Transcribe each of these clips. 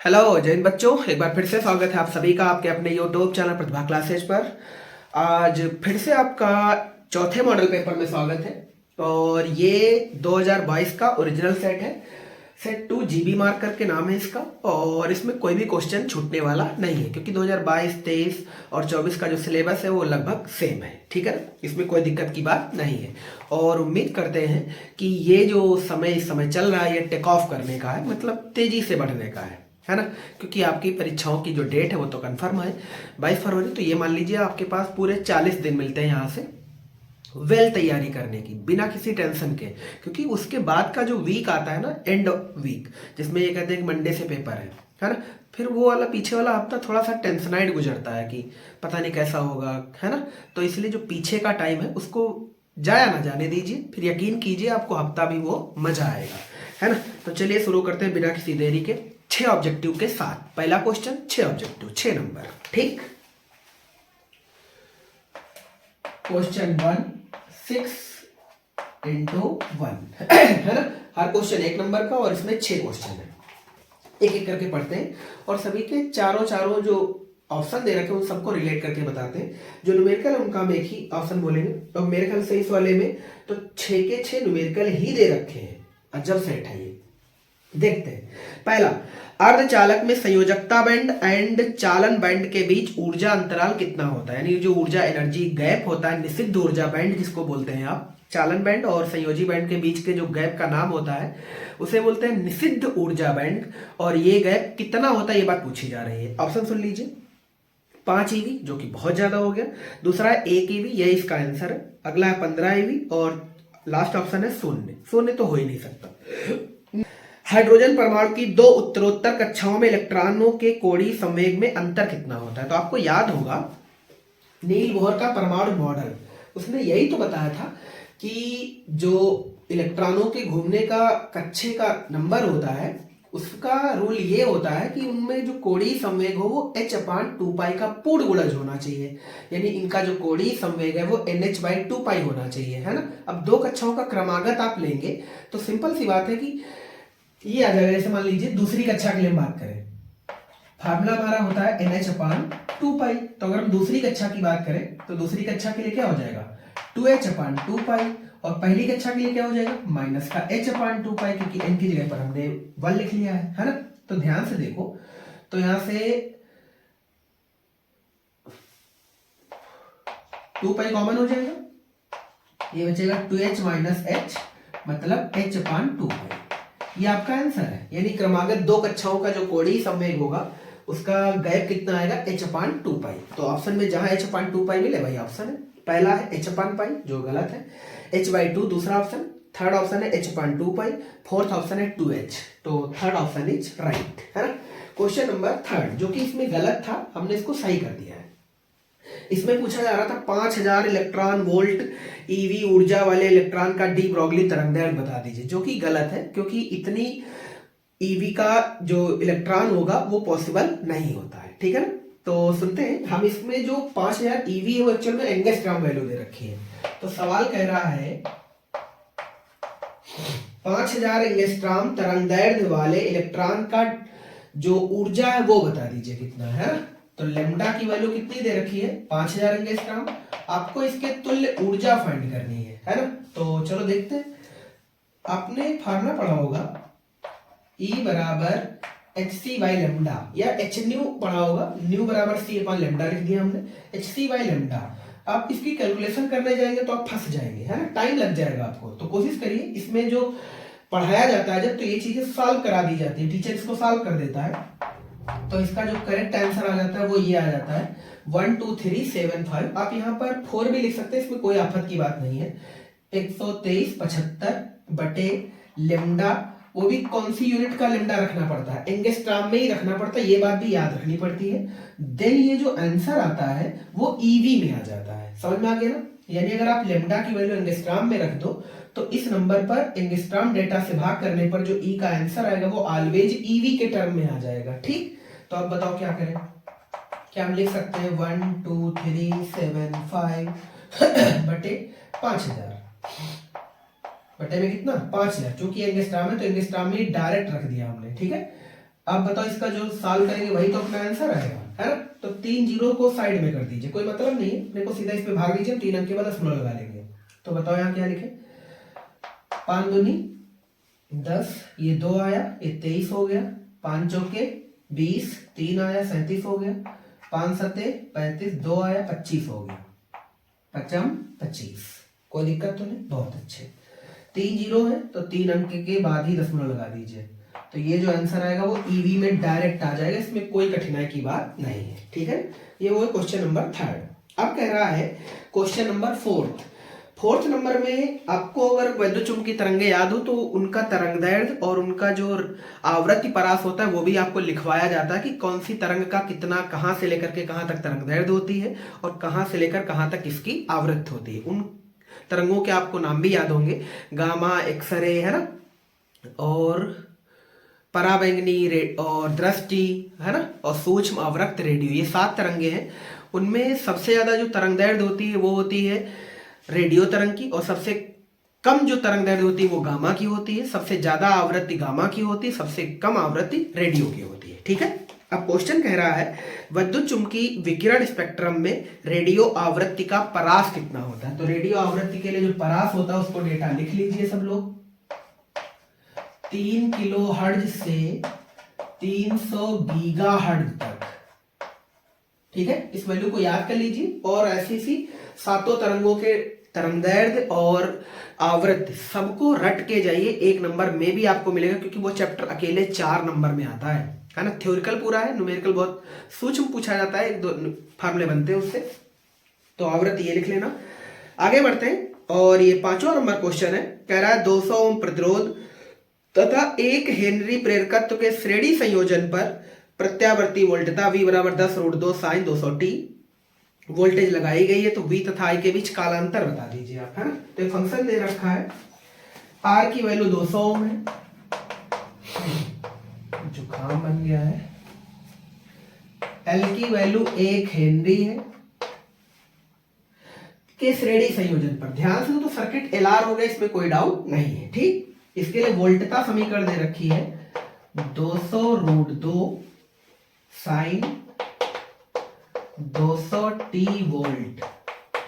Hello जय हिंद बच्चों, एक बार फिर से स्वागत है आप सभी का आपके अपने यूट्यूब चैनल प्रतिभा क्लासेज पर। आज फिर से आपका चौथे मॉडल पेपर में स्वागत है। और ये 2022 का ओरिजिनल सेट है। सेट 2 जीबी मार्कर के नाम है इसका। और इसमें कोई भी क्वेश्चन छूटने वाला नहीं है क्योंकि 2022, 23 और 24 का जो सिलेबस है वो लगभग सेम है। ठीक है, इसमें कोई दिक्कत की बात नहीं है। और उम्मीद करते हैं कि ये जो समय इस समय चल रहा है ये टेक ऑफ करने का है, मतलब तेजी से बढ़ने का है ना। क्योंकि आपकी परीक्षाओं की जो डेट है वो तो कंफर्म है 22 फरवरी। तो ये मान लीजिए आपके पास पूरे 40 दिन मिलते हैं यहाँ से वेल तैयारी करने की, बिना किसी टेंशन के। क्योंकि उसके बाद का जो वीक आता है ना, एंड वीक, जिसमें ये कहते हैं कि मंडे से पेपर है ना। फिर वो वाला पीछे वाला हफ्ता थोड़ा सा टेंशनाइड गुजरता है कि पता नहीं कैसा होगा, है ना। तो इसलिए जो पीछे का टाइम है उसको जाया ना जाने दीजिए। फिर यकीन कीजिए आपको हफ्ता भी वो मजा आएगा, है ना। तो चलिए शुरू करते हैं बिना किसी देरी के 6 ऑब्जेक्टिव के साथ। पहला क्वेश्चन 6 ऑब्जेक्टिव 6 नंबर। ठीक, क्वेश्चन 1 6 इंटू 1 है ना। हर क्वेश्चन 1 नंबर का और इसमें 6 क्वेश्चन है। एक एक करके पढ़ते हैं और सभी के चारों जो ऑप्शन दे रखे हैं उन सबको रिलेट करके बताते हैं। जो न्यूमेरिकल है उनका हम एक ही ऑप्शन बोलेंगे। तो मेरे ख्याल से इस वाले में तो 6 के 6 न्यूमेरिकल ही दे रखे हैं। अजब सेट है ये। देखते हैं। पहला, अर्धचालक में संयोजकता बैंड एंड चालन बैंड के बीच ऊर्जा अंतराल कितना होता है। यानी जो ऊर्जा एनर्जी गैप होता है, निषिद्ध ऊर्जा बैंड जिसको बोलते हैं आप, चालन बैंड और संयोजी बैंड के बीच के जो गैप का नाम होता है उसे बोलते हैं निषिद्ध ऊर्जा बैंड। और ये गैप कितना होता है ये बात पूछी जा रही है। ऑप्शन सुन लीजिए। 5 ईवी जो कि बहुत ज्यादा हो गया। दूसरा है 1 ईवी, यही इसका आंसर है। अगला है 15 ईवी और लास्ट ऑप्शन है 0। 0 तो हो ही नहीं सकता। हाइड्रोजन परमाणु की 2 उत्तरोत्तर कक्षाओं में इलेक्ट्रॉनों के कोणीय संवेग में अंतर कितना होता है। तो आपको याद होगा नील बोहर का परमाणु मॉडल, उसने यही तो बताया था कि जो इलेक्ट्रॉनों के घूमने का कक्षे का नंबर होता है उसका रूल ये होता है कि उनमें जो कोणीय संवेग हो वो h/2π का पूर्ण गुणज होना चाहिए। यानी इनका जो कोणीय संवेग है वो nh/2π होना चाहिए, है ना। अब 2 कक्षाओं का क्रमागत आप लेंगे तो सिंपल सी बात है कि ये आ जाएगा। जैसे मान लीजिए दूसरी कक्षा के लिए हम बात करें, फार्मूला हमारा होता है nh/2π। तो अगर हम दूसरी कक्षा की बात करें तो दूसरी कक्षा के लिए क्या हो जाएगा 2h/2π। और पहली कक्षा के लिए क्या हो जाएगा माइनस का h/2π, क्योंकि n की जगह पर हमने 1 लिख लिया है ना। तो ध्यान से देखो, तो यहां से 2π कॉमन हो जाएगा, ये बचेगा 2h माइनस h, मतलब h/2π। ये आपका आंसर है। यानी क्रमागत 2 कक्षाओं का जो कोणीय संवेग होगा उसका गैप कितना आएगा h/2π। तो ऑप्शन में जहां h/2π मिले वही ऑप्शन है। पहला है h/π जो गलत है, h/2 दूसरा ऑप्शन, थर्ड ऑप्शन है h/2π, फोर्थ ऑप्शन है 2h। तो थर्ड ऑप्शन इज राइट, है ना। क्वेश्चन नंबर 3 जो कि इसमें गलत था हमने इसको सही कर दिया है। इसमें पूछा जा रहा था 5000 इलेक्ट्रॉन वोल्ट ईवी ऊर्जा वाले इलेक्ट्रॉन का डी ब्रोगली तरंगदैर्घ्य बता दीजिए, जो कि गलत है क्योंकि इतनी ईवी का जो इलेक्ट्रॉन होगा वो पॉसिबल नहीं होता है। ठीक है ना। तो सुनते हैं हम। इसमें जो 5000 ईवी है वो एक्चुअल में एंगस्ट्रॉम वैल्यू दे रखी है। तो सवाल कह रहा है 5000 एंगस्ट्रॉम तरंगदैर्घ्य वाले इलेक्ट्रॉन का जो ऊर्जा है वो बता दीजिए कितना है। तो लेमडा की वैल्यू कितनी दे रखी है 5000 एंगस्ट्रॉम। आपको इसके तुल्य ऊर्जा फाइंड करनी है ना। तो चलो देखते हैं। आपने फार्मूला पढ़ा होगा E बराबर hc बाई लेमडा, या h न्यू पढ़ा होगा, न्यू बराबर c/लेमडा लिख दिया हमने, hc बाई लेमडा। आप इसकी कैलकुलेशन करने जाएंगे तो आप फंस जाएंगे, है ना, टाइम लग जाएगा आपको। तो कोशिश करिए इसमें जो पढ़ाया जाता है जब तो ये चीजें सॉल्व करा दी जाती है, टीचर इसको सॉल्व कर देता है। तो इसका जो करेक्ट आंसर आ जाता है वो ये आ जाता है 12375। आप यहाँ पर 4 भी लिख सकते हैं, इसमें कोई आफत की बात नहीं है। 12375 बटे लेमडा, वो भी कौन सी यूनिट का लेमडा रखना पड़ता है, एंगस्ट्रॉम में ही रखना पड़ता है, ये बात भी याद रखनी पड़ती है। देन ये जो आंसर आता है वो ईवी में आ जाता है। समझ में आ गया ना। यानी अगर आप लेमडा की वैल्यू एंगस्ट्रॉम में रख दो तो इस नंबर पर एंगस्ट्रॉम डेटा से भाग करने पर जो ई का आंसर आएगा वो ऑलवेज ईवी के टर्म में आ जाएगा। ठीक, तो अब बताओ क्या करें। क्या हम लिख सकते हैं 12375 बटे 5000 बटे में कितना 5000, चूंकि एंगस्ट्रॉम है तो एंगस्ट्रॉम में डायरेक्ट रख दिया हमने। ठीक है, आप बताओ इसका जो सॉल्व करेंगे वही तो अपना आंसर आएगा, है ना। तो 3 जीरो को साइड में कर दीजिए, कोई मतलब नहीं है, मेरे को सीधा इस पे भाग दीजिए, 3 अंक के बाद दशमलव लगा लेंगे। तो बताओ यहाँ क्या लिखे, 5 दूनी 10, ये 2 आया, ये 23 हो गया, 5 चौके 20, 3 आया 37 हो गया, 5 सते 35, 2 आया 25 हो गया, 25। कोई दिक्कत तो नहीं, बहुत अच्छे। 3 जीरो है तो 3 अंक के बाद ही दशमलव लगा दीजिए, तो ये जो आंसर आएगा वो ईवी में डायरेक्ट आ जाएगा, इसमें कोई कठिनाई की बात नहीं है, ठीक है। ये वो क्वेश्चन नंबर 3। अब कह रहा है क्वेश्चन नंबर 4 नंबर में आपको अगर वैद्युत चुंबकीय तरंगे याद हो तो उनका तरंगदैर्घ्य और उनका जो आवृत्ति परास होता है वो भी आपको लिखवाया जाता है कि कौन सी तरंग का कितना, कहां से लेकर के कहां तक तरंगदैर्घ्य होती है और कहां से लेकर कहां तक इसकी आवृत्ति होती है। उन तरंगों के आपको नाम भी याद होंगे, गामा, एक्सरे, है ना, और पराबैंगनी और दृष्टि, है ना, और सूक्ष्म अवरक्त रेडियो, ये 7 तरंगे हैं। उनमें सबसे ज्यादा जो तरंगदैर्घ्य होती है वो होती है रेडियो तरंग की, और सबसे कम जो तरंगदैर्घ्य होती है वो गामा की होती है। सबसे ज्यादा आवृत्ति गामा की होती है, सबसे कम आवृत्ति रेडियो की होती है, ठीक है। अब क्वेश्चन कह रहा है विद्युत चुंबकीय विकिरण स्पेक्ट्रम में रेडियो आवृत्ति का परास कितना होता है। तो रेडियो आवृत्ति के लिए जो परास होता है उसको डेटा लिख लीजिए सब लोग, 3 किलोहर्ट्ज से 300 गीगाहर्ट्ज तक, ठीक है। इस वैल्यू को याद कर लीजिए, और ऐसी सी 7 तरंगों के तरंगदैर्घ्य और आवृत्ति सबको रट के जाइए, 1 नंबर में भी आपको मिलेगा, क्योंकि वो चैप्टर अकेले 4 नंबर में आता है ना। थ्योरिकल पूरा है, न्यूमेरिकल बहुत सूक्ष्म पूछा जाता है, 1-2 फार्मूले बनते हैं उससे, तो आवृत्ति ये लिख लेना। आगे बढ़ते हैं, और ये 5वां नंबर क्वेश्चन है, कह रहा है 200 ओम प्रतिरोध तथा 1 हेनरी प्रेरकत्व के श्रेणी संयोजन पर प्रत्यावर्ती वोल्टता V बराबर 10√2 sin 200t वोल्टेज लगाई गई है, तो V तथा I के बीच कालांतर बता दीजिए आप, है ना। तो एक फंक्शन दे रखा है, R की वैल्यू 200 ओम है, जुकाम बन गया है, L की वैल्यू 1 हेनरी है के श्रेणी संयोजन पर, ध्यान से तो सर्किट LR हो गया, इसमें कोई डाउट नहीं है, ठीक। इसके लिए वोल्टता समीकरण दे रखी है 200√2 साइन 200t वोल्ट,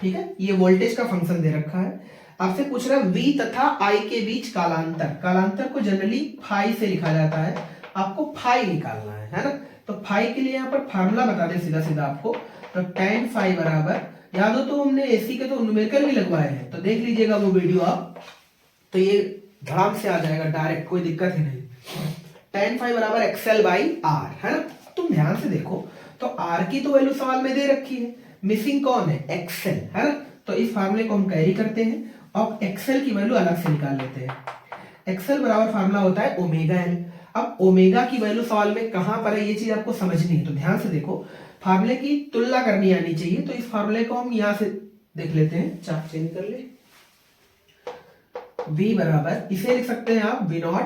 ठीक है। ये वोल्टेज का फंक्शन दे रखा है। आपसे पूछ रहा है V तथा I के बीच कालांतर, कालांतर को जनरली फाई से लिखा जाता है, आपको फाई निकालना है ना। तो फाई के लिए यहाँ पर फार्मूला बता दें सीधा सीधा आपको, तो tan फाई बराबर, याद हो तो हमने एसी के तो न्यूमेरिकल भी लगवाए हैं, तो देख लीजिएगा वो वीडियो आप, तो ये धड़ाम से आ जाएगा डायरेक्ट, कोई दिक्कत ही नहीं। tan फाई बराबर XL/R, है ना। तुम ध्यान से देखो, तो R की तो वैल्यू सवाल में दे रखी है, मिसिंग कौन है, XL, है ना। तो इस फार्मूले को हम कैरी करते हैं, अब XL की वैल्यू अलग से निकाल लेते हैं। XL बराबर फार्मूला होता है ओमेगा L। अब ओमेगा की वैल्यू सवाल में कहां पर है ये चीज आपको समझनी है, तो ध्यान से देखो, फार्मूले की तुलना करनी आनी चाहिए। तो इस फार्मूले को हम यहां से देख लेते हैं, चाप चेंज कर ले, V बराबर, इसे लिख सकते हैं आप V0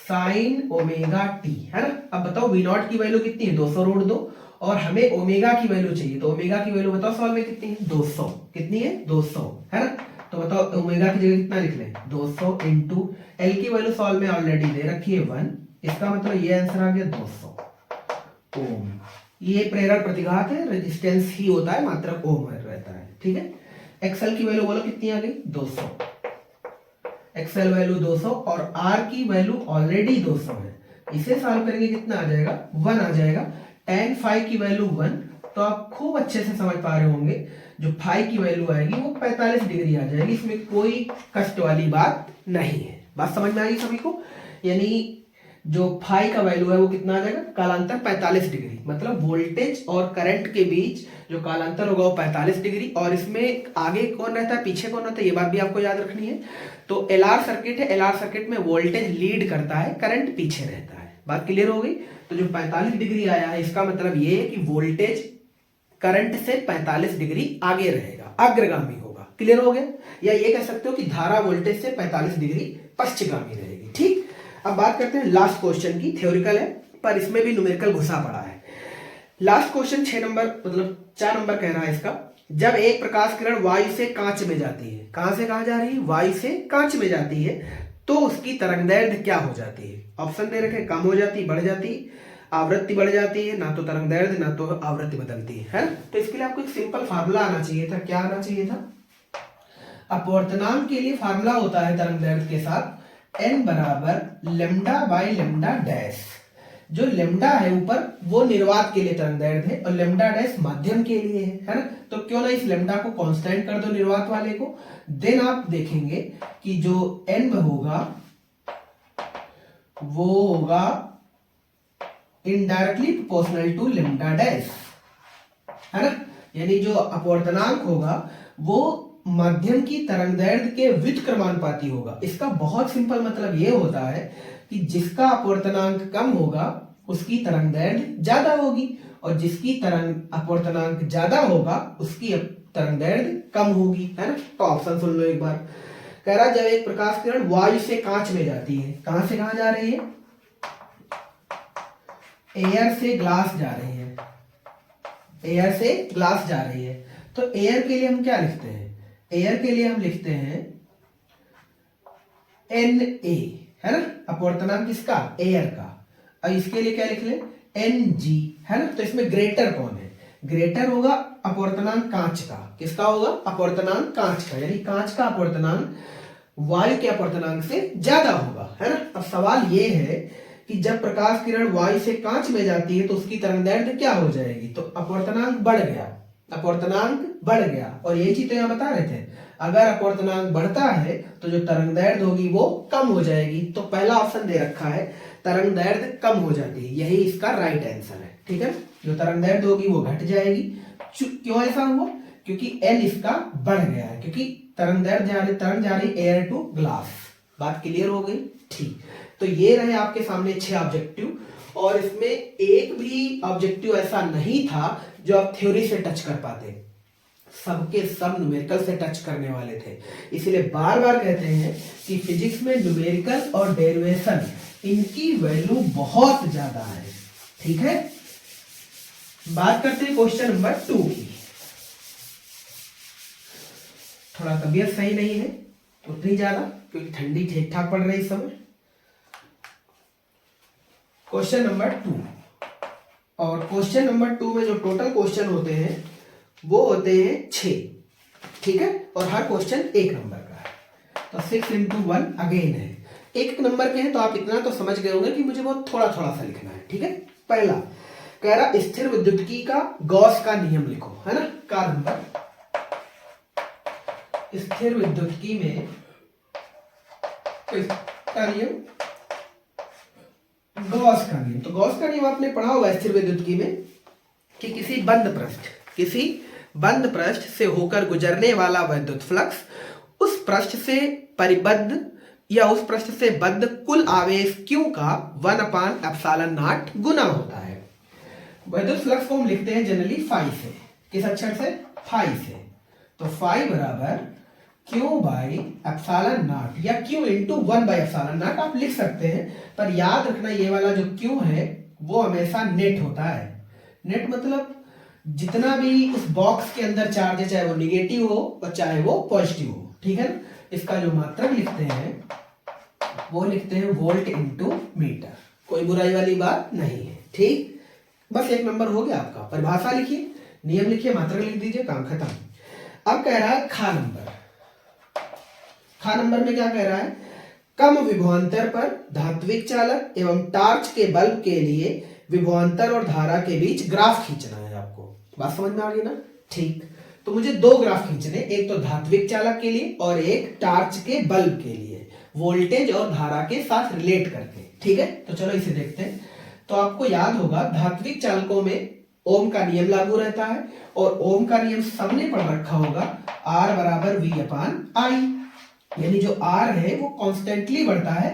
साइन ओमेगा टी, है ना। अब बताओ V0 की वैल्यू कितनी है, 200√2, और हमें ओमेगा की वैल्यू चाहिए, तो ओमेगा की वैल्यू बताओ सवाल में कितनी है, 200, कितनी है 200, है ना। तो बताओ ओमेगा की जगह कितना लिख लें, 200 इंटू एल की वैल्यू सवाल में ऑलरेडी दे रखी है 1, इसका मतलब ये आंसर आ गया 200 ओम। ये प्रेरक प्रतिघात है, रेजिस्टेंस ही होता है, मात्रक ओम रहता है, ठीक है। एक्सएल की वैल्यू बोलो कितनी आ गई, 200, एक्सएल वैल्यू 200, और आर की वैल्यू ऑलरेडी 200 है, इसे सॉल्व करेंगे कितना आ जाएगा, 1 आ जाएगा। tan फाई की वैल्यू 1, तो आप खूब अच्छे से समझ पा रहे होंगे, जो फाई की वैल्यू आएगी वो 45 डिग्री आ जाएगी, इसमें कोई कष्ट वाली बात नहीं है। बात समझ में आ गई सभी को, यानी जो फाई का वैल्यू है वो कितना आ जाएगा, कालांतर 45 डिग्री, मतलब वोल्टेज और करंट के बीच जो कालांतर होगा वो 45 डिग्री, और इसमें आगे कौन रहता है पीछे कौन रहता है ये बात भी आपको याद रखनी है। तो एलआर सर्किट है, एलआर सर्किट में वोल्टेज लीड करता है, करंट पीछे रहता है। बात क्लियर हो गई। तो जो 45 डिग्री आया है इसका मतलब ये है कि वोल्टेज करंट से 45 डिग्री आगे रहेगा, अग्रगामी होगा। क्लियर हो गया। या ये कह सकते हो कि धारा वोल्टेज से 45 डिग्री पश्चिमगामी रहेगी। ठीक, अब बात करते हैं लास्ट क्वेश्चन की। थ्योरिकल है पर इसमें भी न्यूमेरिकल घुसा पड़ा है। लास्ट क्वेश्चन 6 नंबर मतलब 4 नंबर कह रहा है इसका। जब एक प्रकाश किरण वायु से कांच में जाती है, कहां से कहां जा रही है, वायु से कांच में जाती है, तो उसकी तरंगदैर्ध्य क्या हो जाती है। ऑप्शन दे रखे, कम हो जाती, बढ़ जाती, आवृत्ति बढ़ जाती है, ना तो तरंगदैर्ध्य ना तो आवृत्ति बदलती है ना। तो इसके लिए आपको एक सिंपल फार्मूला आना चाहिए था। क्या आना चाहिए था? अपवर्तनांक के लिए फार्मूला होता है तरंगदैर्ध्य के साथ n बराबर लेमडा बाई लेमडा डैश। जो लेमडा है ऊपर वो निर्वात के लिए तरंगदैर्ध्य है और लेमडा डैश माध्यम के लिए है ना। तो क्यों ना इस लेमडा को कांस्टेंट कर दो निर्वात वाले को, देन आप देखेंगे कि जो n होगा वो होगा indirectly proportional to lambda dash, है ना। यानी जो अपवर्तनांक होगा वो माध्यम की तरंगदैर्ध्य के व्युत्क्रमानुपाती होगा। इसका बहुत सिंपल मतलब ये होता है कि जिसका अपवर्तनांक कम होगा उसकी तरंगदैर्ध्य ज्यादा होगी और जिसकी अपवर्तनांक ज्यादा होगा उसकी तरंगदैर्ध्य कम होगी, है ना। तो ऑप्शन सुन लो एक बार। कह रहा जब एक प्रकाश किरण वायु से कांच में जाती है, कहां से कहां जा रही है? एयर से ग्लास जा रही है, एयर से ग्लास जा रही है। तो एयर के लिए हम क्या लिखते हैं? एयर के लिए हम लिखते हैं Na, है ना। अपवर्तनांक किसका? एयर का। और इसके लिए क्या लिख ले? Ng, है ना। तो इसमें ग्रेटर कौन है? ग्रेटर होगा अपवर्तनांक कांच का। किसका होगा? अपवर्तनांक कांच का। यानी कांच का अपवर्तनांक वायु के अपवर्तनांक से ज्यादा होगा, है ना। अब सवाल ये है कि जब प्रकाश किरण वायु से कांच में जाती है तो उसकी तरंगदैर्ध्य क्या हो जाएगी? तो अपवर्तनांक बढ़ गया, अपवर्तनांक बढ़ गया। और यही चीज तो यहाँ बता रहे थे, अगर अपवर्तनांक बढ़ता है तो जो तरंगदैर्ध्य होगी वो कम हो जाएगी। तो पहला ऑप्शन दे रखा है तरंगदैर्ध्य कम हो जाती है, यही इसका राइट आंसर है, ठीक है। जो तरंगदैर्ध्य होगी वो घट जाएगी। क्यों ऐसा हुआ? क्योंकि n इसका बढ़ गया है, क्योंकि तरंग जा रही एयर टू ग्लास। बात क्लियर हो गई? ठीक। तो ये रहे आपके सामने 6 ऑब्जेक्टिव, और इसमें एक भी ऑब्जेक्टिव ऐसा नहीं था जो आप थ्योरी से टच कर पाते, सबके सब न्यूमेरिकल से टच करने वाले थे। इसलिए बार बार कहते हैं कि फिजिक्स में न्यूमेरिकल और डेरिवेशन इनकी वैल्यू बहुत ज्यादा है, ठीक है। बात करते हैं क्वेश्चन नंबर 2 की। थोड़ा तबीयत सही नहीं है उतनी ज्यादा, क्योंकि ठंडी ठीक ठाक पड़ रही इस समय। क्वेश्चन नंबर 2, और क्वेश्चन नंबर 2 में जो टोटल क्वेश्चन होते हैं वो होते हैं 6, ठीक है। और हर क्वेश्चन 1 नंबर का है, तो 6 × 1 अगेन है। 1 नंबर के हैं तो आप इतना तो समझ गए होंगे कि मुझे बहुत थोड़ा थोड़ा सा लिखना है, ठीक है। पहला कह रहा स्थिर विद्युतिकी का गॉस का नियम लिखो, है ना। का नंबर स्थिर विद्युतिकी में का नियम, गॉस का नियम। तो गॉस का नियम आपने पढ़ा होगा स्थिर विद्युतिकी में कि किसी बंद पृष्ठ से होकर गुजरने वाला विद्युत फ्लक्स उस पृष्ठ से परिबद्ध या उस पृष्ठ से बद्ध कुल आवेश Q का 1/ε0 गुना होता है। विद्युत फ्लक्स को हम लिखते हैं जनरली फाई से। किस अक्षर से? फाई से। तो फाई बराबर Q/ε0 या Q × 1/ε0 आप लिख सकते हैं, पर याद रखना ये वाला जो Q है वो हमेशा नेट होता है। नेट मतलब जितना भी उस बॉक्स के अंदर चार्ज है, चाहे वो निगेटिव हो और चाहे वो पॉजिटिव हो, ठीक है ना। इसका जो मात्रक लिखते हैं वो लिखते हैं वोल्ट × मीटर। कोई बुराई वाली बात नहीं है, ठीक। बस 1 नंबर हो गया आपका। परिभाषा लिखिए, नियम लिखिए, मात्रक लिख दीजिए, काम खत्म। अब कह रहा है खा नंबर में क्या कह रहा है? कम विभवांतर पर धात्विक चालक एवं टार्च के बल्ब के लिए विभवांतर और धारा के बीच ग्राफ खींचना है आपको। बात समझ में आ गई ना? ठीक। तो मुझे 2 ग्राफ खींचने, एक तो धात्विक चालक के लिए और एक टार्च के बल्ब के लिए, वोल्टेज और धारा के साथ रिलेट करके, ठीक है। तो चलो इसे देखते हैं। तो आपको याद होगा धात्विक चालकों में ओम का नियम लागू रहता है, और ओम का नियम सबने पढ़ रखा होगा, R = V/I। यानी जो R है वो कॉन्स्टेंटली बढ़ता है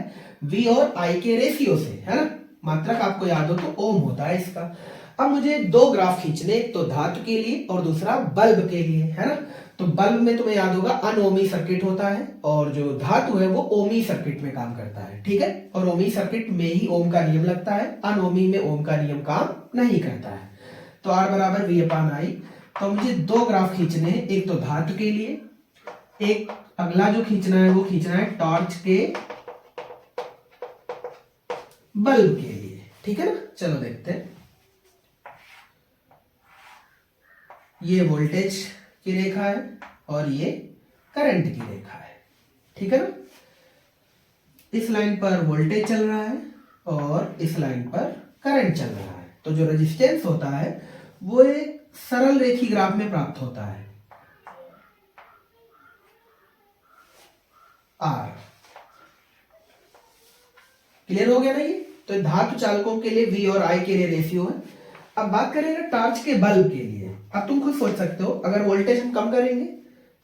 V और I के रेशियो से, है ना। मात्रक आपको याद हो तो ओम होता है इसका। अब मुझे 2 ग्राफ खींचने, एक तो धातु के लिए और दूसरा बल्ब के लिए, है ना। तो बल्ब में तुम्हें याद होगा अनओमी सर्किट होता है, और जो धातु है वो ओमी सर्किट में काम करता है, ठीक है। और ओमी सर्किट में ही ओम का नियम लगता है, अनओमी में ओम का नियम काम नहीं करता है। तो R = V/I। तो मुझे 2 ग्राफ खींचने, एक तो धातु के लिए, एक अगला जो खींचना है वो खींचना है टॉर्च के बल्ब के लिए, ठीक है ना। चलो देखते हैं, ये वोल्टेज की रेखा है और ये करंट की रेखा है, ठीक है ना। इस लाइन पर वोल्टेज चल रहा है और इस लाइन पर करंट चल रहा है। तो जो रेजिस्टेंस होता है वो एक सरल रेखी ग्राफ में प्राप्त होता है, आर। क्लियर हो गया ना ये। तो धातु चालकों के लिए वी और आई के लिए रेशियो है। अब बात करेंगे टॉर्च के बल्ब के लिए। अब तुम खुद सोच सकते हो, अगर वोल्टेज हम कम करेंगे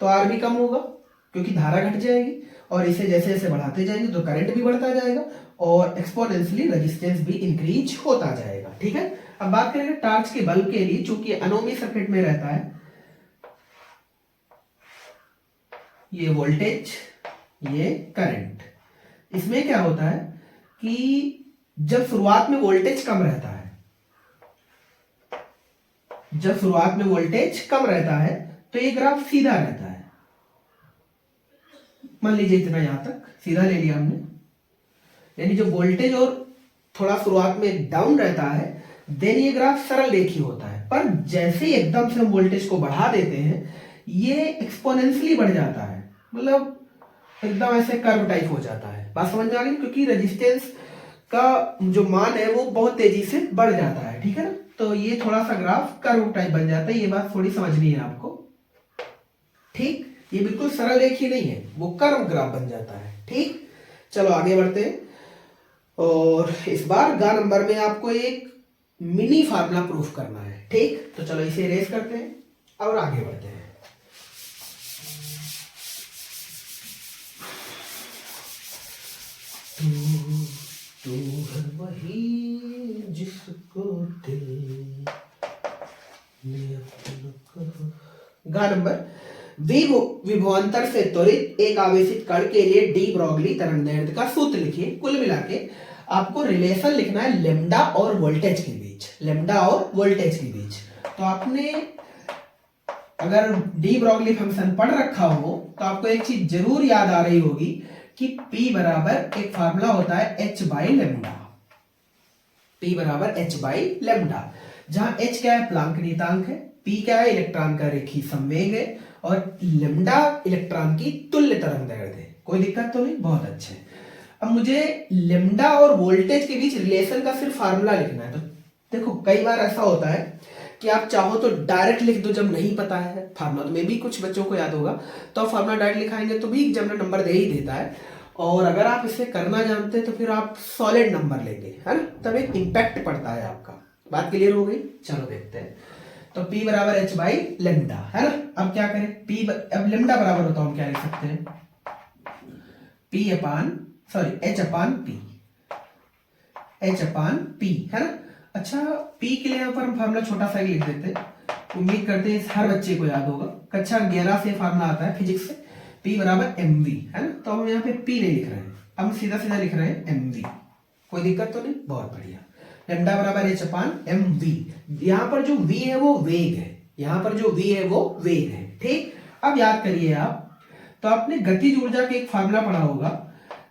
तो आर भी कम होगा क्योंकि धारा घट जाएगी, और इसे जैसे जैसे बढ़ाते जाएंगे तो करंट भी बढ़ता जाएगा और एक्सपोनेंशियली रेजिस्टेंस भी इंक्रीज होता जाएगा, ठीक है। अब बात करेंगे टॉर्च के बल्ब के लिए, चूंकि अनोमी सर्किट में रहता है, ये वोल्टेज ये करंट। इसमें क्या होता है कि जब शुरुआत में वोल्टेज कम रहता है, जब शुरुआत में वोल्टेज कम रहता है तो ये ग्राफ सीधा रहता है। मान लीजिए इतना यहां तक सीधा ले लिया हमने, यानी जब वोल्टेज और थोड़ा शुरुआत में डाउन रहता है देन ये ग्राफ सरल रेखी होता है। पर जैसे ही एकदम से हम वोल्टेज को बढ़ा देते हैं ये एक्सपोनेंशियली बढ़ जाता है, मतलब एकदम ऐसे कर्व टाइप हो जाता है। बात समझ में आ गई, क्योंकि रेजिस्टेंस का जो मान है वो बहुत तेजी से बढ़ जाता है, ठीक है ना। तो ये थोड़ा सा ग्राफ कर्व टाइप बन जाता है, ये बात थोड़ी समझनी है आपको, ठीक। ये बिल्कुल सरल रेखी नहीं है, वो कर्व ग्राफ बन जाता है, ठीक। चलो आगे बढ़ते हैं, और इस बार गा नंबर में आपको एक मिनी फार्मूला प्रूफ करना है, ठीक। तो चलो इसे इरेज करते हैं और आगे बढ़ते हैं। तू है वही जिसको दिल ने गा नंबर, विभवांतर से त्वरित एक आवेशित कण के लिए डी ब्रोगली तरंगदैर्ध्य का सूत्र लिखिए। कुल मिला के आपको रिलेशन लिखना है लेमडा और वोल्टेज के बीच, लेमडा और वोल्टेज के बीच। तो आपने अगर डी ब्रोगली फंक्शन पढ़ रखा हो तो आपको एक चीज जरूर याद आ रही होगी कि P बराबर एक फार्मूला होता है H बाई लेमडा, P बराबर H बाई लेमडा, जहां H क्या है, प्लांक नियतांक है, P क्या है, इलेक्ट्रॉन का रेखीय संवेग है, और लेमडा इलेक्ट्रॉन की तुल्य तरंगदैर्ध्य है। कोई दिक्कत तो नहीं, बहुत अच्छे। अब मुझे लेमडा और वोल्टेज के बीच रिलेशन का सिर्फ फार्मूला लिखना है। तो देखो कई बार ऐसा होता है कि आप चाहो तो डायरेक्ट लिख दो, जब नहीं पता है फार्मूला, तो मे भी कुछ बच्चों को याद होगा तो आप फार्मूला डायरेक्ट लिखाएंगे तो भी एग्जामिनर नंबर दे ही देता है, और अगर आप इसे करना जानते हैं तो फिर आप सॉलिड नंबर लेंगे, है ना, तब एक इंपैक्ट पड़ता है आपका। बात क्लियर हो गई। चलो देखते हैं, तो P बराबर H बाई लेमडा, है ना। अब क्या करें, अब लेमडा बराबर होता हम क्या लिख सकते हैं, H अपान P, है ना। अच्छा, P के लिए यहाँ पर हम फार्मूला छोटा सा ही लिख देते हैं, उम्मीद करते हैं हर बच्चे को याद होगा, कक्षा 11 से फार्मूला आता है फिजिक्स से, P बराबर mv, है ना। तो हम यहाँ पे P नहीं लिख रहे हैं, हम सीधा सीधा लिख रहे हैं mv। कोई दिक्कत तो नहीं, बहुत बढ़िया। लेमडा बराबर H अपान mv, यहाँ पर जो v है वो वेग है, यहाँ पर जो v है वो वेग है, ठीक। अब याद करिए आप, तो आपने गतिज ऊर्जा के एक फार्मूला पढ़ा होगा,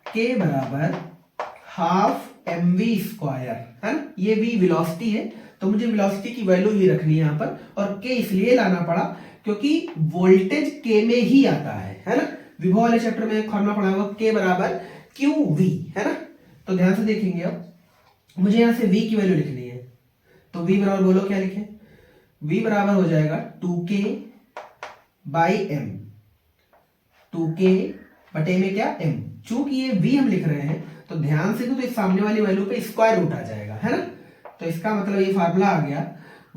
k बराबर हाफ mv स्क्वायर, है ना। ये v वेलोसिटी है तो मुझे वेलोसिटी की वैल्यू ही रखनी है यहाँ पर, और k इसलिए लाना पड़ा क्योंकि वोल्टेज k में ही आता है ना। विभव वाले चैप्टर में एक फार्मूला पढ़ा होगा k बराबर qv, है ना। तो ध्यान से देखेंगे, अब मुझे यहां से v की वैल्यू लिखनी है, तो v बराबर बोलो क्या लिखे, v बराबर हो जाएगा 2k बाई m, 2k बटे में क्या m। चूंकि ये v हम लिख रहे हैं तो ध्यान से तो इस सामने वाली वैल्यू पे स्क्वायर रूट आ जाएगा, है ना। तो इसका मतलब ये फार्मूला आ गया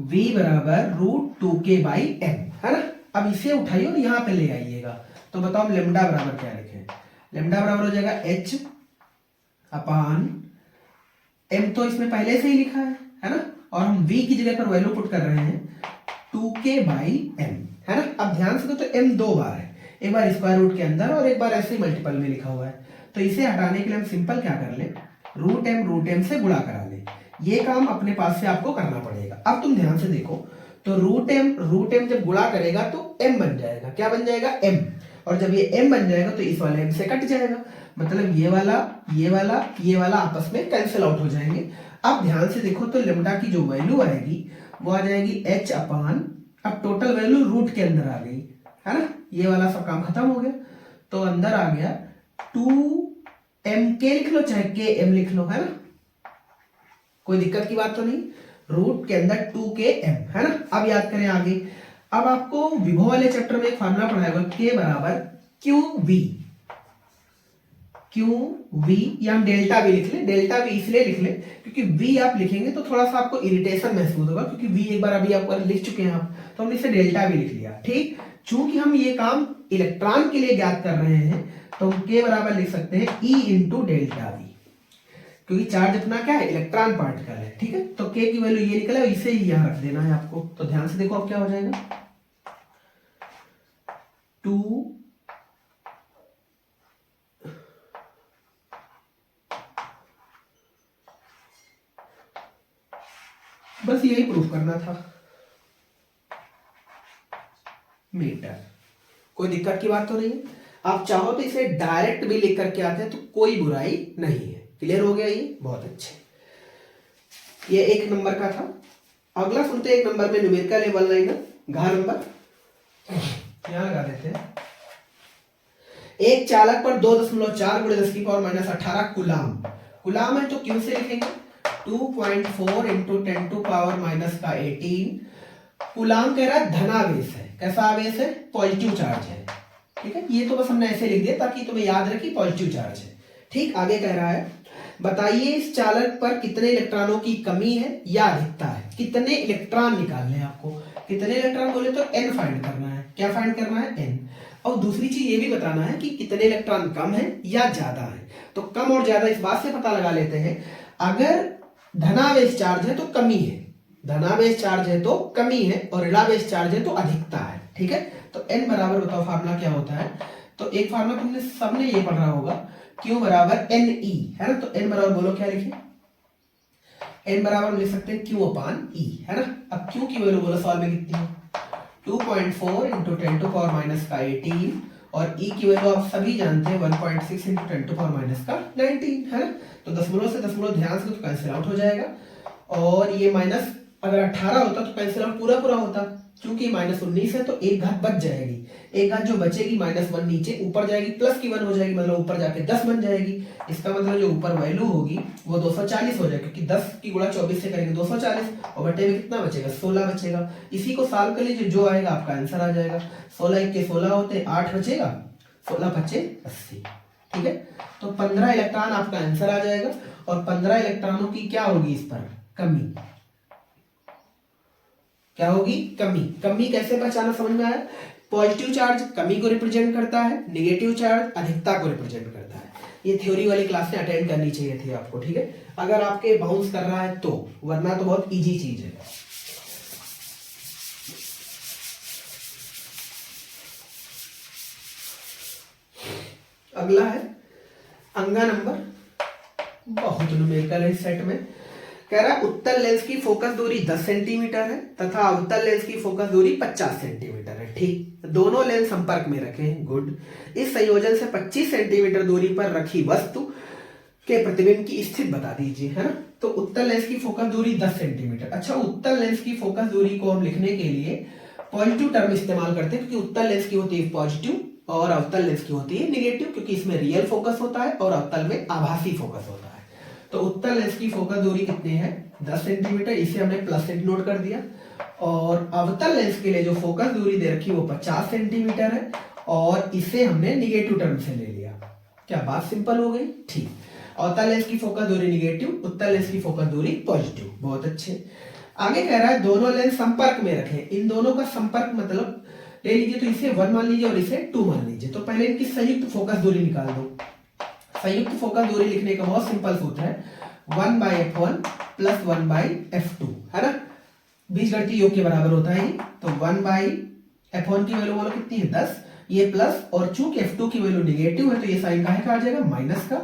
v बराबर रूट 2k बाई m, है ना। अब इसे उठाइए और यहां पे ले आइएगा, तो बताओ लेमडा बराबर क्या लिखें, लेमडा बराबर हो जाएगा h अपान m, तो इसमें पहले से ही लिखा है ना, और हम v की जगह पर वैल्यू पुट कर रहे हैं 2k बाई m, है ना। अब ध्यान से तो m दो बार है, एक बार स्क्वायर रूट के अंदर और एक बार ऐसे ही मल्टीपल में लिखा हुआ है, तो इसे हटाने के लिए हम सिंपल क्या कर ले, रूट m से गुणा करा ले। ये काम अपने पास से आपको करना पड़ेगा। अब तुम ध्यान से देखो, तो रूट m जब गुणा करेगा तो m बन जाएगा, क्या बन जाएगा, m, और जब ये m बन जाएगा तो इस वाले m से कट जाएगा, मतलब ये वाला आपस में कैंसिल आउट हो जाएंगे। अब ध्यान से देखो तो लेमडा की जो वैल्यू आएगी वो आ जाएगी h अपान, अब टोटल वैल्यू रूट के अंदर आ गई है ना, ये वाला सब काम खत्म हो गया, तो अंदर आ गया 2m के लिख लो चाहे के m लिख लो, है ना, कोई दिक्कत की बात तो नहीं, रूट के अंदर 2km है ना। अब याद करें आगे, अब आपको विभव वाले चैप्टर में एक फार्मूला पढ़ाया होगा k बराबर क्यू वी, या हम डेल्टा वी लिख ले, डेल्टा वी इसलिए लिख ले क्योंकि वी आप लिखेंगे तो थोड़ा सा आपको इरिटेशन महसूस होगा, क्योंकि वी एक बार अभी आप लिख चुके हैं आप, तो हमने इसे डेल्टा वी लिख लिया। ठीक, चूंकि हम ये काम इलेक्ट्रॉन के लिए ज्ञात कर रहे हैं तो हम के बराबर लिख सकते हैं ई इंटू डेल्टा वी, क्योंकि चार्ज अपना क्या है, इलेक्ट्रॉन पार्टिकल है। ठीक है, तो के की वैल्यू ये निकला, इसे ही यहां रख देना है आपको। तो ध्यान से देखो अब क्या हो जाएगा, 2 बस यही प्रूफ करना था मीटर, कोई दिक्कत की बात तो नहीं है। आप चाहो तो इसे डायरेक्ट भी लिख करके आते हैं तो कोई बुराई नहीं है। क्लियर हो गया ये, बहुत अच्छे। ये 1 नंबर का था। अगला सुनते हैं 1 नंबर में न्यूमेरिकल लेवल लाइनर, घा नंबर यहां लगा देते हैं। एक चालक पर 2.4 गुणे 10 की पावर माइनस 18 कुलाम, कुलाम है तो क्यों से लिखेंगे 2.4 इंटू 10 टू पावर माइनस का 18 कुलाम कह रहा है धनावेश है, कैसा आवेश है, पॉजिटिव चार्ज है। ठीक है, ये तो बस हमने ऐसे लिख दिया ताकि तुम्हें याद रहे कि पॉजिटिव चार्ज है। ठीक, आगे कह रहा है बताइए इस चालक पर कितने इलेक्ट्रॉनों की कमी है या अधिकता है, कितने इलेक्ट्रॉन निकालने हैं आपको, कितने इलेक्ट्रॉन बोले तो n फाइंड करना है, क्या फाइंड करना है n, और दूसरी चीज ये भी बताना है कि कितने इलेक्ट्रॉन कम है या ज्यादा है। तो कम और ज्यादा इस बात से पता लगा लेते हैं, अगर धनावेश चार्ज है तो कमी है, धनावेश चार्ज है तो कमी है, और ऋणावेश चार्ज है तो अधिकता है। ठीक है, तो n बराबर बताओ फार्मूला क्या होता है, तो एक फार्मूला तुमने सबने ये पढ़ा होगा, Q बराबर NE है ना, तो n बराबर बोलो क्या लिखे, n बराबर हम लिख सकते हैं Q अपान E है ना। अब Q की वैल्यू बोलो सवाल में कितनी है 2.4 इंटू 10 टू पावर माइनस का 18, और E की वैल्यू आप सभी जानते हैं 1.6 इंटू 10 टू पावर माइनस का 19 है ना। तो दशमलव से दशमलव ध्यान से तो कैंसिल आउट हो जाएगा, और ये माइनस अगर 18 होता तो कैंसिल आउट पूरा पूरा होता, क्योंकि -19 है तो एक घात बच जाएगी, एक घात जो बचेगी -1 नीचे ऊपर जाएगी, प्लस की 1 हो जाएगी, मतलब ऊपर जाके 10 बन जाएगी। इसका मतलब जो ऊपर वैल्यू होगी वो 240 हो जाएगी, क्योंकि 10 की गुणा 24 से करेंगे 240, और बटे में कितना बचेगा 16 बचेगा। इसी को सॉल्व कर लीजिए, जो आएगा आपका आंसर आ जाएगा। 16 के 16 होते 8 बचेगा, 16 बचे 80। ठीक है, तो 15 इलेक्ट्रॉन आपका आंसर आ जाएगा, और 15 इलेक्ट्रॉनों की क्या होगी इस पर कमी, क्या होगी कमी। कमी कैसे पहचाना समझ में आया, पॉजिटिव चार्ज कमी को रिप्रेजेंट करता है, नेगेटिव चार्ज अधिकता को रिप्रेजेंट करता है। ये थ्योरी वाली क्लासें अटेंड करनी चाहिए थी आपको। ठीक है, अगर आपके बाउंस कर रहा है तो, वरना तो बहुत इजी चीज है। अगला है अंगा नंबर, बहुत न्यूमेरिकल है इस सेट में। कह रहा है उत्तल लेंस की फोकस दूरी 10 सेंटीमीटर है तथा अवतल लेंस की फोकस दूरी 50 सेंटीमीटर है। ठीक, दोनों लेंस संपर्क में रखें, गुड। इस संयोजन से 25 सेंटीमीटर दूरी पर रखी वस्तु के प्रतिबिंब की स्थिति बता दीजिए, है ना। तो उत्तल लेंस की फोकस दूरी 10 सेंटीमीटर। अच्छा, उत्तल लेंस की फोकस दूरी को हम लिखने के लिए पॉजिटिव टर्म इस्तेमाल करते हैं, क्योंकि उत्तल लेंस की होती है पॉजिटिव और अवतल लेंस की होती है नेगेटिव, क्योंकि इसमें रियल फोकस होता है और अवतल में आभासी फोकस होता है। तो उत्तल लेंस की फोकस दूरी कितनी है 10 सेंटीमीटर, इसे हमने प्लस से नोट कर दिया। और अवतल लेंस के लिए जो फोकस दूरी दे रखी वो 50 सेंटीमीटर है, और इसे हमने निगेटिव टर्म से ले लिया। क्या बात सिंपल हो गई। ठीक, अवतल लेंस की फोकस दूरी निगेटिव, उत्तल लेंस की फोकस दूरी पॉजिटिव। बहुत अच्छे। आगे कह रहा है दोनों लेंस संपर्क में रखें। इन दोनों का संपर्क मतलब ले लीजिए, तो इसे 1 मान लीजिए और इसे 2 मान लीजिए। तो पहले इनकी संयुक्त फोकस दूरी निकाल दो। संयुक्त फोकस दूरी लिखने का बहुत सिंपल सूत्र है 1/f1 प्लस 1/f2 है ना, बीजगणितीय योग के बराबर होता है। तो 1/f1 की वैल्यू बोलो कितनी है 10, ये प्लस, और चूंकि f2 की वैल्यू नेगेटिव है तो ये साइन काहे का आ जाएगा माइनस का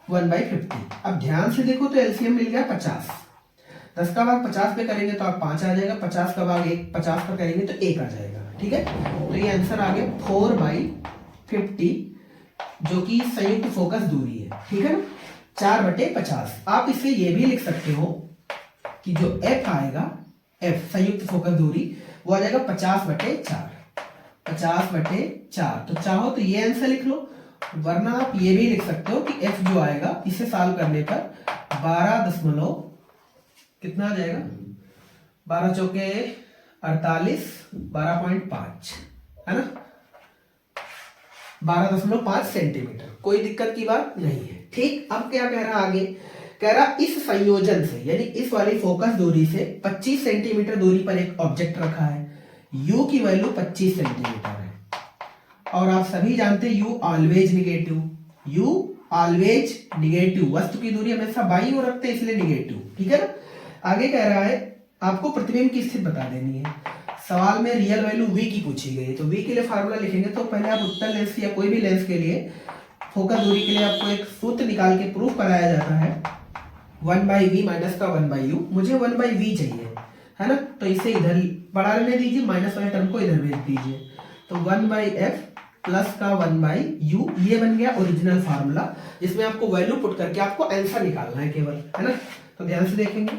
1/50। अब ध्यान से देखो तो एलसीएम मिल गया 50, 10 का भाग 50 पे करेंगे तो आप 5 आ जाएगा, 50 का भाग 50 पर करेंगे तो 1 आ जाएगा। ठीक है, तो ये आंसर आ गया 4/50 जो कि संयुक्त फोकस दूरी है, ठीक है ना, 4/50। आप इसे ये भी लिख सकते हो कि जो f आएगा, f संयुक्त फोकस दूरी, वो आ जाएगा 50/4। 50/4। तो चाहो तो ये आंसर लिख लो, वरना आप ये भी लिख सकते हो कि f जो आएगा इसे सॉल्व करने पर 12 कितना आ जाएगा, 12 चौके 48, 12.5 है ना, 12.5 सेंटीमीटर। कोई दिक्कत की बात नहीं है, ठीक। अब क्या कह रहा आगे, कह रहा इस संयोजन से, यानी इस वाली फोकस दूरी से 25 सेंटीमीटर दूरी पर एक ऑब्जेक्ट रखा है, u की वैल्यू 25 सेंटीमीटर है, और आप सभी जानते हैं u always negative, u always negative, वस्तु की दूरी हमेशा बाईं ओर रखते हैं इसलिए निगेटिव, ठीक है ना। आगे कह रहा है आपको प्रतिबिंब की स्थिति बता देनी है। सवाल में रियल वैल्यू v की पूछी गई है, तो v के लिए फार्मूला लिखेंगे। तो पहले आप उत्तल लेंस या कोई भी लेंस के लिए फोकस दूरी के लिए आपको एक सूत्र निकाल के प्रूफ कराया जाता है, 1/v माइनस का 1/u। मुझे 1/v चाहिए, है ना, तो इसे इधर बढ़ा लेने दीजिए, माइनस वाले टर्म को इधर भेज दीजिए, तो 1/f प्लस का 1/u, ये बन गया ओरिजिनल फार्मूला, जिसमें आपको वैल्यू पुट करके आपको आंसर निकालना है केवल, है ना। तो ध्यान से देखेंगे,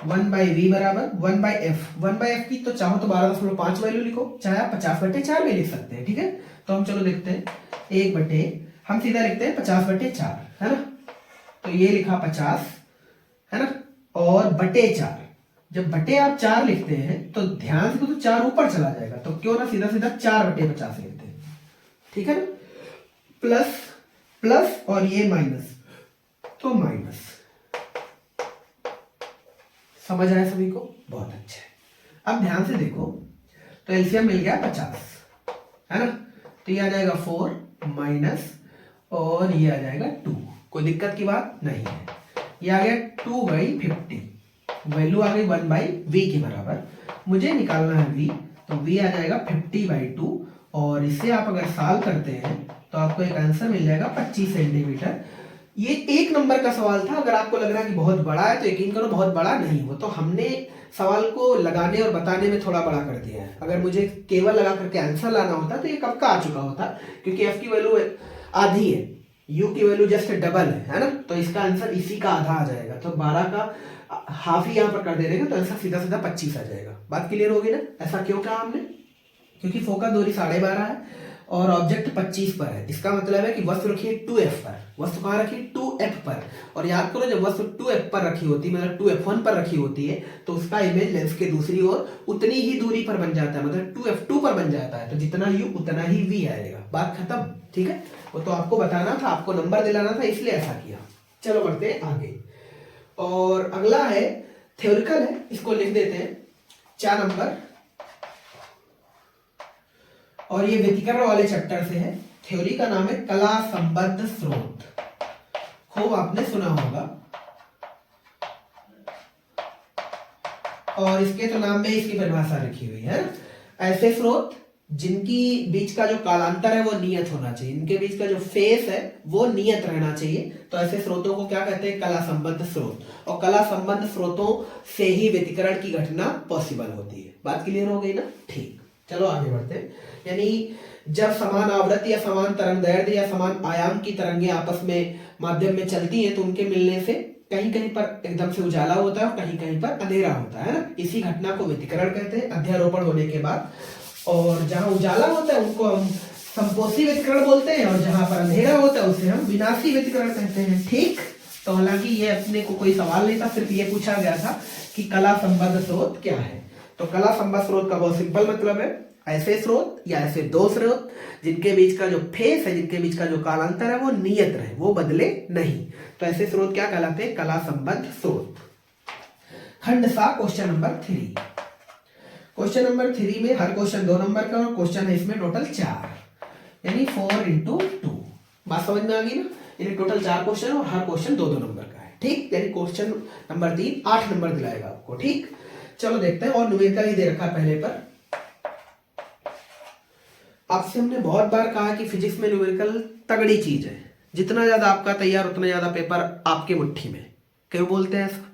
1/v बराबर 1/f। 1/f की तो चाहो तो 12.5 वैल्यू लिखो, चाहे आप 50/4 भी लिख सकते हैं, ठीक है। तो हम चलो देखते हैं, 1/, हम सीधा लिखते हैं 50/4, है ना। तो ये लिखा 50, है ना, और /4। जब बटे आप 4 लिखते हैं तो ध्यान से, तो 4 ऊपर चला जाएगा, तो क्यों ना सीधा सीधा 4/50 लिखते हैं, ठीक है ना। प्लस प्लस और ये माइनस, तो माइनस। समझ आया सभी को, बहुत अच्छा है। अब ध्यान से देखो, तो एलसीएम मिल गया 50, है ना, तो ये आ जाएगा 4 माइनस, और ये आ जाएगा 2, कोई दिक्कत की बात नहीं है। ये आ गया 2/50, वैल्यू आ गई 1/v के बराबर। मुझे निकालना है v, तो v आ जाएगा 50/2, और इसे आप अगर सॉल्व करते हैं तो आपको एक आंसर मिल जाएगा 25 सेंटीमीटर। ये 1 नंबर का सवाल था। अगर आपको लग रहा है कि बहुत बड़ा है तो यकीन करो बहुत बड़ा नहीं, वो तो हमने सवाल को लगाने और बताने में थोड़ा बड़ा कर दिया है। अगर मुझे केवल लगा करके आंसर लाना होता तो ये कब का आ चुका होता, क्योंकि f की वैल्यू आधी है, u की वैल्यू जस्ट डबल है ना, तो इसका आंसर इसी का आधा आ जाएगा। तो 12 का हाफ ही यहाँ पर कर दे देंगे तो आंसर सीधा सीधा 25 आ जाएगा। बात क्लियर होगी ना। ऐसा क्यों कहा हमने, क्योंकि फोकस दूरी 12.5 है और ऑब्जेक्ट 25 पर है। इसका मतलब है कि वस्तु रखी है 2f पर, वस्तु कहाँ रखी है 2f पर। और याद करो जब वस्तु 2f पर रखी होती है, मतलब 2f1 पर रखी होती है, तो उसका इमेज लेंस के दूसरी ओर उतनी ही दूरी पर बन जाता है, मतलब 2f2 पर बन जाता है। तो जितना u उतना ही v आएगा। बात खत्म, ठीक है। वो तो आपको बताना था, आपको नंबर दिलाना था, इसलिए ऐसा किया। चलो बढ़ते हैं आगे। और अगला है थ्योरिकल है, इसको लिख देते हैं 4 नंबर, और ये व्यतिकरण वाले चैप्टर से है। थ्योरी का नाम है कला संबद्ध स्रोत, खूब आपने सुना होगा। और इसके तो नाम में इसकी परिभाषा लिखी हुई है, ऐसे स्रोत जिनकी बीच का जो कालांतर है वो नियत होना चाहिए, इनके बीच का जो फेस है वो नियत रहना चाहिए। तो ऐसे स्रोतों को क्या कहते हैं, कला संबद्ध स्रोत। और कला संबद्ध स्रोतों से ही व्यतिकरण की घटना पॉसिबल होती है। बात क्लियर हो गई ना, ठीक। चलो आगे बढ़ते हैं। यानी जब समान आवृत्ति या समान तरंगदैर्ध्य या समान आयाम की तरंगें आपस में माध्यम में चलती हैं तो उनके मिलने से कहीं कहीं पर एकदम से उजाला होता है और कहीं कहीं पर अंधेरा होता है ना। इसी घटना को व्यतिकरण कहते हैं अध्यारोपण होने के बाद। और जहां उजाला होता है उनको हम संपोषी व्यतिकरण बोलते हैं, और जहां पर अंधेरा होता है उसे हम विनाशी व्यतिकरण कहते हैं, ठीक। तो हालांकि ये अपने को कोई सवाल नहीं था, सिर्फ ये पूछा गया था कि कला संबद्ध स्रोत क्या है। तो कला संबद्ध स्रोत का बहुत सिंपल मतलब है ऐसे स्रोत या ऐसे दो स्रोत जिनके बीच का जो फेस है, जिनके बीच का जो कालांतर है वो नियत रहे, वो बदले नहीं। तो ऐसे स्रोत क्या कहलाते हैं, कला संबद्ध स्रोत। खंड सा क्वेश्चन नंबर 3। क्वेश्चन नंबर 3 में हर क्वेश्चन 2 नंबर का और क्वेश्चन है इसमें टोटल 4, यानी 4 × 2। बात समझ में आ गई ना। यानी टोटल 4 क्वेश्चन और हर क्वेश्चन 2-2 नंबर का है, ठीक। यानी क्वेश्चन नंबर 3 8 नंबर दिलाएगा आपको, ठीक। चलो देखते हैं। और न्यूमेरिकल ही दे रखा है पहले पर। आपसे हमने बहुत बार कहा कि फिजिक्स में न्यूमेरिकल तगड़ी चीज है, जितना ज्यादा आपका तैयार उतना ज्यादा पेपर आपके मुट्ठी में। क्यों बोलते हैं ऐसा,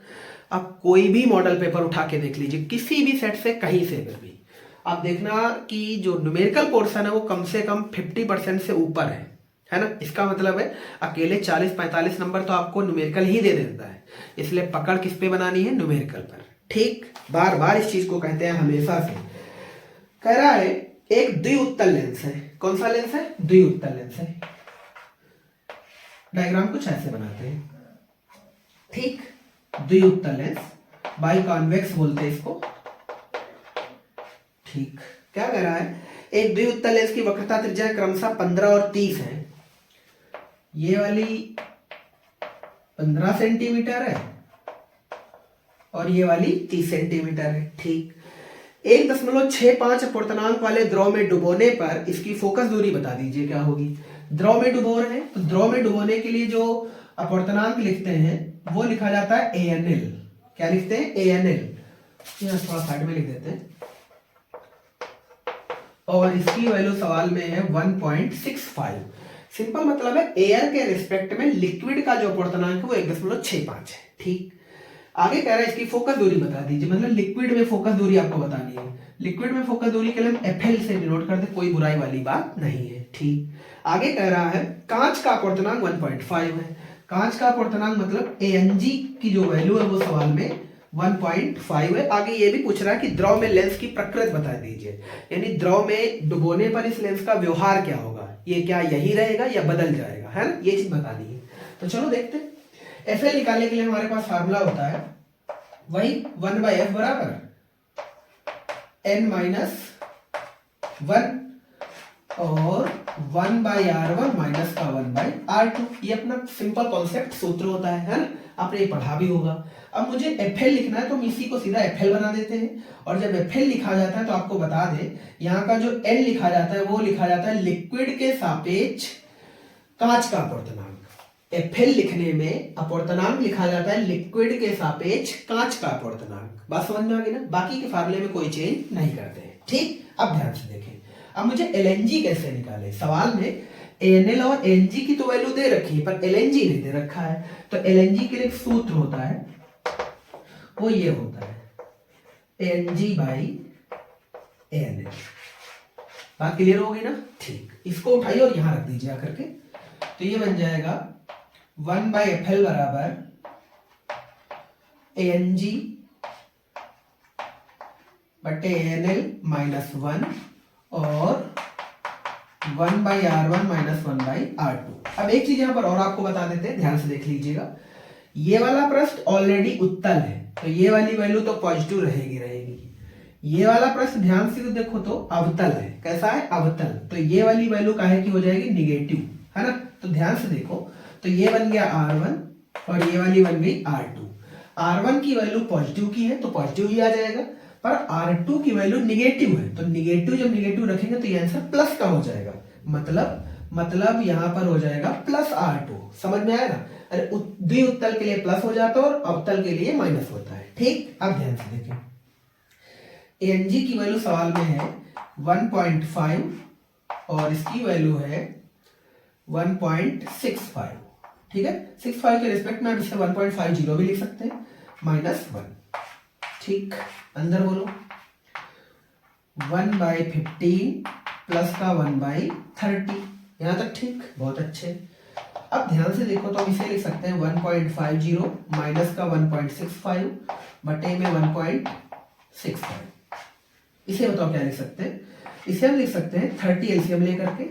आप कोई भी मॉडल पेपर उठा के देख लीजिए, किसी भी सेट से कहीं से भी आप देखना कि जो न्यूमेरिकल पोर्शन है वो कम से कम 50% से ऊपर है ना। इसका मतलब है अकेले 40-45 नंबर तो आपको न्यूमेरिकल ही दे देता है, इसलिए पकड़ किस पे बनानी है, न्यूमेरिकल पर। ठीक, बार बार इस चीज को कहते हैं हमेशा से। कह रहा है एक द्विउत्तल लेंस है। कौन सा लेंस है, द्विउत्तल लेंस है। डायग्राम कुछ ऐसे बनाते हैं। ठीक, द्विउत्तल लेंस, बाई कॉन्वेक्स बोलते हैं इसको। ठीक, क्या कह रहा है, एक द्विउत्तल लेंस की वक्रता त्रिज्या क्रमशः 15 और 30 है। ये वाली 15 सेंटीमीटर है और ये वाली 30 सेंटीमीटर है। ठीक, 1.65 अपूर्णांक वाले द्रव में डुबोने पर इसकी फोकस दूरी बता दीजिए क्या होगी। द्रव में डुबो रहे हैं तो द्रव में डुबोने के लिए जो अपूर्णांक लिखते हैं वो लिखा जाता है ANL। क्या लिखते हैं, ANL। यहां थोड़ा साइड में लिख देते हैं। और इसकी वैल्यू सवाल में है 1.65। सिंपल मतलब है एयर के रिस्पेक्ट में लिक्विड का जो अपूर्णांक है वो 1.65 है। ठीक, आगे कह रहा है इसकी फोकस दूरी बता दीजिए, मतलब लिक्विड में फोकस दूरी आपको बतानी है। लिक्विड में फोकस दूरी के लिए हम FL से डिनोट करते, कोई बुराई वाली बात नहीं है। ठीक, आगे कह रहा है कांच का अपूर्णांक 1.5 है। कांच का अपूर्णांक मतलब ANG की जो वैल्यू है वो सवाल में 1.5 है। आगे ये भी पूछ रहा है कि द्रव में लेंस की प्रकृति बता दीजिए, यानी द्रव में डुबोने पर इस लेंस का व्यवहार क्या होगा, ये क्या यही रहेगा या बदल जाएगा, है ना, ये चीज बतानी है। तो चलो देखते हैं। FL निकालने के लिए हमारे पास फार्मूला होता है वही 1/f बराबर n-1 और 1/r1 माइनस का 1/r2। ये अपना सिंपल कॉन्सेप्ट सूत्र होता है ना, आपने ये पढ़ा भी होगा। अब मुझे FL लिखना है तो हम इसी को सीधा FL बना देते हैं। और जब FL लिखा जाता है तो आपको बता दें यहाँ का जो L लिखा जाता है वो लिखा जाता है लिक्विड के सापेक्ष कांच का अपूर्णांक। FL लिखने में अपूर्णांक लिखा जाता है लिक्विड के सापेक्ष कांच का अपूर्णांक। बात समझ में आ गई ना, बाकी के फार्मूले में कोई चेंज नहीं करते हैं। ठीक, अब ध्यान से देखें। अब मुझे LNG कैसे निकाले, सवाल में ANL और ANG की तो वैल्यू दे रखी है पर LNG नहीं दे रखा है। तो LNG के लिए एक सूत्र होता है वो ये होता है ANG/ANL। बात क्लियर होगी ना। ठीक, इसको उठाइए और यहां रख दीजिए आकर के, तो ये बन जाएगा 1/FL बराबर ANG बटे ANL माइनस 1 और 1/r1 माइनस 1/r2। अब एक चीज यहां पर और आपको बता देते हैं, ध्यान से देख लीजिएगा। ये वाला पृष्ठ ऑलरेडी उत्तल है तो ये वाली वैल्यू तो पॉजिटिव रहेगी। ये वाला पृष्ठ ध्यान से देखो तो अवतल है। कैसा है, अवतल। तो ये वाली वैल्यू काहे की हो जाएगी, निगेटिव, है ना। तो ध्यान से देखो, तो ये बन गया R1 और ये वाली बन गई R2। R1 की वैल्यू पॉजिटिव की है तो पॉजिटिव ही आ जाएगा, पर R2 की वैल्यु निगेटिव है तो निगेटिव जब निगेटिव रखेंगे तो ये आंसर प्लस का हो जाएगा। मतलब यहां पर हो जाएगा प्लस R2। समझ में आया ना। अरे द्विउत्तल के लिए प्लस हो जाता है और अवतल के लिए माइनस होता है। ठीक, अब ध्यान से देखें। ANG की वैल्यू सवाल में है 1.5 और इसकी वैल्यू है 1.65। ठीक है, 65 के रिस्पेक्ट में आप इसे 1.50 भी लिख सकते हैं -1। ठीक, अंदर बोलो 1/15 प्लस का 1/30। यहां तक ठीक, बहुत अच्छे। अब ध्यान से देखो तो हम इसे लिख सकते हैं 1.50 माइनस का 1.65 बटे में 1.65। इसे बताओ क्या लिख सकते हैं, इसे हम लिख सकते हैं 30 एलसीएम लेकर के,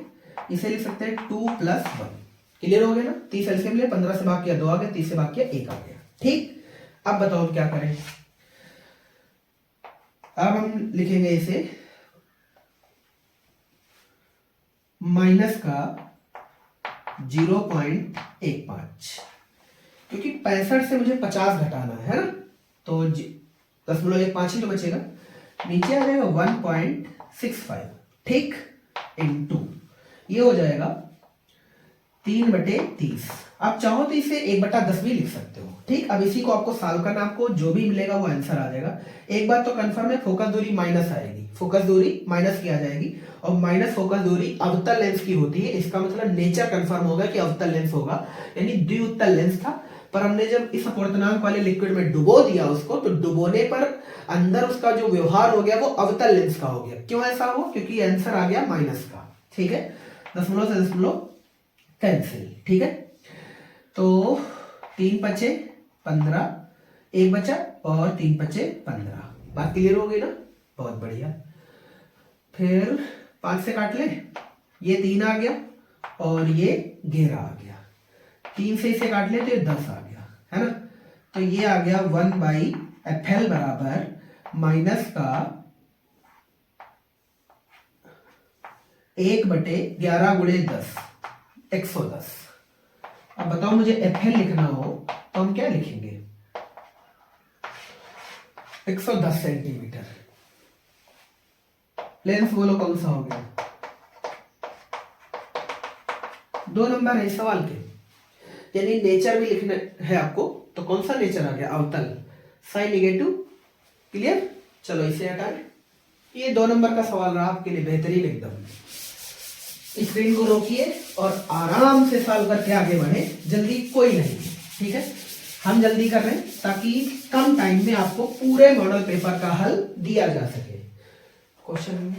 इसे लिख सकते हैं 2 + 1। क्लियर हो गया ना। 30 एलसीएम ले, 15 से भाग किया 2 आ गया, 30 से भाग किया 1 आ गया। ठीक, अब बताओ क्या करें। अब हम लिखेंगे इसे माइनस का 0.15, क्योंकि 65 से मुझे 50 घटाना है ना, तो 10.15 ही तो बचेगा। नीचे आ जाएगा 1.65। ठीक, इनटू ये हो जाएगा 3/30। आप चाहो तो इसे 1/10 भी लिख सकते हो। ठीक, अब इसी को आपको सॉल्व करना, आपको जो भी मिलेगा वो आंसर आ जाएगा। एक बात तो कंफर्म है, फोकस दूरी माइनस आएगी, फोकस दूरी माइनस की आ जाएगी और माइनस फोकस दूरी अवतल लेंस की होती है। इसका मतलब नेचर कंफर्म होगा कि अवतल लेंस होगा, यानी द्विउत्तल लेंस था। पर हमने जब इस अपूर्णांक वाले लिक्विड में डुबो दिया उसको, तो डुबोने पर अंदर उसका जो व्यवहार हो गया वो अवतल लेंस का हो गया। क्यों ऐसा हो, क्योंकि आंसर आ गया माइनस का। ठीक है, दशमलव से दशमलव कैंसिल, ठीक है। तो 3 पचे 15, 1 बचा और 3 पचे 15। बात क्लियर हो गई ना, बहुत बढ़िया। फिर 5 से काट ले, ये 3 आ गया और ये 11 आ गया। 3 से इसे काट ले तो ये 10 आ गया, है ना। तो ये आ गया 1/FL बराबर माइनस का 1/11 गुणे 10, 110। अब बताओ मुझे FL लिखना हो तो हम क्या लिखेंगे? 110 सेंटीमीटर। लेंस बोलो कौन सा हो गया? 2 नंबर है सवाल के, यानी नेचर भी लिखना है आपको। तो कौन सा नेचर आ गया? अवतल, साइन नेगेटिव। क्लियर? चलो इसे हटाएं। ये 2 नंबर का सवाल रहा आपके लिए, बेहतरीन एकदम। स्क्रीन को रोकिए और आराम से सॉल्व करके आगे बढ़े, जल्दी कोई नहीं, ठीक है। हम जल्दी कर रहे हैं ताकि कम टाइम में आपको पूरे मॉडल पेपर का हल दिया जा सके। क्वेश्चन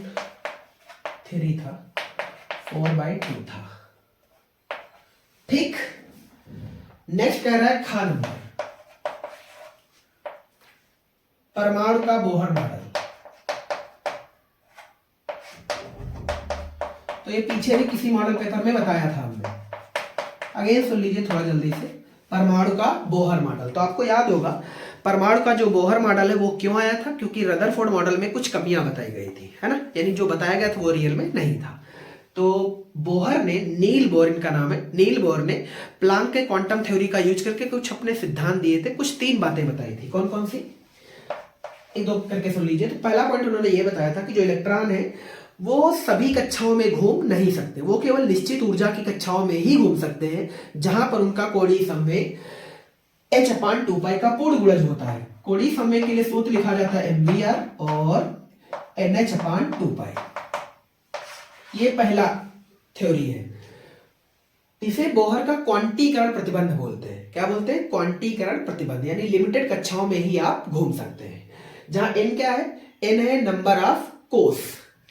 3 था, 4/2 था, ठीक। नेक्स्ट कह रहा है खा नंबर, परमाणु का बोहर मॉडल। तो ये पीछे भी किसी मॉडल पेपर में बताया था हमने। अगेन सुन लीजिए थोड़ा जल्दी से, परमाणु का बोहर मॉडल। तो आपको याद होगा परमाणु का जो बोहर मॉडल है वो क्यों आया था? क्योंकि रदरफोर्ड मॉडल में कुछ कमियां बताई गई थी, है ना, यानी जो बताया गया था वो रियल में नहीं था। तो बोहर ने, नील बोर इनका नाम है, नील बोर ने प्लांक के क्वांटम थ्योरी का यूज करके कुछ अपने सिद्धांत दिए थे, कुछ 3 बातें बताई थी। कौन कौन सी? 1-2 करके सुन लीजिए। तो पहला पॉइंट उन्होंने ये बताया था कि जो इलेक्ट्रॉन है वो सभी कक्षाओं में घूम नहीं सकते, वो केवल निश्चित ऊर्जा की कक्षाओं में ही घूम सकते हैं जहां पर उनका कोणीय संवेग h/2π का पूर्ण गुणज होता है। कोणीय संवेग के लिए सूत्र लिखा जाता है mvr और nh/2π। ये पहला थ्योरी है। इसे बोहर का क्वांटीकरण प्रतिबंध बोलते हैं। क्या बोलते हैं? क्वांटीकरण प्रतिबंध, यानी लिमिटेड कक्षाओं में ही आप घूम सकते हैं। जहां n क्या है? n है नंबर ऑफ कोर्स,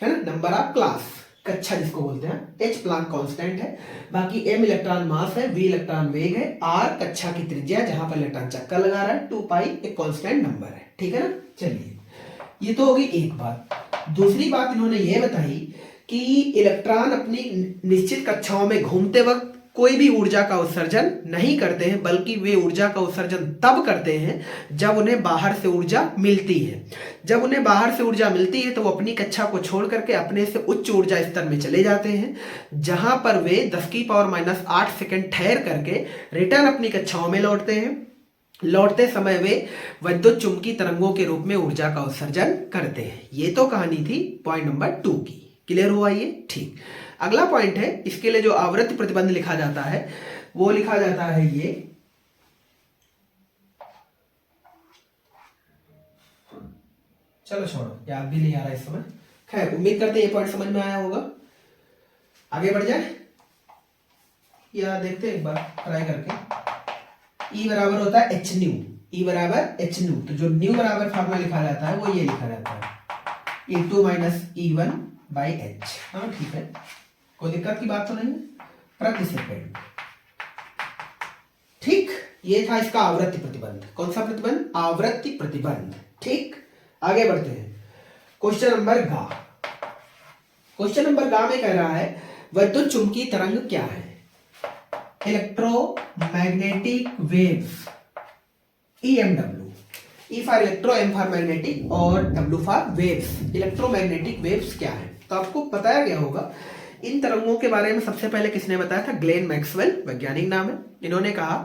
है ना, नंबर ऑफ क्लास, कक्षा जिसको बोलते हैं। h प्लांक कांस्टेंट है, बाकी m इलेक्ट्रॉन मास है, v इलेक्ट्रॉन वेग है, r कक्षा की त्रिज्या जहां पर इलेक्ट्रॉन चक्कर लगा रहा है, 2π एक कांस्टेंट नंबर है, ठीक है ना। चलिए, ये तो होगी एक बात। दूसरी बात इन्होंने ये बताई कि इलेक्ट्रॉन अपनी निश्चित कक्षाओं में घूमते वक्त कोई भी ऊर्जा का उत्सर्जन नहीं करते हैं, बल्कि वे ऊर्जा का उत्सर्जन तब करते हैं जब उन्हें बाहर से ऊर्जा मिलती है। जब उन्हें बाहर से ऊर्जा मिलती है तो वो अपनी कक्षा को छोड़ करके अपने से उच्च ऊर्जा स्तर में चले जाते हैं, जहां पर वे 10⁻⁸ सेकंड ठहर करके रिटर्न अपनी कक्षाओं में लौटते हैं। लौटते समय वे विद्युत चुंबकीय तरंगों के रूप में ऊर्जा का उत्सर्जन करते हैं। ये तो कहानी थी पॉइंट नंबर 2 की। क्लियर हुआ ये? ठीक। अगला पॉइंट है, इसके लिए जो आवृत्ति प्रतिबंध लिखा जाता है वो लिखा जाता है ये, चलो छोड़ो, याद भी नहीं आ रहा इस समय। खैर, उम्मीद करते हैं ये पॉइंट समझ में आया होगा। आगे बढ़ जाए या देखते हैं एक बार ट्राई करके। E बराबर होता है h न्यू, E बराबर h न्यू। तो जो न्यू बराबर फार्मूला लिखा जाता है वो ये लिखा जाता है E2 - E1/h। हाँ ठीक है, कोई दिक्कत की बात तो नहीं, प्रति सेकंड। ठीक, ये था इसका आवृत्ति प्रतिबंध। कौन सा प्रतिबंध? आवृत्ति प्रतिबंध। ठीक, आगे बढ़ते हैं। क्वेश्चन नंबर गा। क्वेश्चन नंबर गा में कह रहा है विद्युत चुंबकीय तरंग क्या है? Electromagnetic waves, EMW। E for electro, M for magnetic और W for waves. Electromagnetic waves क्या है? तो आपको बताया गया होगा। इन तरंगों के बारे में सबसे पहले किसने बताया था? ग्लेन मैक्सवेल, वैज्ञानिक नाम है। इन्होंने कहा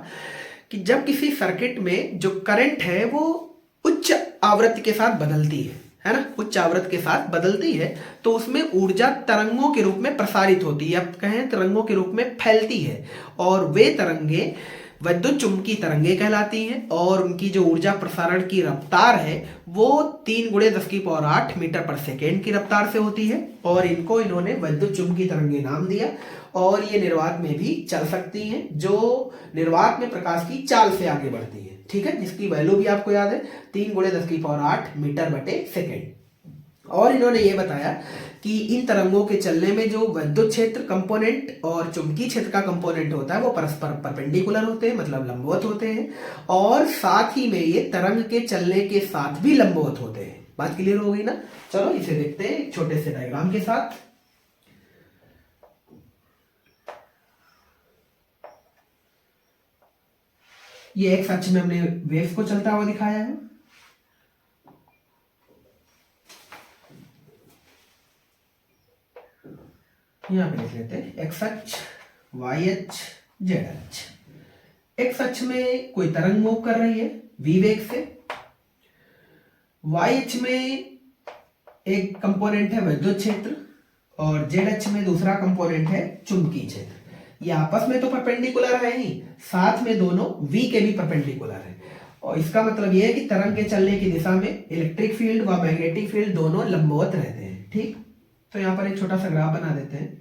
कि जब किसी सर्किट में जो करंट है वो उच्च आवृत्ति के साथ बदलती है ना, उच्च आवृत्ति के साथ बदलती है, तो उसमें ऊर्जा तरंगों के रूप में प्रसारित होती है, अब कहें तरंगों के रूप में फैलती है, और वे तरंगे विद्युत चुंबकीय तरंगे कहलाती हैं। और उनकी जो ऊर्जा प्रसारण की रफ्तार है वो 3 × 10⁸ मीटर पर सेकेंड की रफ्तार से होती है, और इनको इन्होंने विद्युत चुंबकीय तरंगे नाम दिया। और ये निर्वात में भी चल सकती हैं, जो निर्वात में प्रकाश की चाल से आगे बढ़ती है, ठीक है, जिसकी वैल्यू भी आपको याद है 3 × 10⁸ मीटर बटे सेकेंड। और इन्होंने ये बताया कि इन तरंगों के चलने में जो विद्युत क्षेत्र कंपोनेंट और चुंबकीय क्षेत्र का कंपोनेंट होता है वो परस्पर परपेंडिकुलर होते हैं, मतलब लंबवत होते हैं, और साथ ही में ये तरंग के चलने के साथ भी लंबवत होते हैं। बात क्लियर हो गई ना? चलो इसे देखते हैं एक छोटे से डायग्राम के साथ। ये एक्स अक्ष में हमने वेव्स को चलता हुआ दिखाया है। यहां पे लिख लेते हैं एक्स अक्ष, वाई अक्ष, जेड अक्ष। एक्स अक्ष में कोई तरंग मूव कर रही है v वेग से। वाई अक्ष में एक कंपोनेंट है विद्युत क्षेत्र और जेड अक्ष में दूसरा कंपोनेंट है चुंबकीय क्षेत्र। ये आपस में तो परपेंडिकुलर है ही, साथ में दोनों v के भी परपेंडिकुलर है। और इसका मतलब यह है कि तरंग के चलने की दिशा में इलेक्ट्रिक फील्ड व मैग्नेटिक फील्ड दोनों लंबवत रहते हैं। ठीक, तो यहां पर एक छोटा सा ग्राफ बना देते हैं।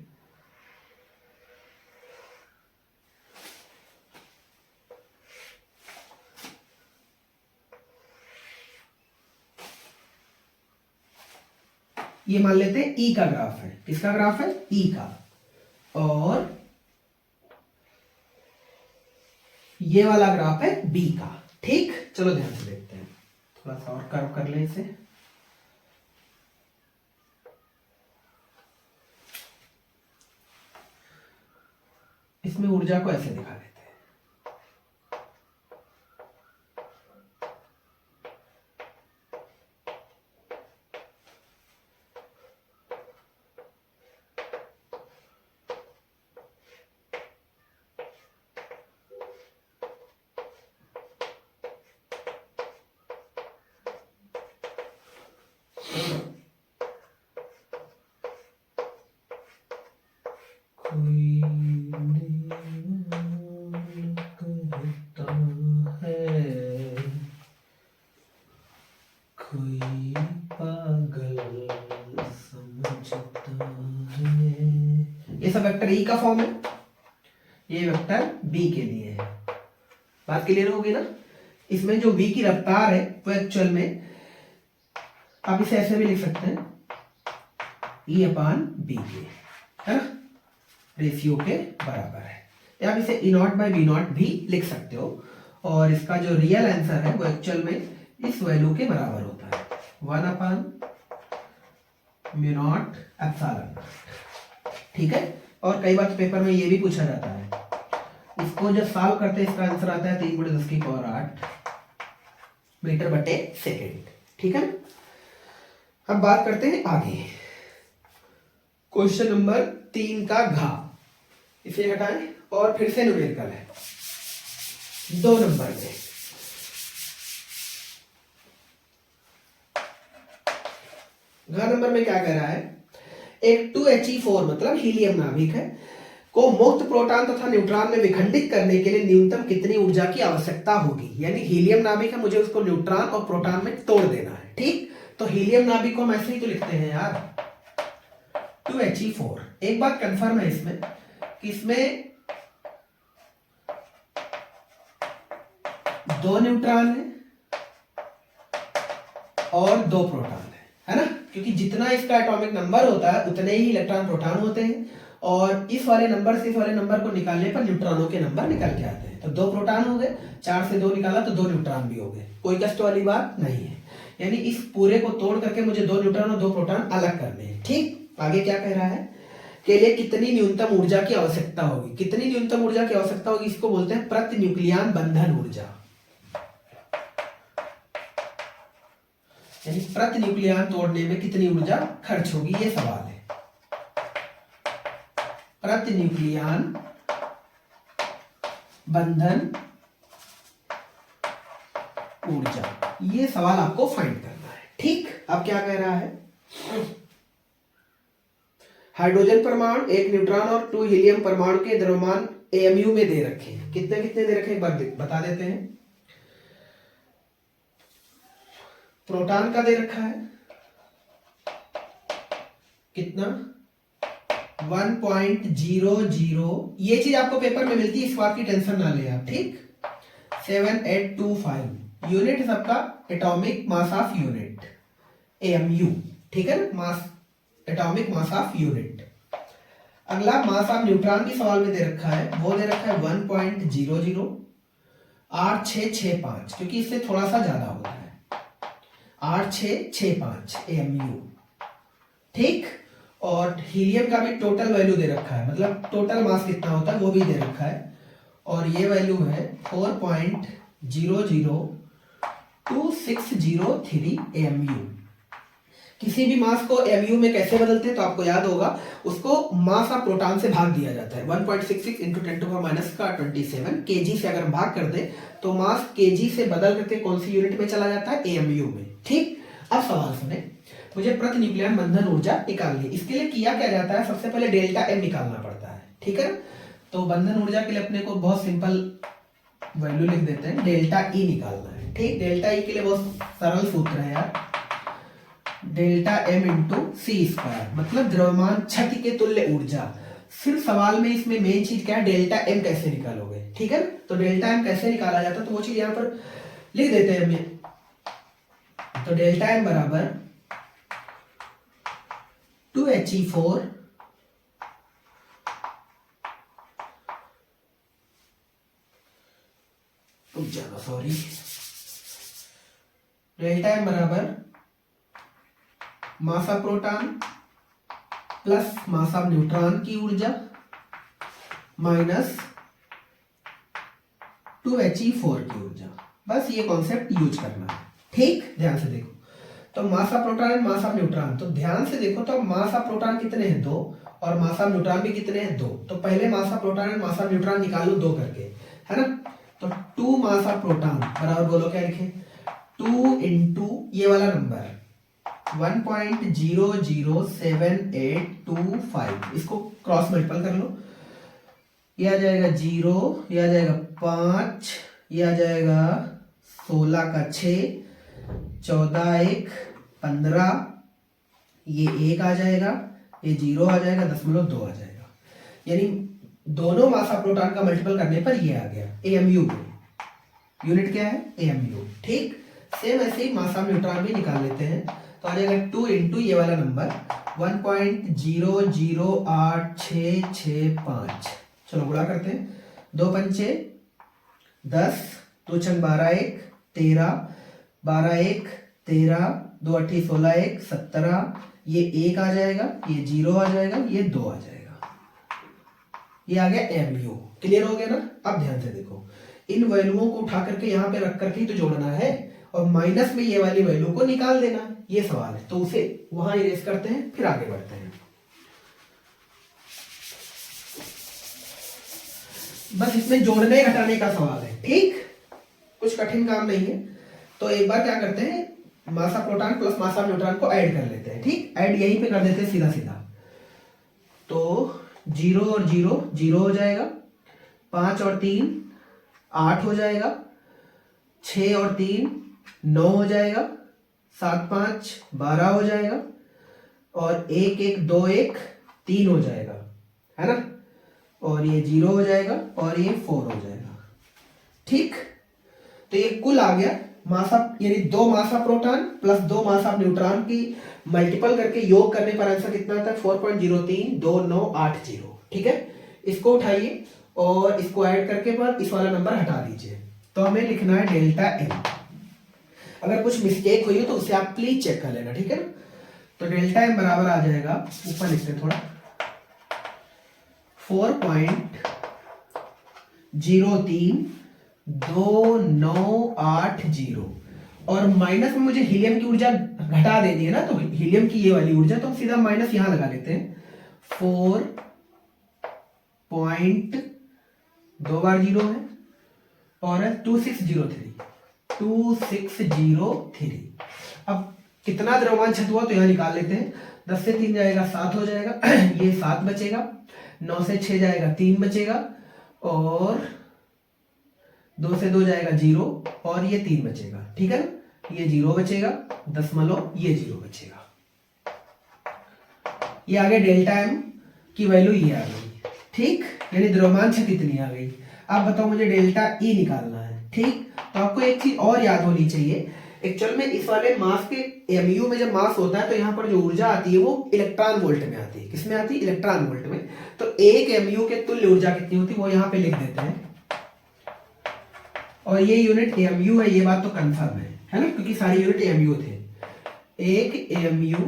ये मान लेते हैं ई का ग्राफ है। किसका ग्राफ है? ई का। और ये वाला ग्राफ है बी का। ठीक, चलो ध्यान से देखते हैं, थोड़ा सा और कर्व कर ले इसे। इसमें ऊर्जा को ऐसे दिखा देते हैं। कोई कहता है, कोई पागल समझता है। ये सब वेक्टर ई का फॉर्म है, ये वेक्टर बी के लिए है। बात क्लियर होगी ना? इसमें जो v की रफ्तार है वो एक्चुअल में आप इसे ऐसे भी लिख सकते हैं, ई अपान बी के, है ना, रेशियो के बराबर है। या आप इसे ई नॉट बाई बी नॉट भी लिख सकते हो। और इसका जो रियल आंसर है वो एक्चुअल में इस वैल्यू के बराबर होता है, 1 अपान म्यू नॉट एप्सिलॉन। ठीक है। और कई बार पेपर में ये भी पूछा जाता है, इसको जब सॉल्व करते हैं इसका आंसर आता है 3×10⁸ मीटर बटे सेकेंड। ठीक है। अब बात करते हैं आगे, क्वेश्चन नंबर 3 का घ। इसे हटाएं और फिर से न्यूमेरिकल है 2 नंबर में। घ नंबर में क्या कह रहा है? एक 2He4 मतलब हीलियम नाभिक है को मुक्त प्रोटॉन तथा न्यूट्रॉन में विखंडित करने के लिए न्यूनतम कितनी ऊर्जा की आवश्यकता होगी। यानी हीलियम नाभिक है, मुझे उसको न्यूट्रॉन और प्रोटॉन में तोड़ देना है। ठीक, तो हीलियम नाभिक को हम ऐसे ही तो लिखते हैं यार, 2He4। एक बात कंफर्म है इसमें कि इसमें 2 न्यूट्रॉन है और 2 प्रोटॉन है ना, क्योंकि जितना इसका एटॉमिक नंबर होता है उतने ही इलेक्ट्रॉन प्रोटॉन होते हैं। और इस वाले नंबर से इस वाले नंबर को निकालने पर न्यूट्रॉनों के नंबर निकल के आते हैं। तो 2 प्रोटॉन हो गए, 4 से 2 निकाला तो 2 न्यूट्रॉन भी हो गए। कोई कष्ट वाली बात नहीं है। यानी इस पूरे को तोड़ करके मुझे 2 न्यूट्रॉन और 2 प्रोटॉन अलग करने हैं। ठीक, आगे क्या कह रहा है के लिए कितनी न्यूनतम ऊर्जा की आवश्यकता होगी। कितनी न्यूनतम ऊर्जा की आवश्यकता होगी, इसको बोलते हैं प्रति न्यूक्लियन बंधन ऊर्जा। यानी प्रति न्यूक्लियन तोड़ने में कितनी ऊर्जा खर्च होगी, ये सवाल है। प्रति न्यूक्लियन बंधन ऊर्जा, ये सवाल आपको फाइंड करना है। ठीक, अब क्या कह रहा है? हाइड्रोजन परमाणु, 1 न्यूट्रॉन और 2 हीलियम परमाणु के द्रव्यमान AMU में दे रखे हैं। कितने कितने दे रखे हैं एक बार बता देते हैं। प्रोटॉन का दे रखा है कितना, 1.00। ये चीज आपको पेपर में मिलती है, इस बात की टेंशन ना ले आप। ठीक, 7825 यूनिट सबका atomic mass of unit AMU। ठीक है ना, मास, एटॉमिक मास ऑफ यूनिट। अगला मास ऑफ न्यूट्रॉन भी सवाल में दे रखा है, वो दे रखा है 1.008665, क्योंकि इससे थोड़ा सा ज्यादा होता है, 8665 AMU, ठीक। और हीलियम का भी टोटल वैल्यू दे रखा है, मतलब टोटल मास कितना होता है वो भी दे रखा है, और ये वैल्यू है 4.002603 AMU। किसी भी मास को एमयू में कैसे बदलते हैं तो आपको याद होगा, उसको मास ऑफ प्रोटॉन से भाग दिया जाता है, 1.66 इंटू 10⁻⁻27 केजी से अगर भाग कर दे तो मास केजी से बदल करके कौन सी यूनिट में चला जाता है, एमयू में, ठीक। अब सवाल सुने, मुझे प्रति न्यूक्लियन बंधन ऊर्जा निकालनी है। इसके लिए किया क्या जाता है, सबसे पहले डेल्टा एम निकालना पड़ता है, ठीक है। तो बंधन ऊर्जा के लिए अपने को बहुत सिंपल वैल्यू लिख देते हैं, डेल्टा ई निकालना है, ठीक। डेल्टा ई के लिए बहुत सरल सूत्र है यार, डेल्टा एम इंटू सी स्क्वायर, मतलब द्रव्यमान क्षति के तुल्य ऊर्जा। सिर्फ सवाल में इसमें मेन चीज क्या है, डेल्टा एम कैसे निकालोगे, ठीक है। तो डेल्टा एम कैसे निकाला जाता है तो वो चीज यहां पर लिख देते हैं हमें। तो डेल्टा एम बराबर 2He4 सॉरी, डेल्टा एम बराबर mass of proton plus mass of neutron की ऊर्जा माइनस 2He4 की ऊर्जा। बस ये कॉन्सेप्ट यूज करना है, ठीक। ध्यान से देखो, तो mass of proton and mass of neutron, तो ध्यान से देखो, तो मास ऑफ प्रोटॉन कितने हैं, 2, और मास ऑफ न्यूट्रॉन भी कितने हैं, 2। तो पहले mass of proton and mass of neutron निकाल लो 2 करके, है ना। तो 2 मास ऑफ प्रोटॉन बराबर, बोलो क्या लिखे, 2 इंटू ये वाला नंबर 1.007825, इसको क्रॉस मल्टीपल कर लो, ये आ जाएगा 0, ये आ जाएगा 5, ये आ जाएगा 16 का 6, 14 1 15, ये 1 आ जाएगा, ये 0 आ जाएगा, 0.2 आ जाएगा, यानी दोनों मास ऑफ प्रोटॉन का मल्टीपल करने पर ये आ गया एएमयू में। यूनिट क्या है, एएमयू, ठीक। सेम ऐसे ही मास ऑफ न्यूट्रॉन भी निकाल लेते हैं, तो आ जाएगा 2 इंटू ये वाला नंबर 1.008665। चलो गुणा करते हैं, 2 पंचे 10, 2 छंग 12 1 13, 12 1 13, 2 8 16 1 17, ये 1 आ जाएगा, ये 0 आ जाएगा, ये 2 आ जाएगा, ये आ गया एमयू। क्लियर हो गया ना। अब ध्यान से देखो, इन वैल्यूओं को उठा करके यहाँ पे रख करके ही तो जोड़ना है, और माइनस में ये वाली वैल्यू को निकाल देना, ये सवाल है। तो उसे वहां इरेज करते हैं, फिर आगे बढ़ते हैं। बस इसमें जोड़ने घटाने का सवाल है, ठीक, कुछ कठिन काम नहीं है। तो एक बार क्या करते हैं, mass of proton plus mass of neutron को ऐड कर लेते हैं, ठीक। ऐड यहीं पे कर देते हैं सीधा सीधा, तो 0 और 0 0 हो जाएगा, 5 और 3 8 हो जाएगा, 6 और 3 9 हो जाएगा, 7 5 12 हो जाएगा, और 1 1 2 1 3 हो जाएगा, है ना। और ये 0 हो जाएगा, और ये 4 हो जाएगा, ठीक। तो ये कुल आ गया मास ऑफ, यानी 2 mass of proton plus 2 mass of neutron की मल्टीपल करके योग करने पर आंसर कितना आता है, 4.032980, ठीक है। इसको उठाइए और इसको ऐड करके बाद इस वाला नंबर हटा दीजिए, तो हमें लिखना है डेल्टा एम। अगर कुछ मिस्टेक हुई हो तो उसे आप प्लीज चेक कर लेना, ठीक है ना। तो डेल्टा एम बराबर आ जाएगा, ऊपर लिखते हैं थोड़ा, 4.032980, और माइनस में मुझे हीलियम की ऊर्जा घटा देनी है ना, तो हीलियम की ये वाली ऊर्जा, तो हम सीधा माइनस यहां लगा लेते हैं, 4 पॉइंट 2 बार 0 है, और 2603। अब कितना द्रव्यमान क्षत हुआ तो यहां निकाल लेते हैं, 10 से 3 जाएगा 7 हो जाएगा, ये 7 बचेगा, 9 से 6 जाएगा 3 बचेगा, और 2 से 2 जाएगा 0, और ये 3 बचेगा, ठीक है ना। ये 0 बचेगा, दशमलव ये 0 बचेगा, ये आ गया डेल्टा एम की वैल्यू, ये आ गई, ठीक, यानी द्रव्यमान क्षति इतनी आ गई। अब बताओ मुझे डेल्टा ई निकालना है, ठीक। तो आपको एक चीज और याद होनी चाहिए, एक्चुअल में इस वाले मास के mu में जब मास होता है तो यहाँ पर जो ऊर्जा आती है वो इलेक्ट्रॉन वोल्ट में आती है। किसमें आती है? इलेक्ट्रॉन वोल्ट में। तो 1 mu के तुल्य ऊर्जा कितनी होती है वो यहाँ पे लिख देते हैं, और ये यूनिट mu है, ये बात तो कंफर्म है ना, क्योंकि सारी यूनिट mu थे। 1 mu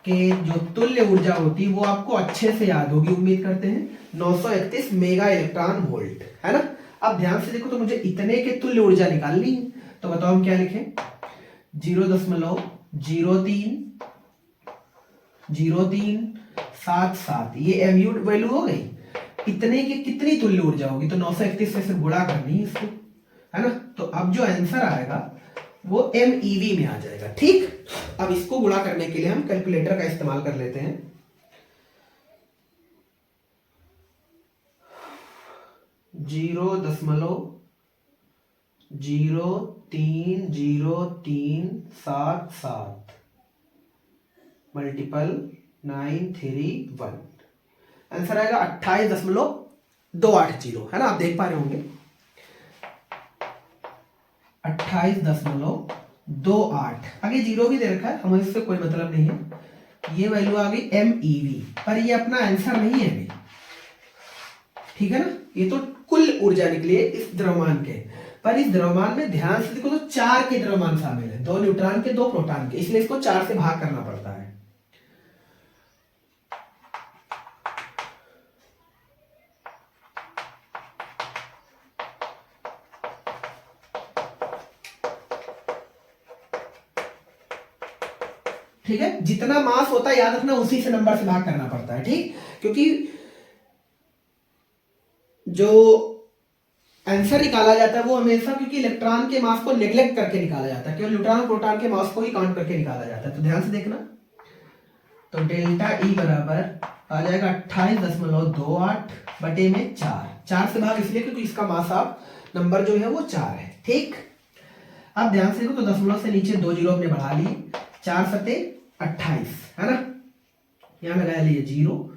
के जो तुल्य ऊर्जा होती है वो आपको अच्छे से याद होगी, उम्मीद करते हैं, 931 मेगा इलेक्ट्रॉन वोल्ट, है ना। अब ध्यान से देखो, तो मुझे इतने के तुल्य ऊर्जा निकालनी है, तो बताओ हम क्या लिखें? 0.0377, ये mu वैल्यू हो गई। इतने की कितनी तुल्य ऊर्जा होगी? तो 931 से सिर्फ गुणा करनी है इसको, है ना। तो अब जो आंसर आएगा वो MeV में आ जाएगा। ठीक, अब इसको गुणा करने के लिए हम कैलकुलेटर का इस्तेमाल कर लेते हैं। 0.03037 मल्टीपल 931, आंसर आएगा 28.280, है ना। आप देख पा रहे होंगे 28.28, आगे जीरो भी दे रखा है, हमें इससे कोई मतलब नहीं है। ये वैल्यू आ गई MeV, पर ये अपना आंसर नहीं है अभी, ठीक है ना। ये तो कुल ऊर्जा निकली है इस द्रव्यमान के, पर इस द्रव्यमान में ध्यान से देखो तो 4 के द्रव्यमान शामिल है, 2 न्यूट्रॉन के 2 प्रोटॉन के, इसलिए इसको 4 से भाग करना पड़ता है। ठीक है, जितना मास होता है याद रखना उसी से नंबर से भाग करना पड़ता है, ठीक, क्योंकि जो आंसर निकाला जाता है वो हमेशा, क्योंकि इलेक्ट्रॉन के मास को नेग्लेक्ट करके निकाला जाता है, केवल न्यूट्रॉन और प्रोटॉन के मास को ही काउंट करके निकाला जाता है। तो ध्यान से देखना, तो डेल्टा E बराबर आ जाएगा 28.28 बटे में 4 से भाग इसलिए क्योंकि इसका मास आप नंबर जो है वो 4 है। ठीक, अब ध्यान से देखो, तो दशमलव से नीचे 2 जीरो हमने बढ़ा लिए, 4 सते 28, है ना, यहां लगा लिए 0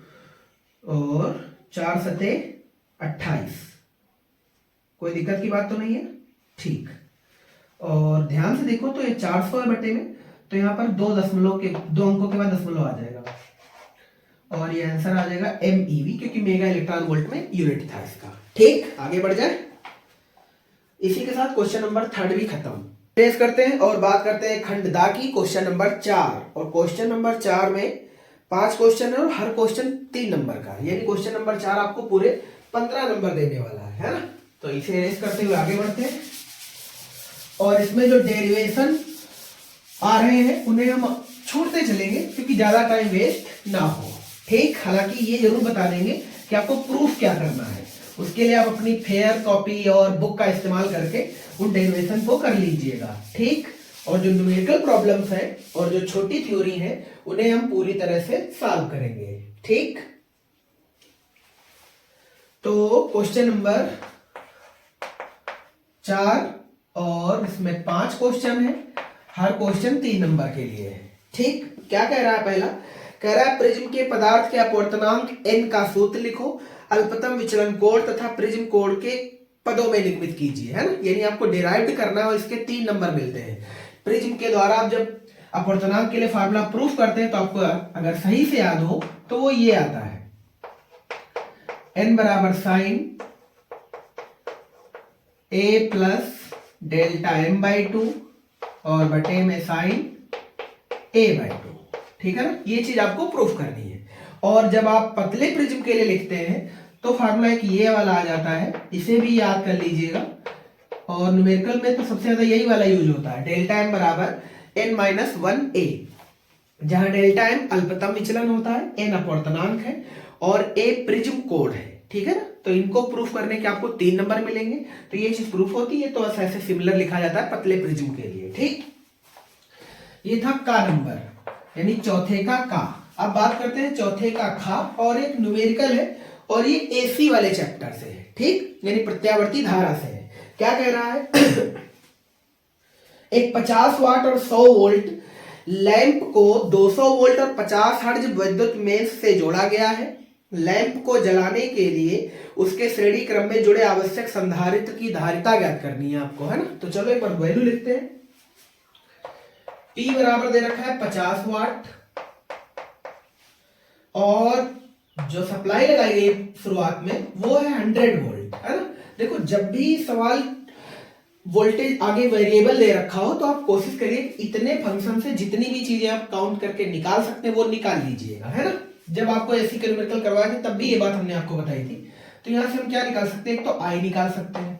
और 4 सते 28, कोई दिक्कत की बात तो नहीं है, ठीक। और ध्यान से देखो तो ये 400 है बटे में, तो यहाँ पर 2 अंकों के बाद दशमलव आ जाएगा, और ये आंसर आ जाएगा MeV, क्योंकि मेगा इलेक्ट्रॉन वोल्ट में यूनिट था इसका। ठीक, आगे बढ़ जाए। इसी के साथ क्वेश्चन नंबर 3 भी खत्म। टेस्ट करते हैं और बात करते हैं खंड दा की, क्वेश्चन नंबर 4। और क्वेश्चन नंबर 4 में 5 क्वेश्चन है और हर क्वेश्चन 3 नंबर का, यानी क्वेश्चन नंबर 4 आपको पूरे 15 नंबर देने वाला है ना। तो इसे अरेंज करते हुए आगे बढ़ते हैं, और इसमें जो डेरिवेशन आ रहे हैं उन्हें हम छोड़ते चलेंगे क्योंकि ज्यादा टाइम वेस्ट ना हो। ठीक, हालांकि ये जरूर बता देंगे कि आपको प्रूफ क्या करना है, उसके लिए आप अपनी फेयर कॉपी और बुक का इस्तेमाल करके उन डेरिवेशन को कर लीजिएगा। ठीक, और जो न्यूमेरिकल प्रॉब्लम्स है और जो छोटी थ्योरी है उन्हें हम पूरी तरह से सॉल्व करेंगे। ठीक, तो क्वेश्चन नंबर 4 और इसमें 5 क्वेश्चन है, हर क्वेश्चन 3 नंबर के लिए है। ठीक, क्या कह रहा है? पहला कह रहा है प्रिज्म के पदार्थ के अपवर्तनांक n का सूत्र लिखो, अल्पतम विचलन कोण तथा प्रिज्म कोण के पदों में निगमित कीजिए, है ना। यानी आपको डिराइव्ड करना है और इसके 3 नंबर मिलते हैं। प्रिज्म के द्वारा आप जब अपवर्तनांक के लिए फार्मूला प्रूफ करते हैं तो आपको अगर सही से याद हो तो वो ये आता है, n बराबर sign a plus delta m/2 और बटे में साइन a/2। ठीक है ना, ये चीज आपको प्रूफ करनी है। और जब आप पतले प्रिज्म के लिए लिखते हैं तो फार्मूला एक ये वाला आ जाता है, इसे भी याद कर लीजिएगा। और न्यूमेरिकल में तो सबसे ज्यादा यही वाला यूज होता है, डेल्टा m बराबर n-1a, जहां डेल्टा m अल्पतम विचलन होता है, n अपवर्तनांक है और a प्रिज्म कोण है। ठीक है ना, तो इनको प्रूफ करने के आपको 3 नंबर मिलेंगे। तो ये चीज प्रूफ होती है, तो ऐसे सिमिलर लिखा जाता है पतले प्रिज्म के लिए। ठीक, ये था का नंबर, यानी चौथे का का। अब बात करते हैं चौथे का खा, और एक न्यूमेरिकल है और ये एसी वाले चैप्टर से है। ठीक, यानी प्रत्यावर्ती धारा से है। क्या कह रहा है? एक 50 वाट और 100 वोल्ट लैंप को 200 वोल्ट और 50 हर्ट्ज विद्युत मेष से जोड़ा गया है। लैंप को जलाने के लिए उसके श्रेणी क्रम में जुड़े आवश्यक संधारित्र की धारिता ज्ञात करनी है आपको, है ना। तो चलो एक बार वैल्यू लिखते हैं। P बराबर दे रखा है 50 वाट और जो सप्लाई लगाई गई शुरुआत में वो है 100 वोल्ट, है ना। देखो जब भी सवाल वोल्टेज आगे वेरिएबल दे रखा हो तो आप कोशिश करिए इतने फंक्शन से जितनी भी चीजें आप काउंट करके निकाल सकते हैं वो निकाल लीजिएगा, है ना। जब आपको ऐसी कैलकुलेटर करवाए थे तब भी ये बात हमने आपको बताई थी। तो यहां से हम क्या निकाल सकते हैं, एक तो आई निकाल सकते हैं,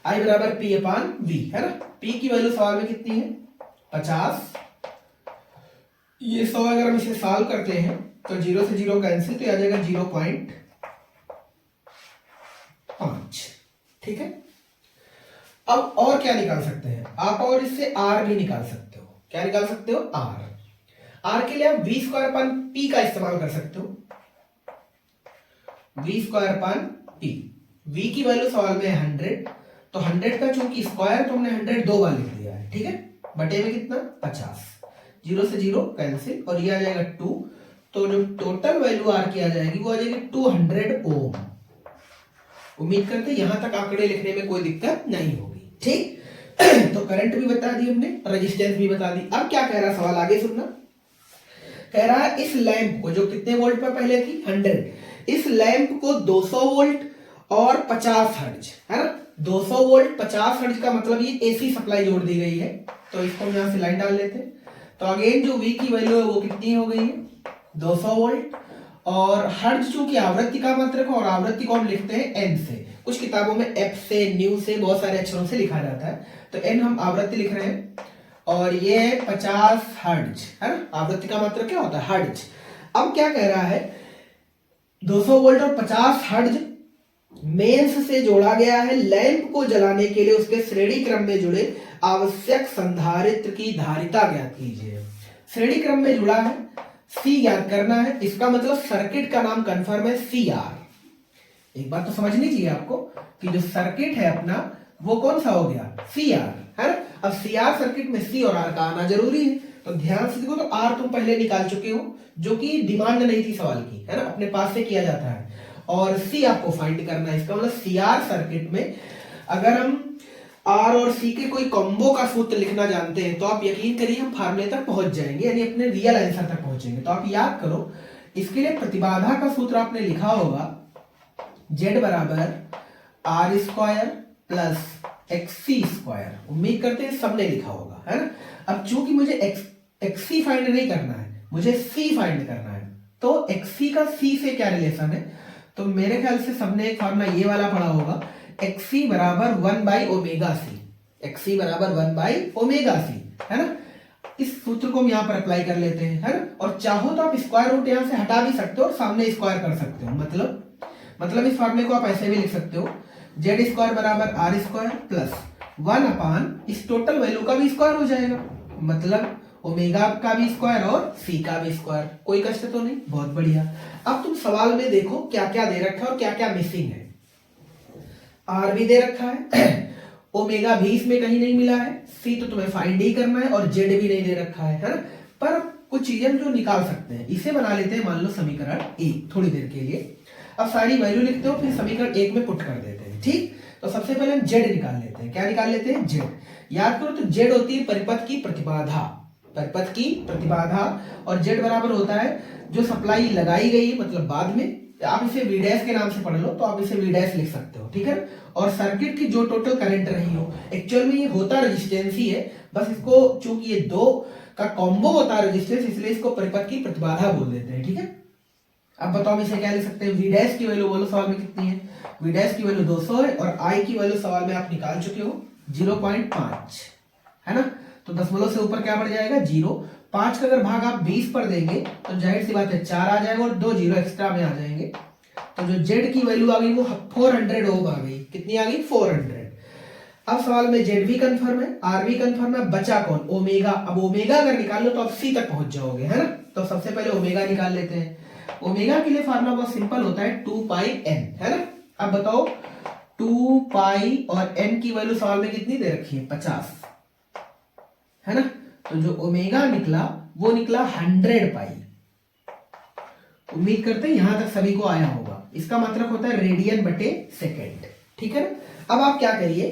आई बराबर पी अपान वी, है ना। पी की वैल्यू सवाल में कितनी है 50, ये 100 अगर हम इसे सॉल्व करते हैं तो 0 से 0 कैंसिल, तो आ जाएगा 0.5, ठीक है। अब और क्या निकाल सकते हैं आप, और इससे आर भी निकाल सकते हो। क्या निकाल सकते हो, आर के लिए आप वी स्क्वायर अपन पी का इस्तेमाल कर सकते हो, V square upon P. V की वैल्यू सवाल में 100, तो 100 का चूंकि स्क्वायर तो हमने 100 दो बार लिख दिया है, ठीक है। बटे में कितना 50, 0 से 0 कैंसिल और ये आ जाएगा 2, तो जो टोटल वैल्यू आर की आ जाएगी वो आ जाएगी 200 ओम। उम्मीद करते हैं यहां तक आंकड़े लिखने में कोई दिक्कत नहीं होगी, ठीक। तो करंट भी बता दी हमने, रेजिस्टेंस भी बता दी। अब क्या कह रहा है सवाल, आगे सुनना। कह रहा है इस लैंप को, जो कितने वोल्ट पर पहले थी 100, इस लैंप को 200 वोल्ट और 50 हर्ट्ज, है ना। 200 वोल्ट 50 हर्ट्ज का मतलब ये एसी सप्लाई जोड़ दी गई है, तो इसको हम यहां से लाइन डाल लेते हैं। तो अगेन जो वी की वैल्यू है वो कितनी हो गई है 200 वोल्ट, और हर्ट्ज चूंकि आवृत्ति का मात्रक है और आवृत्ति को हम लिखते हैं एन से, कुछ किताबों में एफ से, न्यू से, बहुत सारे अक्षरों से लिखा जाता है, तो एन हम आवृत्ति लिख रहे हैं, और ये 50 हर्ट्ज, है ना। आवृत्ति का मात्रक क्या होता है हर्ट्ज। अब क्या कह रहा है 200 वोल्ट और 50 हर्ट्ज मेंस से जोड़ा गया है, लैंप को जलाने के लिए उसके श्रेणी क्रम में जुड़े आवश्यक संधारित्र की धारिता ज्ञात कीजिए। श्रेणी क्रम में जुड़ा है, सी ज्ञात करना है, इसका मतलब सर्किट का नाम कंफर्म है सी आर। एक बात तो समझनी चाहिए आपको कि जो सर्किट है अपना वो कौन सा हो गया सी आर, है ना। अब सी आर सर्किट में सी और आर का आना जरूरी है, तो ध्यान से देखो। तो आर तुम पहले निकाल चुके हो, जो कि डिमांड नहीं थी सवाल की, है ना, अपने पास से किया जाता है, और सी आपको फाइंड करना है। इसका मतलब सी आर सर्किट में अगर हम आर और सी के कोई कॉम्बो का सूत्र लिखना जानते हैं तो आप यकीन करिए हम फार्मूले तक पहुंच जाएंगे, यानी अपने रियल आंसर तक पहुंचेंगे। तो आप याद करो, इसके लिए प्रतिबाधा का सूत्र आपने लिखा होगा Z बराबर R square plus XC square. उम्मीद करते हैं सबने लिखा होगा, है ना। अब चूंकि मुझे एक्सी फाइंड नहीं करना है, मुझे सी फाइंड करना है, तो एक्सी का सी से क्या रिलेशन है, तो मेरे ख्याल से सबने एक फार्मूला ये वाला पढ़ा होगा, एक्सी बराबर 1/ओमेगा सी, एक्सी बराबर 1/ओमेगा सी, है ना। इस सूत्र को हम यहाँ पर अप्लाई कर लेते हैं, है ना। और चाहो तो आप स्क्वायर रूट यहाँ से हटा भी सकते हो और सामने स्क्वायर कर सकते हो। मतलब इस फार्मूले को आप ऐसे भी लिख सकते हो, जेड स्क्वायर बराबर आर स्क्वायर प्लस 1 अपान इस टोटल वैल्यू का भी स्क्वायर हो जाएगा, मतलब ओमेगा का भी स्क्वायर और सी का भी स्क्वायर। कोई कष्ट तो नहीं, बहुत बढ़िया। अब तुम सवाल में देखो क्या क्या दे रखा है और क्या क्या मिसिंग है। आर भी दे रखा है, ओमेगा भी इसमें कहीं नहीं मिला है, सी तो तुम्हें फाइंड ही करना है, और जेड भी नहीं दे रखा है ना। पर कुछ चीजें जो निकाल सकते हैं, इसे बना लेते हैं मान लो समीकरण एक थोड़ी देर के लिए। अब सारी वैल्यू लिखते हो, फिर समीकरण एक में पुट कर देते हैं, ठीक। तो सबसे पहले हम जेड निकाल लेते हैं। क्या निकाल लेते हैं, जेड। याद करो तो जेड होती है परिपथ की प्रतिबाधा, परिपथ की प्रतिबाधा, और जेड बराबर होता है जो सप्लाई लगाई गई है, मतलब बाद में आप इसे वी डैश के नाम से पढ़ लो तो आप इसे वी डैश लिख सकते हो, ठीक है। और सर्किट की जो टोटल करंट रही हो, एक्चुअल में ये होता रेजिस्टेंस ही है, बस इसको चूंकि ये दो का कॉम्बो होता है रेजिस्टेंस, इसलिए इसको परिपथ की प्रतिबाधा बोल देते हैं, ठीक है। अब बताओ हम इसे क्या लिख सकते हैं, वी डैश की वैल्यू बोलो सवाल में कितनी है, वी डैश की वैल्यू 200 है, और आई की वैल्यू सवाल में आप निकाल चुके हो 0.5, है ना। तो दशमलव से ऊपर क्या बढ़ जाएगा 0। 5 का अगर भाग आप 20 पर देंगे तो जाहिर सी बात है 4 आ जाएगा और 2 जीरो एक्स्ट्रा में आ जाएंगे। तो जो जेड की वैल्यू आ गई वो 400 ओम आ गई। कितनी आ गई 400। अब सवाल में जेड भी कंफर्म है, आर भी कंफर्म है, बचा कौन ओमेगा। अब ओमेगा अगर निकाल लो तो आप सी तक पहुंच जाओगे, है ना। तो सबसे पहले ओमेगा निकाल लेते हैं। ओमेगा के लिए फार्मूला बहुत सिंपल होता है 2πn, है ना। अब बताओ 2π और n की वैल्यू सवाल में कितनी दे रखी है 50, है ना। तो जो ओमेगा निकला वो निकला 100π। उम्मीद करते हैं यहां तक सभी को आया होगा। इसका मतलब होता है रेडियन बटे सेकेंड, ठीक है ना। अब आप क्या करिए,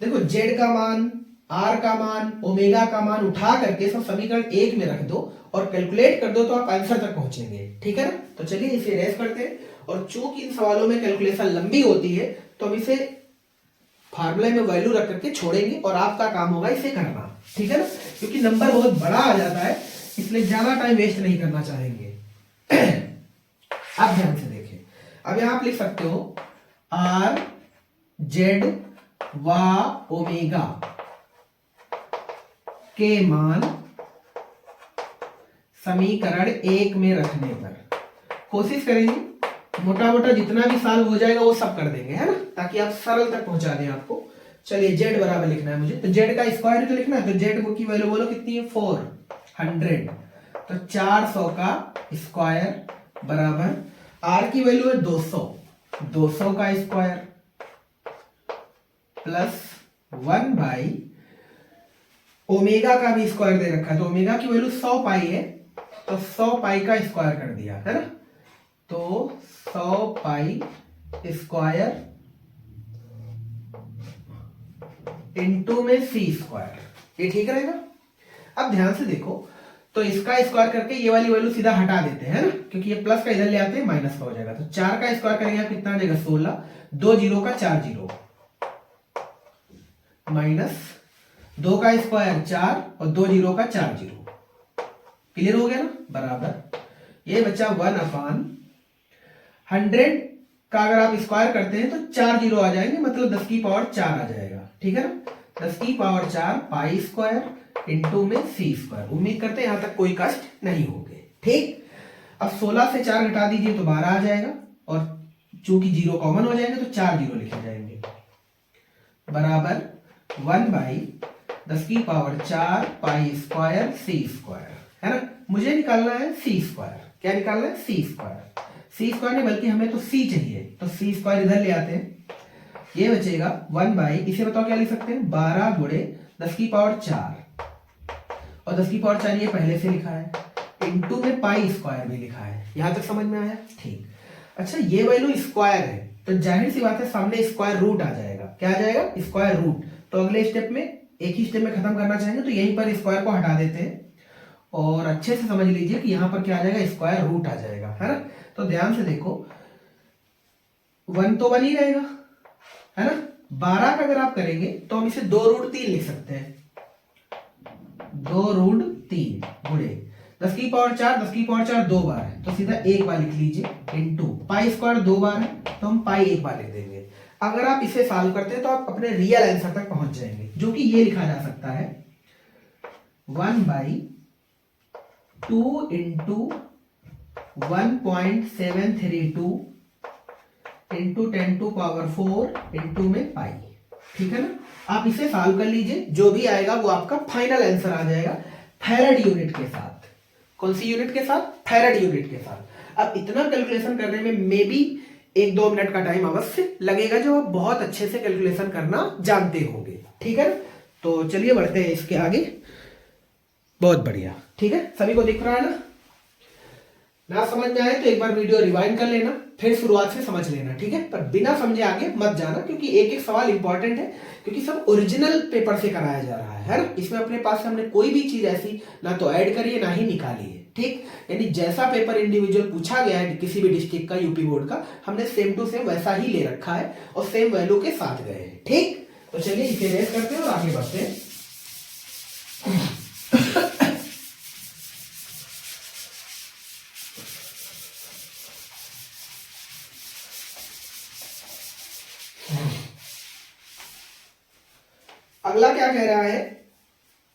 देखो जेड का मान आर का मान, ओमेगा का मान उठा करके सब समीकरण एक में रख दो और कैलकुलेट कर दो तो आप आंसर तक पहुंचेंगे, ठीक है ना। तो चलिए इसे रेस करते हैं। और चूंकि इन सवालों में कैलकुलेशन लंबी होती है तो हम इसे फार्मूले में वैल्यू रख करके छोड़ेंगे और आपका काम होगा इसे करना, ठीक है ना, क्योंकि नंबर बहुत बड़ा आ जाता है, इसलिए ज्यादा टाइम वेस्ट नहीं करना चाहेंगे। अब ध्यान से देखें, अब यहां आप लिख सकते हो आर जेड व ओमेगा के मान समीकरण एक में रखने पर कोशिश करेंगे मोटा मोटा जितना भी सॉल्व हो जाएगा वो सब कर देंगे, है ना, ताकि आप सरल तक पहुंचा दें आपको। चलिए जेड बराबर लिखना है मुझे, तो जेड का स्क्वायर तो लिखना है, तो जेड की वैल्यू बोलो कितनी है 400, तो 400 का स्क्वायर बराबर आर की वैल्यू है 200, 200 का स्क्वायर प्लस 1 बाई ओमेगा का भी स्क्वायर दे रखा है, तो ओमेगा की वैल्यू 100 पाई है, तो 100 पाई का स्क्वायर कर दिया, है ना, तो 100 पाई स्क्वायर इनटू में सी स्क्वायर, ये ठीक रहेगा। अब ध्यान से देखो, तो इसका स्क्वायर करके ये वाली वैल्यू सीधा हटा देते हैं, है ना, क्योंकि ये प्लस का इधर ले आते हैं माइनस का हो जाएगा, तो 4 का स्क्वायर करेंगे कितना आ जाएगा 16, 2 जीरो का 4 जीरो माइनस 2 का स्क्वायर 4 और 2 जीरो का 4 जीरो, क्लियर हो गया ना, बराबर ये बच्चा 1/100 का अगर आप स्क्वायर करते हैं तो 4 जीरो आ जाएंगे, मतलब 10 की पावर 4 आ जाएगा, ठीक है ना, 10 की पावर 4 पाई स्क्वायर इनटू में सी स्क्वायर। उम्मीद करते हैं यहां तक कोई कष्ट नहीं होंगे, ठीक। अब 16 से 4 घटा दीजिए तो 12 आ जाएगा, और चूंकि जीरो कॉमन हो जाएंगे तो 4 जीरो लिखे जाएंगे, बराबर 1/10 की पावर 4 पाई स्क्वायर सी स्क्वायर, है ना। मुझे निकालना है सी स्क्वायर, क्या निकालना है सी स्क्वायर, सी स्क्वायर नहीं बल्कि हमें तो सी चाहिए, तो सी स्क्वायर इधर ले आते हैं, ये बचेगा 1 इसे बताओ क्या लिख सकते हैं 12 गुणे 10 की पावर 4 और 10 की पावर 4 ये पहले से लिखा है, इनटू में पाई स्क्वायर भी लिखा है, यहां तक समझ में आया, ठीक। अच्छा ये वैल्यू स्क्वायर है तो जाहिर सी बात है सामने स्क्वायर रूट आ जाएगा, क्या आ जाएगा स्क्वायर रूट, तो अगले स्टेप में एक ही स्टेप में खत्म करना चाहेंगे तो यहीं पर स्क्वायर को हटा देते हैं और अच्छे से समझ लीजिए कि यहां पर क्या आ जाएगा स्क्वायर रूट आ जाएगा, है ना। तो ध्यान से देखो 1 तो 1 ही रहेगा, है ना, 12 का अगर आप करेंगे तो हम इसे 2√3 लिख सकते हैं, 2√3 गुणे 10 की पावर 4, 10 की पावर 4 2 बार है तो सीधा एक बार लिख लीजिए इनटू पाई स्क्वायर 2 बार है तो हम पाई एक बार लिख देंगे। अगर आप इसे सॉल्व करते हैं तो आप अपने रियल आंसर तक पहुंच जाएंगे, जो कि ये लिखा जा सकता है 1/2 into 1.732 into 10 to power 4 into में पाई, ठीक है ना। आप इसे सॉल्व कर लीजिए, जो भी आएगा वो आपका फाइनल आंसर आ जाएगा फैराड यूनिट के साथ। कौन सी यूनिट के साथ? फैराड यूनिट के साथ। अब इतना कैलकुलेशन करने में मे बी 1-2 मिनट का टाइम अवश्य लगेगा, जो आप बहुत अच्छे से कैलकुलेशन करना जानते होंगे, ठीक है ना। तो चलिए बढ़ते हैं इसके आगे, बहुत बढ़िया, ठीक है, सभी को दिख रहा है ना समझ में आए तो एक बार वीडियो रिवाइंड कर लेना, फिर शुरुआत से समझ लेना, ठीक है, पर बिना समझे आगे मत जाना, क्योंकि एक एक सवाल इंपॉर्टेंट है, क्योंकि सब ओरिजिनल पेपर से कराया जा रहा है ना। इसमें अपने पास से हमने कोई भी चीज ऐसी ना तो ऐड करी है ना ही निकाली है, ठीक, यानी जैसा पेपर इंडिविजुअल पूछा गया है किसी भी डिस्ट्रिक्ट का, यूपी बोर्ड का, हमने सेम टू सेम वैसा ही ले रखा है और सेम वैल्यू के साथ गए हैं, ठीक। तो चलिए इसे रेस करते हैं और आगे बढ़ते हैं। अगला क्या कह रहा है?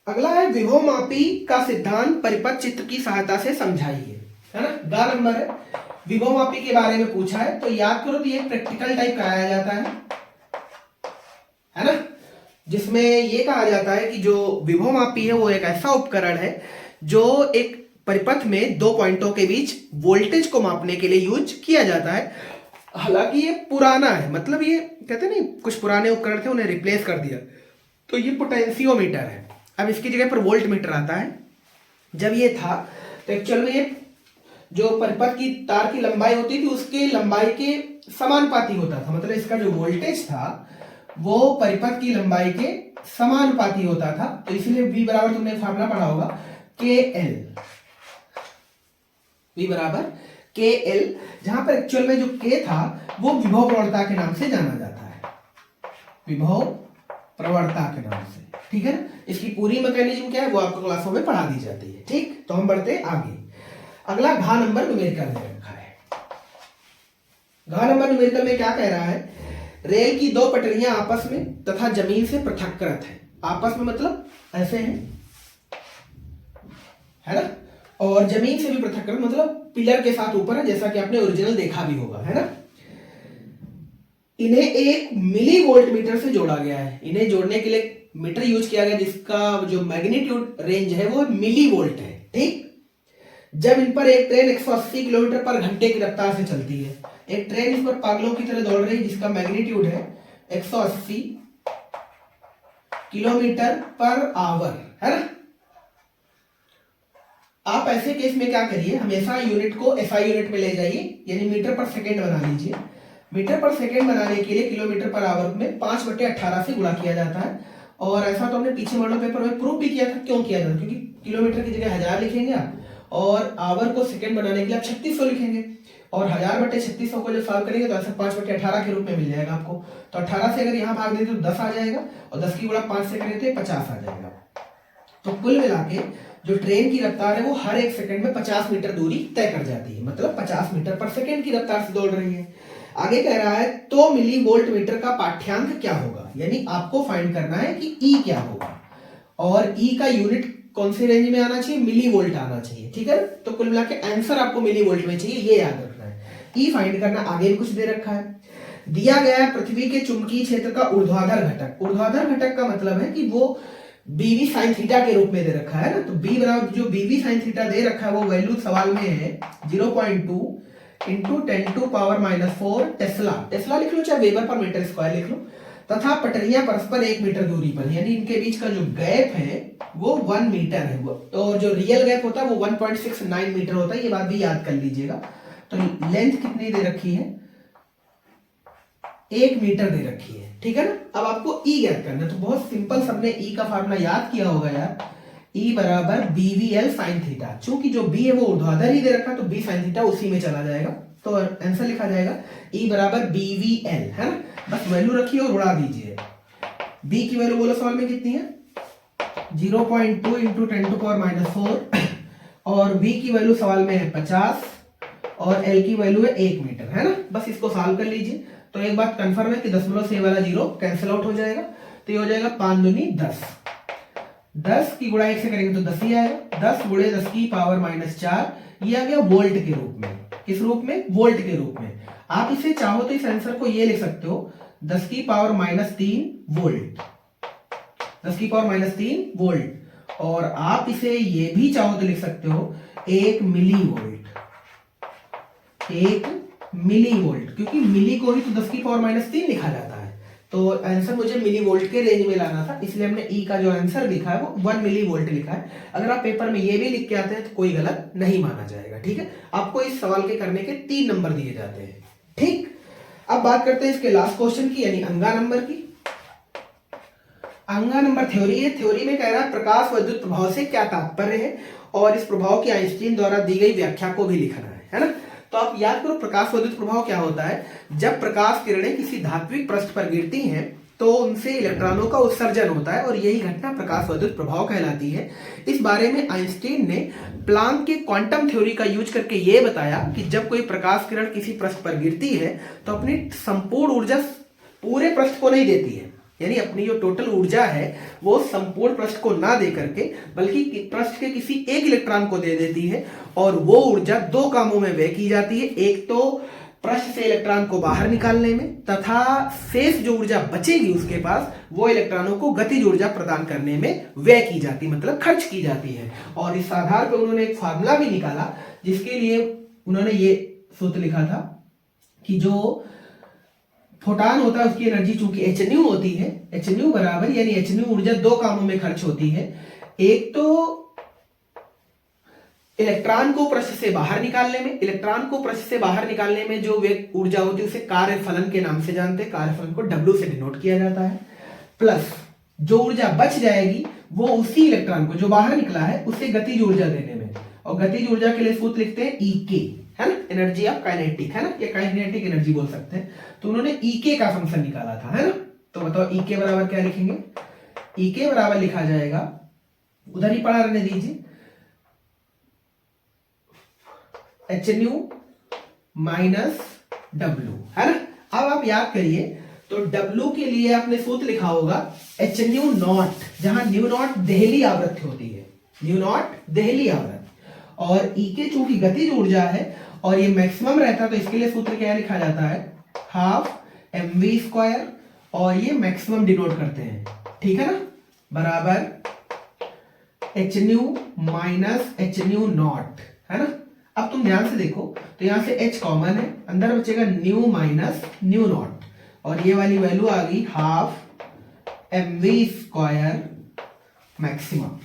अगला है विभवमापी का सिद्धांत परिपथ चित्र की सहायता से समझाइए, है ना। गा नंबर है, विभवमापी के बारे में पूछा है, तो याद करो तो ये प्रैक्टिकल टाइप कराया जाता है ना, जिसमें ये कहा जाता है कि जो विभवमापी है वो एक ऐसा उपकरण है जो एक परिपथ में दो पॉइंटों के बीच वोल्टेज को मापने के लिए यूज किया जाता है। हालांकि ये पुराना है, मतलब ये कहते नहीं कुछ पुराने उपकरण थे उन्हें रिप्लेस कर दिया, तो ये पोटेंशियोमीटर है, अब इसकी जगह पर वोल्ट मीटर आता है। जब ये था तो एक्चुअल में ये जो परिपथ की तार की लंबाई होती थी उसके लंबाई के समानुपाती होता था, मतलब इसका जो वोल्टेज था वो परिपथ की लंबाई के समानुपाती होता था, तो इसलिए V बराबर तुमने फार्मूला पढ़ा होगा KL, V बराबर KL, जहां पर एक्चुअल में जो K था वो विभव प्रवणता के नाम से जाना जाता है, विभव प्रवणता के नाम से, ठीक है ना। इसकी पूरी मैकेनिज्म क्या है वो आपको क्लासों में पढ़ा दी जाती है, ठीक। तो हम बढ़ते आगे। अगला घ नंबर न्यूमेरिकल में रखा है। घ नंबर न्यूमेरिकल में क्या कह रहा है, रेल की दो पटरियां आपस में तथा जमीन से पृथककृत है। आपस में मतलब ऐसे हैं, है ना, और जमीन से भी पृथककृत मतलब पिलर के साथ ऊपर है, जैसा कि आपने ओरिजिनल देखा भी होगा, है ना। इन्हें एक मिली वोल्ट मीटर से जोड़ा गया है। इन्हें जोड़ने के लिए मीटर यूज किया गया जिसका जो मैग्नीट्यूड रेंज है वो मिली वोल्ट है, ठीक। जब इन पर एक ट्रेन 180 किलोमीटर पर घंटे की रफ्तार से चलती है, एक ट्रेन इस पर पागलों की तरह दौड़ रही है जिसका मैग्नीट्यूड है 180 किलोमीटर पर आवर, है ना। आप ऐसे केस में क्या करिए, हमेशा यूनिट को एसआई यूनिट में ले जाइए, यानी मीटर पर सेकेंड बना लीजिए। मीटर पर सेकेंड बनाने के लिए किलोमीटर पर आवर में 5/18 से गुणा किया जाता है, और ऐसा तो हमने पीछे मॉडल पेपर में प्रूफ भी किया था। क्यों किया था, क्योंकि किलोमीटर की जगह 1000 लिखेंगे आप, और आवर को सेकेंड बनाने के लिए आप 3600 लिखेंगे, और 1000/3600 को जब सॉल्व करेंगे तो ऐसा 5/18 के रूप में मिल जाएगा आपको। तो 18 से अगर यहाँ भाग देते तो 10 आ जाएगा, और 10 की गुणा 5 से करें तो 50 आ जाएगा। तो कुल मिला के जो ट्रेन की रफ्तार है वो हर एक सेकंड में 50 मीटर दूरी तय कर जाती है, मतलब 50 मीटर पर सेकंड की रफ्तार से दौड़ रही है। आगे कह रहा है तो मिली वोल्ट मीटर का पाठ्यांक क्या होगा, यानी आपको फाइंड करना है कि ई क्या होगा, और ई का यूनिट कौन से रेंज में आना चाहिए, मिली वोल्ट आना चाहिए, ठीक है। तो कुल मिला के आंसर आपको मिली वोल्ट में चाहिए, ये याद रखना है। ई फाइंड करना, आगे भी कुछ दे रखा है। दिया गया है पृथ्वी के चुंबकीय क्षेत्र का ऊर्ध्वाधर घटक। ऊर्ध्वाधर घटक का मतलब है कि वो बीवी साइन थीटा के रूप में दे रखा है ना, तो बी बराबर जो बीवी साइन थीटा दे रखा है वो वैल्यू सवाल में है 0.2 इंटू 10⁻⁴ टेस्ला। टेस्ला लिख लो चाहे वेबर पर मीटर स्क्वायर लिख लो, तथा पटरियां परस्पर 1 मीटर दूरी पर, यानी इनके बीच का जो गैप है वो 1 मीटर है, और जो रियल गैप होता है वो 1.69 मीटर होता है, ये बात भी याद कर लीजिएगा। तो लेंथ कितनी दे रखी है, 1 मीटर दे रखी है, ठीक है ना। अब आपको ई ज्ञात करना है, तो बहुत सिंपल, सबने ई का फार्मूला याद किया होगा यार, ई बराबर BVL साइन थीटा। चूंकि जो बी है वो ऊर्ध्वाधर ही दे रखा है तो बी साइन थीटा उसी में चला जाएगा, तो आंसर लिखा जाएगा ई बराबर BVL, है ना। बस वैल्यू रखिए और उड़ा दीजिए। बी की वैल्यू बोलो सवाल में कितनी है, 0.2 इंटू 10⁻⁴, और बी की वैल्यू सवाल में है 50, और एल की वैल्यू है 1 मीटर, है ना। बस इसको सॉल्व कर लीजिए। तो एक बात कंफर्म है कि दशमलव से वाला 0 कैंसिल आउट हो जाएगा, तो ये हो जाएगा 5 दूनी 10। 10 की गुणा 1 से करेंगे तो 10 ही आएगा, 10 गुणे 10 की पावर -4, ये आ गया वोल्ट के रूप में। किस रूप में, वोल्ट के रूप में। आप इसे चाहो तो इस आंसर को ये लिख सकते हो 10 की पावर -3 वोल्ट, 10 की पावर -3 वोल्ट, और आप इसे ये भी चाहो तो लिख सकते हो 1 मिली वोल्ट, 1 मिली वोल्ट, क्योंकि मिली को ही तो 10 की पावर -3 लिखा जाता है। तो आंसर मुझे मिली वोल्ट के रेंज में लाना था, इसलिए हमने ई का जो आंसर लिखा है वो 1 मिली वोल्ट लिखा है। अगर आप पेपर में ये भी लिख के आते हैं तो कोई गलत नहीं माना जाएगा, ठीक है। आपको इस सवाल के करने के 3 नंबर दिए जाते हैं, ठीक। अब बात करते हैं इसके लास्ट क्वेश्चन की, यानी अंगा नंबर की। अंगा नंबर थ्योरी है। थ्योरी में कह रहा है प्रकाश विद्युत प्रभाव से क्या तात्पर्य है, और इस प्रभाव की आइंस्टीन द्वारा दी गई व्याख्या को भी लिखना है ना। तो आप याद करो प्रकाश विद्युत प्रभाव क्या होता है, जब प्रकाश किरणें किसी धात्विक पृष्ठ पर गिरती हैं तो उनसे इलेक्ट्रॉनों का उत्सर्जन होता है, और यही घटना प्रकाश विद्युत प्रभाव कहलाती है। इस बारे में आइंस्टीन ने प्लांक के क्वांटम थ्योरी का यूज करके ये बताया कि जब कोई प्रकाश किरण किसी पृष्ठ पर गिरती है तो अपनी संपूर्ण ऊर्जा पूरे पृष्ठ को नहीं देती है, यानी अपनी जो टोटल ऊर्जा है वो संपूर्ण पृष्ठ को ना दे करके बल्कि पृष्ठ के किसी एक इलेक्ट्रॉन को दे देती है, और वो ऊर्जा 2 कामों में व्यय की जाती है। एक तो पृष्ठ से इलेक्ट्रॉन को बाहर निकालने में, तथा शेष जो ऊर्जा बचेगी उसके पास वो इलेक्ट्रॉनों को गतिज ऊर्जा प्रदान करने में व्यय की जाती है, मतलब खर्च की जाती है। और इस आधार पर उन्होंने एक फार्मूला भी निकाला जिसके लिए उन्होंने ये सूत्र लिखा था कि जो फोटान होता है उसकी एनर्जी चूंकि hν होती है, hν बराबर, यानी hν ऊर्जा 2 कामों में खर्च होती है। एक तो इलेक्ट्रॉन को पृष्ठ से बाहर निकालने में, इलेक्ट्रॉन को पृष्ठ से बाहर निकालने में जो वेग ऊर्जा होती है उसे कार्यफलन के नाम से जानते हैं, कार्यफलन को W से डिनोट किया जाता है। प्लस जो ऊर्जा बच जाएगी वो उसी इलेक्ट्रॉन को जो बाहर निकला है उसे गतिज ऊर्जा देने में, और गतिज ऊर्जा के लिए सूत्र लिखते हैं EK, है ना, एनर्जी ऑफ काइनेटिक, है ना, या काइनेटिक एनर्जी बोल सकते हैं। तो उन्होंने EK का फंक्शन निकाला था, है ना। तो बताओ EK बराबर क्या लिखेंगे? EK बराबर लिखा जाएगा, उधर ही पढ़ा रहने दीजिए, HNU माइनस W, है ना। अब आप याद करिए, तो W के लिए आपने सूत्र लिखा होगा HNU नॉट, जहां न्यू नॉट देहली आवृत्ति होती है, न्यू नॉट देहली आवृत्ति, और EK चूंकि गतिज ऊर्जा है और ये मैक्सिमम रहता है, तो इसके लिए सूत्र क्या लिखा जाता है? हाफ mv², और ये मैक्सिमम डिनोट करते हैं, ठीक है ना, बराबर HNU माइनस HNU नॉट, है ना। अब तुम ध्यान से देखो, तो यहां से H कॉमन है, अंदर बचेगा न्यू माइनस न्यू नॉट, और ये वाली वैल्यू आ गई हाफ mv² मैक्सिमम।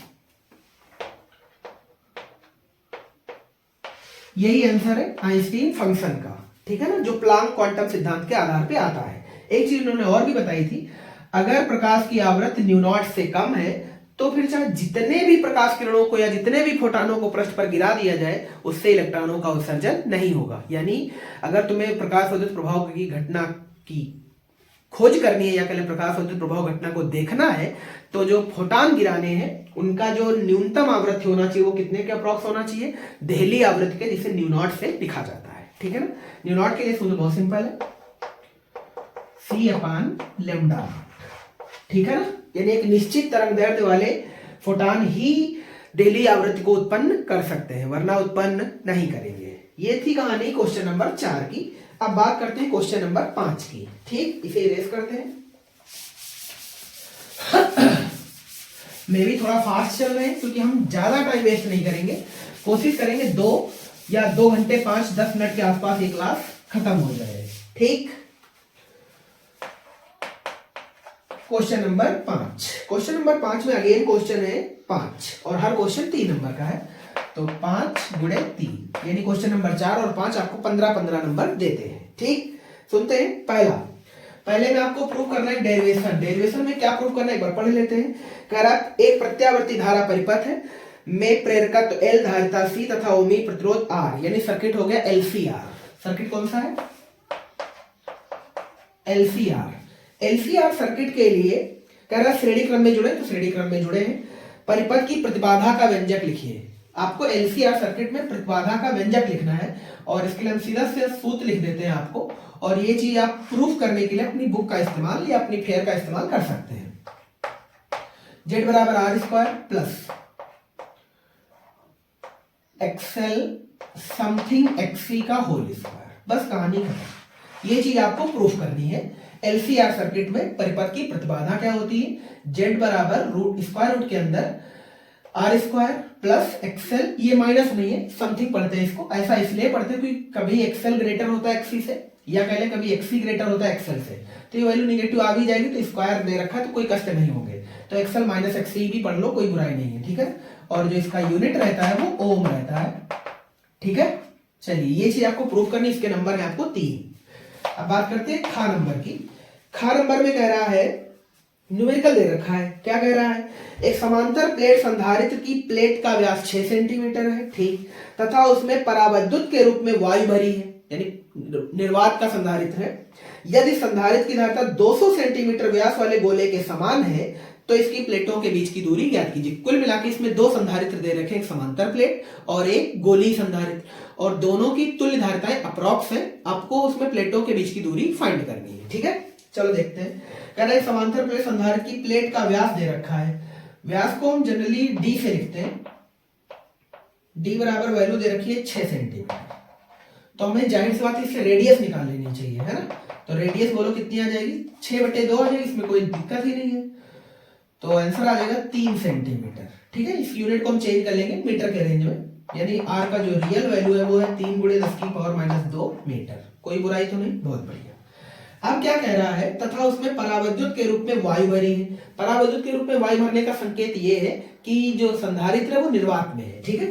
यही आंसर है आइंस्टीन फंक्शन का, ठीक है ना, जो प्लांक क्वांटम सिद्धांत के आधार पे आता है। एक चीज उन्होंने और भी बताई थी, अगर प्रकाश की आवृत्ति न्यू नॉट से कम है तो फिर चाहे जितने भी प्रकाश किरणों को या जितने भी फोटॉनों को पृष्ठ पर गिरा दिया जाए उससे इलेक्ट्रॉनों का उत्सर्जन नहीं होगा। यानी अगर तुम्हें प्रकाश विद्युत प्रभाव की घटना की खोज करनी है, या कहें प्रकाश विद्युत प्रभाव घटना को देखना है, तो जो फोटॉन गिराने हैं उनका जो न्यूनतम आवृत्ति होना चाहिए वो कितने के अप्रॉक्स होना चाहिए? देहली आवृत्ति के, जिसे न्यू नॉट से लिखा जाता है, ठीक है ना। न्यू नॉट के लिए सूत्र बहुत सिंपल है, C/λ, ठीक है ना। यानी एक निश्चित तरंग दैर्ध्य वाले फोटॉन ही देहली आवृत्ति को उत्पन्न कर सकते हैं, वरना उत्पन्न नहीं करेंगे। ये थी कहानी क्वेश्चन नंबर 4 की। अब बात करते हैं क्वेश्चन नंबर 5 की, ठीक, इसे इरेज करते हैं। मैं भी थोड़ा फास्ट चल रहे हैं क्योंकि हम ज्यादा टाइम वेस्ट नहीं करेंगे, कोशिश करेंगे 2 घंटे 5-10 मिनट के आसपास ये क्लास खत्म हो जाए, ठीक। क्वेश्चन नंबर 5, क्वेश्चन नंबर 5 में अगेन क्वेश्चन है 5, और हर क्वेश्चन 3 नंबर का है, तो 5 गुणे 3 यानी क्वेश्चन नंबर 4 और 5 आपको 15-15 नंबर देते हैं, ठीक। सुनते हैं पहले में आपको प्रूव करना है डेरिवेशन। डेरिवेशन में क्या प्रूव करना है एक बार पढ़ लेते हैं। कह रहा एक प्रत्यावर्ती धारा परिपथ है में प्रेरकत्व L, धारिता C तथा ओमी प्रतिरोध R, यानी सर्किट हो गया LCR। सर्किट कौन सा है? LCR सर्किट के लिए कह रहा श्रेणी क्रम में जुड़े, तो श्रेणी क्रम में जुड़े हैं। परिपथ की प्रतिबाधा का व्यंजक लिखिए। आपको LCR सर्किट में प्रतिबाधा का व्यंजक लिखना है, और इसके लिए हम सीधा से सूत्र लिख देते हैं आपको, और ये चीज आप प्रूफ करने के लिए अपनी बुक का इस्तेमाल या अपनी फेयर का इस्तेमाल कर सकते हैं। Z बराबर R² plus XL something XC का होल स्क्वायर, बस कहानी खत्म। ये चीज आपको प्रूफ करनी है। LCR सर्किट में परिपथ की प्रतिबाधा क्या होती है? Z बराबर स्क्वायर रूट के अंदर R² प्लस XL, ये माइनस नहीं है, समथिंग पढ़ते हैं इसको, ऐसा इसलिए पढ़ते हैं क्योंकि कभी XL ग्रेटर होता है XC से, या कह लें कभी XC ग्रेटर होता है XL से, तो ये वैल्यू निगेटिव आ भी जाएगी, तो स्क्वायर दे रखा है तो कोई कष्ट नहीं होंगे, तो XL माइनस XC भी पढ़ लो, कोई बुराई नहीं है, ठीक है। और जो इसका यूनिट रहता है वो ओम रहता है, ठीक है। चलिए ये चीज आपको प्रूव करनी, इसके नंबर है आपको 3। अब बात करते हैं खा नंबर की। खा नंबर में कह रहा है न्यूमेरिकल दे रखा है, क्या कह रहा है? एक समांतर प्लेट संधारित्र की प्लेट का व्यास 6 सेंटीमीटर है, ठीक, तथा उसमें परावैद्युत के रूप में वायु भरी है, यानी निर्वात का संधारित्र है। यदि संधारित्र की धारिता 200 सेंटीमीटर व्यास वाले गोले के समान है तो इसकी प्लेटों के बीच की दूरी ज्ञात कीजिए। कुल मिलाकर इसमें 2 संधारित्र दे रखे, एक समांतर प्लेट और एक गोली संधारित्र, और दोनों की तुल्य धारिताएं अप्रॉक्स है, आपको उसमें प्लेटों के बीच की दूरी फाइंड करनी है, ठीक है। चलो देखते हैं। कह रहा है समांतर प्लेट संधारित्र की प्लेट का व्यास दे रखा है, व्यास को हम जनरली D से लिखते हैं, D बराबर वैल्यू दे रखी है 6 सेंटीमीटर, तो हमें जाहिर सी बात है इससे रेडियस निकाल लेनी चाहिए, है ना। तो रेडियस बोलो कितनी आ जाएगी? 6/2 आ जाएगी, इसमें कोई दिक्कत ही नहीं है, तो आंसर आ जाएगा 3 सेंटीमीटर, ठीक है। इस यूनिट को हम चेंज कर लेंगे मीटर के रेंज में, यानी R का जो रियल वैल्यू है वो है 3 × 10⁻² मीटर, कोई बुराई तो नहीं, बहुत बढ़िया। अब क्या कह रहा है? तथा उसमें परावैद्युत के रूप में वायु भरी है। परावैद्युत के रूप में वायु भरने का संकेत ये है कि जो संधारित्र है वो निर्वात में है, ठीक है।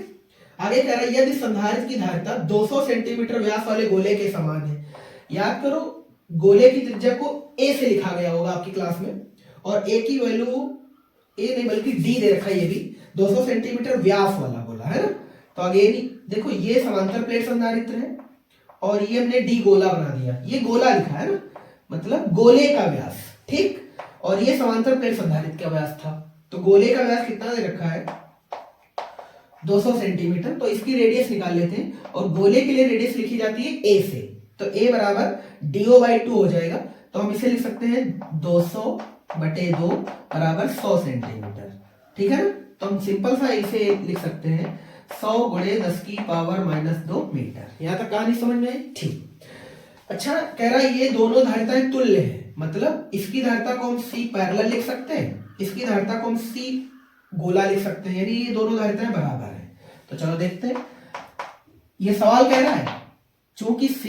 आगे कह रहा है यदि संधारित्र की धारिता 200 सेंटीमीटर व्यास वाले गोले के समान है। याद करो गोले की त्रिज्या को ए से लिखा गया होगा आपकी क्लास में, और ए की वैल्यू ए नहीं बल्कि डी दे रखा है, ये भी 200 सेंटीमीटर व्यास वाला गोला है ना। तो आगे देखो ये समांतर प्लेट संधारित्र है और ये हमने डी गोला बना दिया, ये गोला लिखा है ना, मतलब गोले का व्यास, ठीक। और ये समांतर प्लेट संधारित्र का व्यास था, तो गोले का व्यास कितना दे रखा है 200 सेंटीमीटर। तो इसकी रेडियस निकाल लेते हैं, और गोले के लिए रेडियस लिखी जाती है ए से, तो ए बराबर DO/2 हो जाएगा। तो हम इसे लिख सकते हैं 200/2 बराबर 100 सेंटीमीटर, ठीक है ना। तो हम सिंपल सा इसे लिख सकते हैं 100 × 10⁻²मीटर। यहां तक कहानी समझ में आई, ठीक। अच्छा कह रहा है ये दोनों धारिताएं तुल्य है, मतलब इसकी धारिता को हम C पैरेलल लिख सकते हैं, इसकी धारिता को हम C गोला लिख सकते हैं, यानी ये दोनों धारिताएं बराबर है। तो चलो देखते हैं, ये सवाल कह रहा है चूंकि C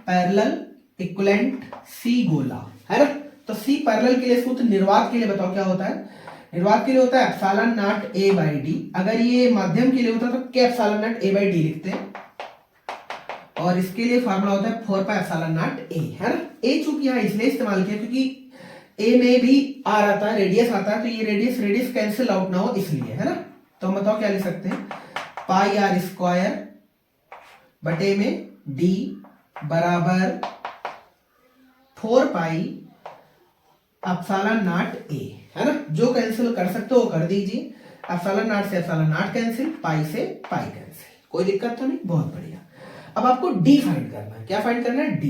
पैरेलल इक्विवेलेंट C गोला है ना, तो C पैरेलल के लिए सूत्र निर्वात के लिए बताओ क्या होता है। निर्वात के लिए होता है ε0 A/d। अगर ये माध्यम के लिए होता है तो क्या ε0 A/d लिखते हैं, और इसके लिए फार्मूला होता है 4πε0 A, है ना। A चूंकि यहाँ इसलिए इस्तेमाल किया क्योंकि ए में भी आर आता है, रेडियस आता है, तो ये रेडियस कैंसिल आउट ना हो इसलिए, है ना। तो हम बताओ क्या लिख सकते हैं, πr² बटे में d बराबर 4πε0 A, है ना। जो कैंसिल कर सकते हो कर दीजिए, ε0 से ε0 कैंसिल, पाई से पाई कैंसिल, कोई दिक्कत तो नहीं, बहुत बढ़िया। अब आपको d फाइंड करना है, क्या फाइंड करना है, d।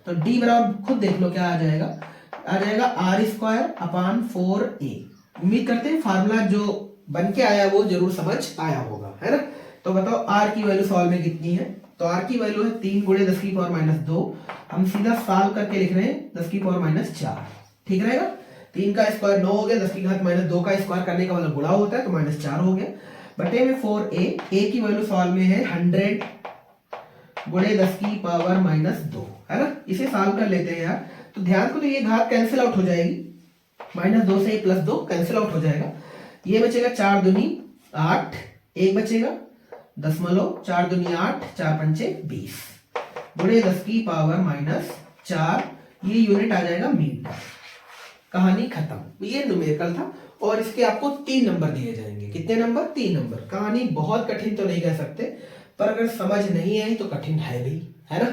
तो d बराबर खुद देख लो क्या आ जाएगा r²/4a। उम्मीद करते हैं फार्मूला जो बन के आया वो जरूर समझ आया होगा, है ना। तो बताओ r की वैल्यू सॉल्व में कितनी है, तो r की वैल्यू है 3 × 10⁻²। हम सीधा सॉल्व करके लिख रहे हैं 10⁻⁴, ठीक रहेगा। 3 का स्क्वायर 9 हो गया, 10⁻2 का स्क्वायर करने का मतलब गुणा होता है, तो -4 हो गया, बटे में 4a। a की वैल्यू सॉल्व में है 100 × 10⁻², है ना। इसे सॉल्व कर लेते हैं यार, तो ध्यान को, तो ये घात कैंसिल आउट हो जाएगी, -2 से +2 कैंसिल आउट हो जाएगा, ये बचेगा 4 दूनी 8, एक बचेगा 0.4 दूनी 8, 4 पंचे 20 × 10⁻⁴, ये यूनिट आ जाएगा मीटर। कहानी खत्म। ये न्यूमेरिकल था और इसके आपको 3 नंबर दिए जाएंगे। कितने नंबर, 3 नंबर। कहानी बहुत कठिन तो नहीं कह सकते, पर अगर समझ नहीं आई तो कठिन है भी, है ना।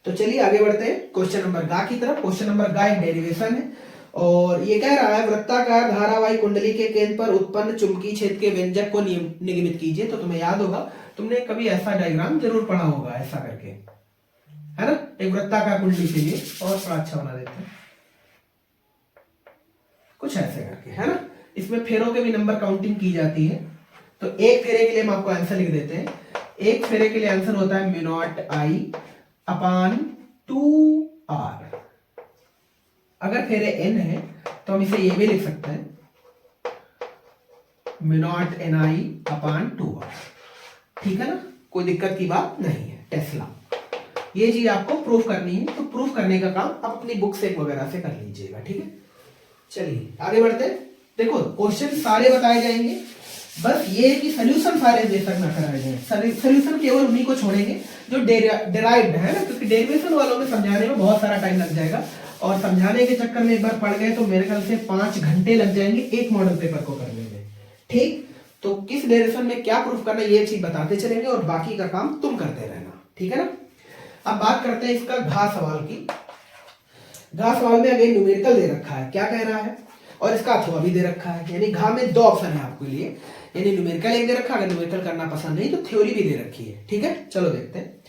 तो चलिए आगे बढ़ते हैं क्वेश्चन नंबर गा की तरफ। क्वेश्चन नंबर गा एक डेरिवेशन है, और ये कह रहा है वृत्ताकार धारावाही कुंडली के केंद्र पर उत्पन्न चुंबकीय क्षेत्र के व्यंजक को निगमित कीजिए। तो तुम्हें याद होगा, तुमने कभी ऐसा डायग्राम जरूर पढ़ा होगा, ऐसा करके, है ना। एक वृत्ताकार कुंडली के लिए और थोड़ा अच्छा बना देते हैं, कुछ ऐसे करके, है ना। इसमें फेरों के भी नंबर काउंटिंग की जाती है। तो एक फेरे के लिए हम आपको आंसर लिख देते हैं। एक फेरे के लिए आंसर होता है μ0I/2r। अगर फेरे n है तो हम इसे ये भी लिख सकते हैं μ0NI/2r, ठीक है ना, कोई दिक्कत की बात नहीं है। टेस्ला, ये चीज आपको प्रूफ करनी है, तो प्रूफ करने का काम आप अपनी बुक से वगैरह से कर लीजिएगा, ठीक है। चलिए आगे बढ़ते हैं। देखो क्वेश्चन सारे बताए जाएंगे, बस ये है कि सोल्यूशन सारे बेशक ना कराए जाए, सोल्यूशन केवल उन्हीं को छोड़ेंगे जो डेराइव्ड है ना, क्योंकि डेरिवेशन वालों में समझाने में बहुत सारा टाइम लग जाएगा, और समझाने के चक्कर में एक बार पढ़ गए तो मेरे ख्याल से 5 घंटे लग जाएंगे एक मॉडल पेपर को करने में, ठीक। तो किस डेरिवेशन में क्या प्रूफ करना है ये चीज बताते चलेंगे, और बाकी का काम तुम करते रहना, ठीक है ना। अब बात करते हैं इसका घा सवाल की। घा सवाल में अगेन न्यूमेरिकल दे रखा है, क्या कह रहा है, और इसका अथवा भी दे रखा है, यानी घा में 2 ऑप्शन है आपके लिए, यानी न्यूमेरिकल एक दे रखा है, अगर न्यूमेरिकल करना पसंद नहीं तो थ्योरी भी दे रखी है, ठीक है। चलो देखते हैं।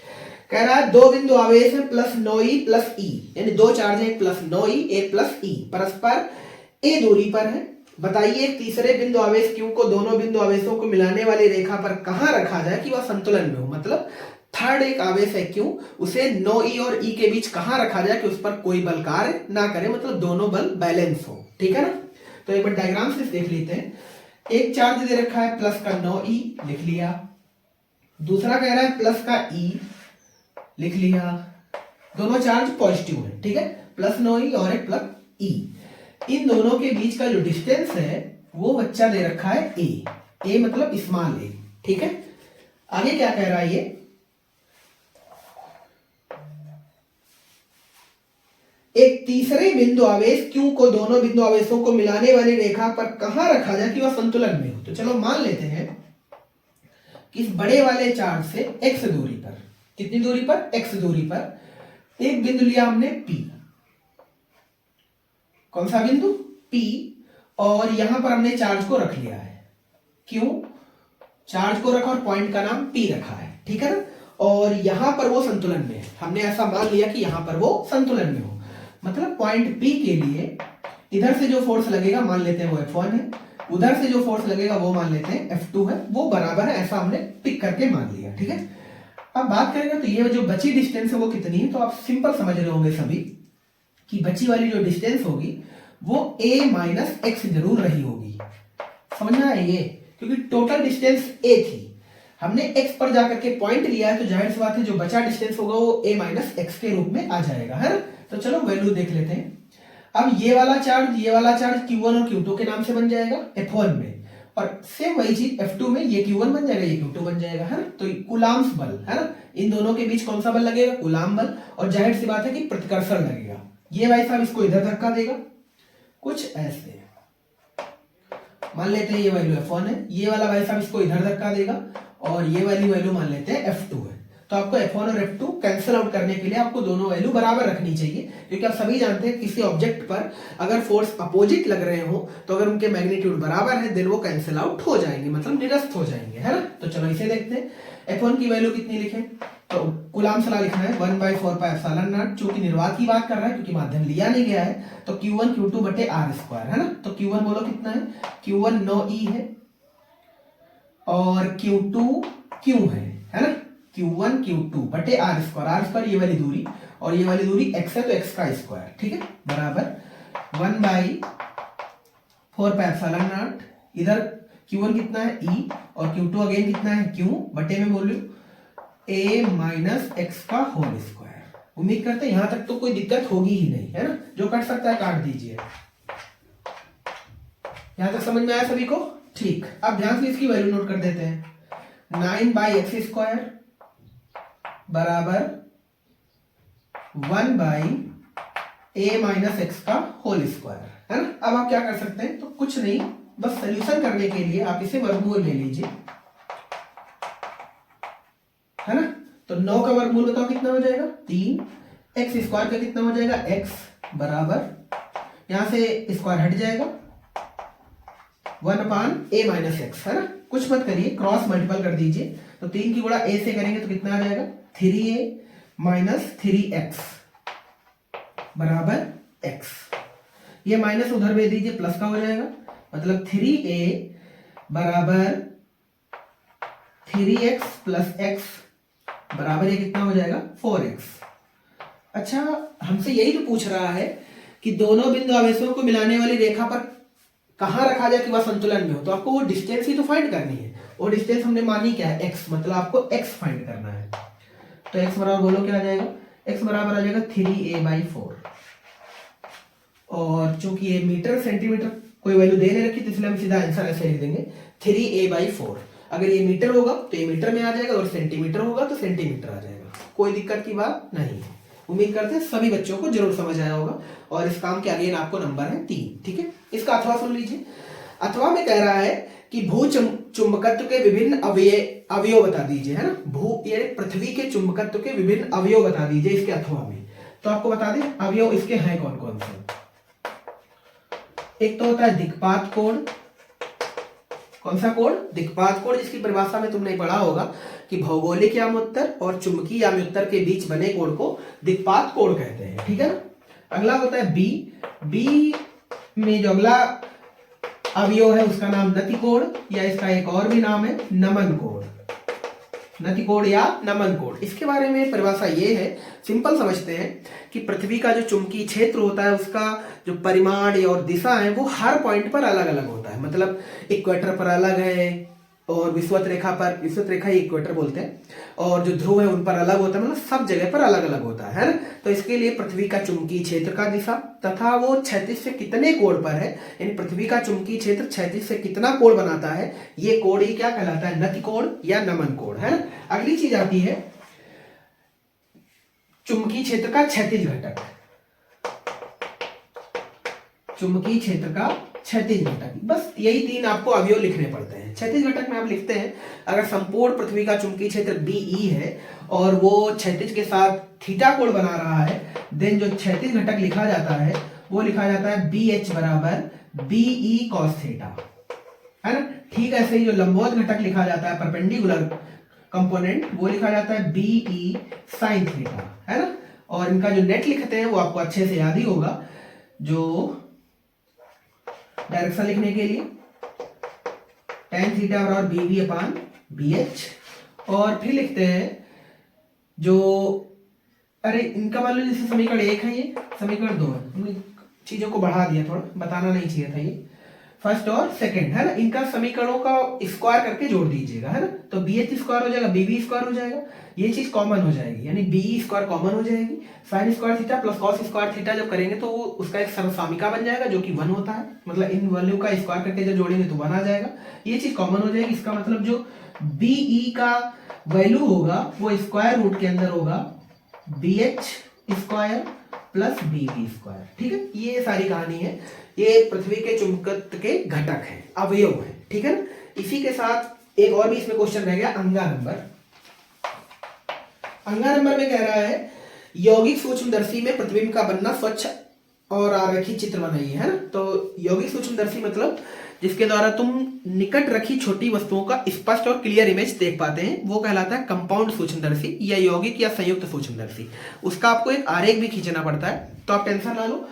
कह रहा है 2 बिंदु आवेश है +9e + e, यानी 2 चार्ज है, +9e एक +e परस्पर a दूरी पर है। बताइए एक तीसरे बिंदु आवेश q को दोनों बिंदु आवेशों को मिलाने वाली रेखा पर कहां रखा जाए कि वह संतुलन में हो। मतलब थर्ड एक आवेश है q, उसे 9e और e के बीच कहां रखा जाए कि उस पर कोई बल कार्य ना करे, मतलब दोनों बल बैलेंस हो, ठीक है ना। तो एक बार डायग्राम से देख लेते हैं। एक चार्ज दे रखा है प्लस का 9e, लिख लिया। दूसरा कह रहा है प्लस का e, लिख लिया। दोनों चार्ज पॉजिटिव है, ठीक है, +9e और एक +e। इन दोनों के बीच का जो डिस्टेंस है वो बच्चा दे रखा है a मतलब स्मॉल a, ठीक है। आगे क्या कह रहा है ये, एक तीसरे बिंदु आवेश Q को दोनों बिंदु आवेशों को मिलाने वाली रेखा पर कहां रखा जाए कि वह संतुलन में हो। तो चलो मान लेते हैं कि इस बड़े वाले चार्ज से x दूरी पर, कितनी दूरी पर, x दूरी पर एक बिंदु लिया हमने P। कौन सा बिंदु, P, और यहां पर हमने चार्ज को रख लिया है, क्यों, चार्ज को रखा और पॉइंट का नाम P रखा है, ठीक है ना। और यहां पर वो संतुलन में है, हमने ऐसा मान लिया कि यहां पर वो संतुलन में हो, मतलब पॉइंट P के लिए इधर से जो फोर्स लगेगा मान लेते हैं वो F1 है, उधर से जो फोर्स लगेगा वो मान लेते हैं F2 है, वो बराबर है, ऐसा हमने पिक करके मान लिया, ठीक है। अब बात करेंगे तो ये जो बची डिस्टेंस है वो कितनी है, तो आप सिंपल समझ रहे होंगे सभी कि बची वाली जो डिस्टेंस होगी वो a माइनस एक्स जरूर रही होगी, समझना है ये, क्योंकि टोटल डिस्टेंस a थी, हमने x पर जाकर के पॉइंट लिया है, तो जाहिर सी बात है जो बचा डिस्टेंस होगा वो a माइनस एक्स के रूप में आ जाएगा, है ना। तो चलो वैल्यू देख लेते हैं। अब ये वाला चार्ज Q1 और Q2 के नाम से बन जाएगा F1 में, और सेम वही चीज F2 में, ये Q1 बन जाएगा, ये Q2 बन जाएगा, है ना। तो कूलाम्स बल, है ना, इन दोनों के बीच कौन सा बल लगेगा, कूलाम बल, और जाहिर सी बात है कि प्रतिकर्षण लगेगा। ये भाई साहब इसको इधर धक्का देगा, कुछ ऐसे मान लेते हैं, ये वैल्यू F1 है, ये वाला भाई साहब इसको इधर धक्का देगा, और ये वाली वैल्यू मान लेते हैं F2 है। तो आपको F1 और F2 कैंसिल आउट करने के लिए आपको दोनों वैल्यू बराबर रखनी चाहिए, क्योंकि आप सभी जानते हैं किसी ऑब्जेक्ट पर अगर फोर्स अपोजिट लग रहे हो तो अगर उनके मैग्नीट्यूड बराबर है देन वो कैंसिल आउट हो जाएंगे, मतलब निरस्त हो जाएंगे, है ना। तो चलो इसे देखते हैं, F1 की वैल्यू कितनी लिखें, तो कूलाम्स लॉ लिखना है 1/4πε0, चूंकि निर्वात की बात कर रहा है क्योंकि माध्यम लिया नहीं गया है, तो Q1 Q2 बटे r², है ना। तो Q1 बोलो कितना है, Q1 9e है, और Q2 Q है ना, Q1 Q2 बटे r² ये वाली दूरी, और ये वाली दूरी x है तो x का स्क्वायर, ठीक है, बराबर 1/4πε0, इधर Q1 कितना है e, और Q2 अगेन कितना है q, बटे में बोलूं a माइनस एक्स का होल स्क्वायर। उम्मीद करते हैं यहां तक तो कोई दिक्कत होगी ही नहीं, है ना, जो कट सकता है काट दीजिए। यहां तक समझ में आया सभी को, ठीक। अब ध्यान से इसकी वैल्यू नोट कर देते हैं, 9/x² बराबर 1/a माइनस एक्स का होल स्क्वायर, है ना। अब आप क्या कर सकते हैं, तो कुछ नहीं, बस सोल्यूशन करने के लिए आप इसे वर्गमूल ले लीजिए, है ना। तो 9 का वर्गमूल बताओ कितना हो जाएगा, 3, x² का कितना हो जाएगा, x बराबर, यहां से स्क्वायर हट जाएगा 1/a माइनस एक्स, है ना। कुछ मत करिए, क्रॉस मल्टीपल कर दीजिए, तो 3 की गुणा a से करेंगे तो कितना आ जाएगा, 3a माइनस 3x बराबर x, ये माइनस उधर भेज दीजिए, प्लस का हो जाएगा, मतलब 3a बराबर 3x प्लस x बराबर ये कितना हो जाएगा, 4x। अच्छा, हमसे यही तो पूछ रहा है कि दोनों बिंदु आवेशों को मिलाने वाली रेखा पर कहां रखा जाए कि वह संतुलन में हो, तो आपको वो डिस्टेंस ही तो फाइंड करनी है। वो डिस्टेंस हमने मानी क्या है, x, मतलब आपको x फाइंड करना है। तो x बराबर बोलो क्या आ जाएगा, x बराबर आ जाएगा 3a/4, और चूंकि ये मीटर सेंटीमीटर कोई वैल्यू दे नहीं रखी तो इसलिए हम सीधा आंसर ऐसे लिख देंगे 3a/4। अगर ये मीटर होगा तो ये मीटर में आ जाएगा, और सेंटीमीटर होगा तो सेंटीमीटर आ जाएगा, कोई दिक्कत की बात नहीं है। उम्मीद करते हैं सभी बच्चों को जरूर समझ आया होगा, और इस काम के अगेन आपको नंबर है 3, ठीक है। इसका अथवा सुन लीजिए, अथवा में कह रहा है कि भू चुंबकत्व के विभिन्न अवयव बता दीजिए, है ना, भू ये पृथ्वी के चुंबकत्व के विभिन्न अवयव बता दीजिए इसके अथवा में। तो आपको बता दें अवयव इसके हैं कौन कौन से। एक तो होता है दिक्पात कोण, कौन सा कोण, दिक्पात कोण, जिसकी परिभाषा में तुमने पढ़ा होगा कि भौगोलिक यामोत्तर और चुंबकीय यामोत्तर के बीच बने कोण को दिक्पात कोण कहते हैं, ठीक है ना। अगला होता है बी में जो अगला अवयव है उसका नाम नतिकोण, या इसका एक और भी नाम है नमन कोण, नतिकोण या नमन कोण। इसके बारे में परिभाषा ये है, सिंपल समझते हैं कि पृथ्वी का जो चुंबकीय क्षेत्र होता है उसका जो परिमाण और दिशा है वो हर पॉइंट पर अलग अलग होता है, मतलब इक्वेटर पर अलग है, और विषुवत रेखा ही इक्वेटर बोलते हैं, और जो ध्रुव है उन पर अलग होता है, मतलब सब जगह पर अलग अलग होता है ना। तो इसके लिए पृथ्वी का चुंबकीय क्षेत्र का दिशा तथा वो क्षैतिज से कितने कोण पर है, यानी पृथ्वी का चुंबकीय क्षेत्र क्षैतिज से कितना कोण बनाता है, ये कोण ही क्या कहलाता है, नति कोण या नमन कोण, है ना। अगली चीज आती है चुंबकीय क्षेत्र का क्षैतिज घटक, चुंबकीय क्षेत्र का क्षैतिज घटक। बस यही 3 आपको अवयव लिखने पड़ते हैं। क्षैतिज घटक में आप लिखते हैं, अगर संपूर्ण पृथ्वी का चुंबकीय क्षेत्र BE है और वो क्षैतिज के साथ थीटा कोण बना रहा है, देन जो क्षैतिज घटक लिखा जाता है वो लिखा जाता है BH बराबर BE cos थीटा, है ना। ठीक ऐसे ही जो लंबवत घटक लिखा जाता है, परपेंडिकुलर कंपोनेंट, वो लिखा जाता है BE sin थीटा, है ना। और इनका जो नेट लिखते हैं वो आपको अच्छे से याद ही होगा, जो डायरेक्शन लिखने के लिए tan थीटा बराबर BB अपान BH, और फिर लिखते हैं जो, अरे इनका मान लो जैसे समीकरण 1 है, ये समीकरण 2 है, हमने चीजों को बढ़ा दिया, थोड़ा बताना नहीं चाहिए था, ये फर्स्ट और सेकंड, है ना। इनका समीकरणों का स्क्वायर करके जोड़ दीजिएगा, है ना। तो BH स्क्वायर हो जाएगा, BB स्क्वायर हो जाएगा, ये चीज कॉमन हो जाएगी, यानी BE स्क्वायर कॉमन हो जाएगी। Sine square theta plus cos square theta जब करेंगे तो उसका एक सर्वसामिका बन जाएगा जो कि 1 होता है, मतलब इन वैल्यू का स्क्वायर करके जब जोड़ेंगे तो 1 आ जाएगा, ये चीज कॉमन हो जाएगी। इसका मतलब जो BE का वैल्यू होगा वो स्क्वायर रूट के अंदर होगा BH square plus BB square, ठीक है। ये सारी कहानी है, ये पृथ्वी के चुंबकत्व के घटक हैं, अवयव हैं, ठीक है ना। इसी के साथ एक और भी इसमें क्वेश्चन रह गया, अंगा नंबर। अंगा नंबर में कह रहा है यौगिक सूक्ष्मदर्शी में प्रतिबिंब का बनना स्वच्छ और आरेखी चित्र बनाइए, है ना। तो यौगिक सूक्ष्मदर्शी मतलब जिसके द्वारा तुम निकट रखी छोटी वस्तुओं का स्पष्ट और क्लियर इमेज देख पाते हैं, वो कहलाता है कंपाउंड सूक्ष्मदर्शी या यौगिक या संयुक्त सूक्ष्मदर्शी। उसका आपको एक आरेख भी खींचना पड़ता है, तो आप टेंशन ना लो,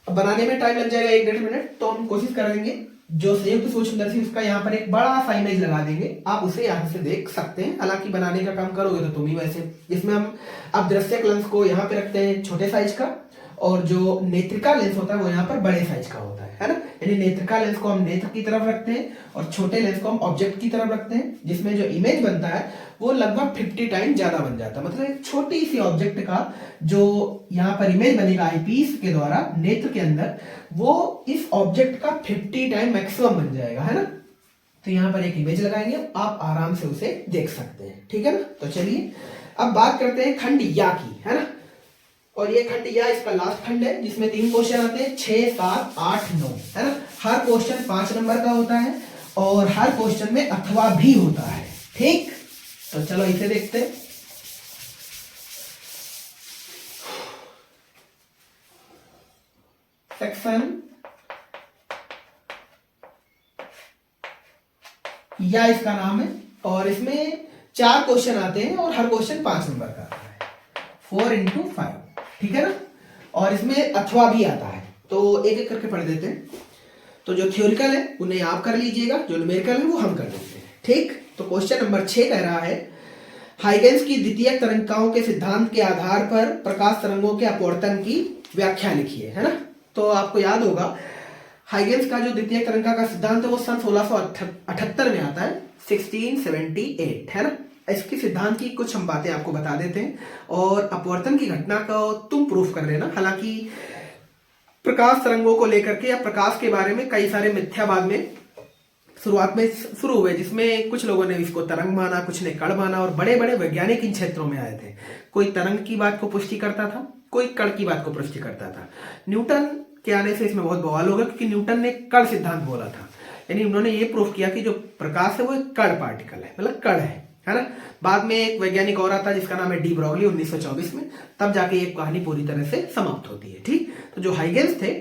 बनाने में टाइम लग जाएगा 1-1.5 मिनट, तो हम कोशिश करेंगे जो संयुक्त सूक्ष्मदर्शी उसका यहाँ पर एक बड़ा सा इमेज लगा देंगे, आप उसे यहाँ से देख सकते हैं। हालांकि बनाने का काम करोगे तो तुम ही वैसे, जिसमें हम अब दृश्यक लेंस को यहाँ पे रखते हैं छोटे साइज का, और जो नेत्रिका लेंस होता है वो यहाँ पर बड़े साइज का होता है ना। यानी नेत्रिका लेंस को हम नेत्र की तरफ रखते हैं और छोटे लेंस को हम ऑब्जेक्ट की तरफ रखते हैं, जिसमें जो इमेज बनता है वो लगभग 50 टाइम ज्यादा बन जाता है। मतलब एक छोटी सी ऑब्जेक्ट का जो यहाँ पर इमेज बनेगा आईपीस के द्वारा नेत्र के अंदर, वो इस ऑब्जेक्ट का 50 टाइम मैक्सिमम बन जाएगा, है ना। तो यहाँ पर एक इमेज लगाएंगे, आप आराम से उसे देख सकते हैं, ठीक है ना। तो चलिए अब बात करते हैं खंड या की, है ना। और ये खंड या इसका लास्ट खंड है जिसमें 3 क्वेश्चन आते हैं, 6, 7, 8, 9, है ना। हर क्वेश्चन 5 नंबर का होता है और हर क्वेश्चन में अथवा भी होता है, ठीक। तो चलो इसे देखते हैं। सेक्शन या इसका नाम है, और इसमें 4 क्वेश्चन आते हैं और हर क्वेश्चन 5 नंबर का आता है, 4 into 5, ठीक है ना। और इसमें अथवा भी आता है, तो एक एक करके पढ़ देते हैं। तो जो थ्योरिकल है उन्हें आप कर लीजिएगा, जो न्यूमेरिकल है वो हम कर लेते हैं, ठीक। तो क्वेश्चन नंबर 6 कह रहा है हाइगेंस की द्वितीयक तरंगिकाओं के सिद्धांत के आधार पर प्रकाश तरंगों के अपवर्तन की व्याख्या लिखिए, है ना। तो आपको याद होगा हाइगेंस का जो द्वितीयक तरंगिका का सिद्धांत है वो सन 1678 में आता है, 1678, है ना। इसके सिद्धांत की कुछ हम बातें आपको बता देते हैं और अपवर्तन की घटना को तुम प्रूफ कर लेना। हालांकि प्रकाश तरंगों को लेकर के या प्रकाश के बारे में कई सारे मिथ्यावाद में शुरुआत में शुरू हुए, जिसमें कुछ लोगों ने इसको तरंग माना, कुछ ने कण माना, और बड़े बड़े वैज्ञानिक इन क्षेत्रों में आए थे। कोई तरंग की बात को पुष्टि करता था, कोई कण की बात को पुष्टि करता था। न्यूटन के आने से इसमें बहुत बवाल होगा, क्योंकि न्यूटन ने कण सिद्धांत बोला था, यानी उन्होंने ये प्रूफ किया कि जो प्रकाश है वो एक कण पार्टिकल है, मतलब कण है ना। बाद में एक वैज्ञानिक और आता है जिसका नाम है डी ब्रॉगली 1924 में, तब जाके ये कहानी पूरी तरह से समाप्त होती है, ठीक। तो जो हाइगेंस थे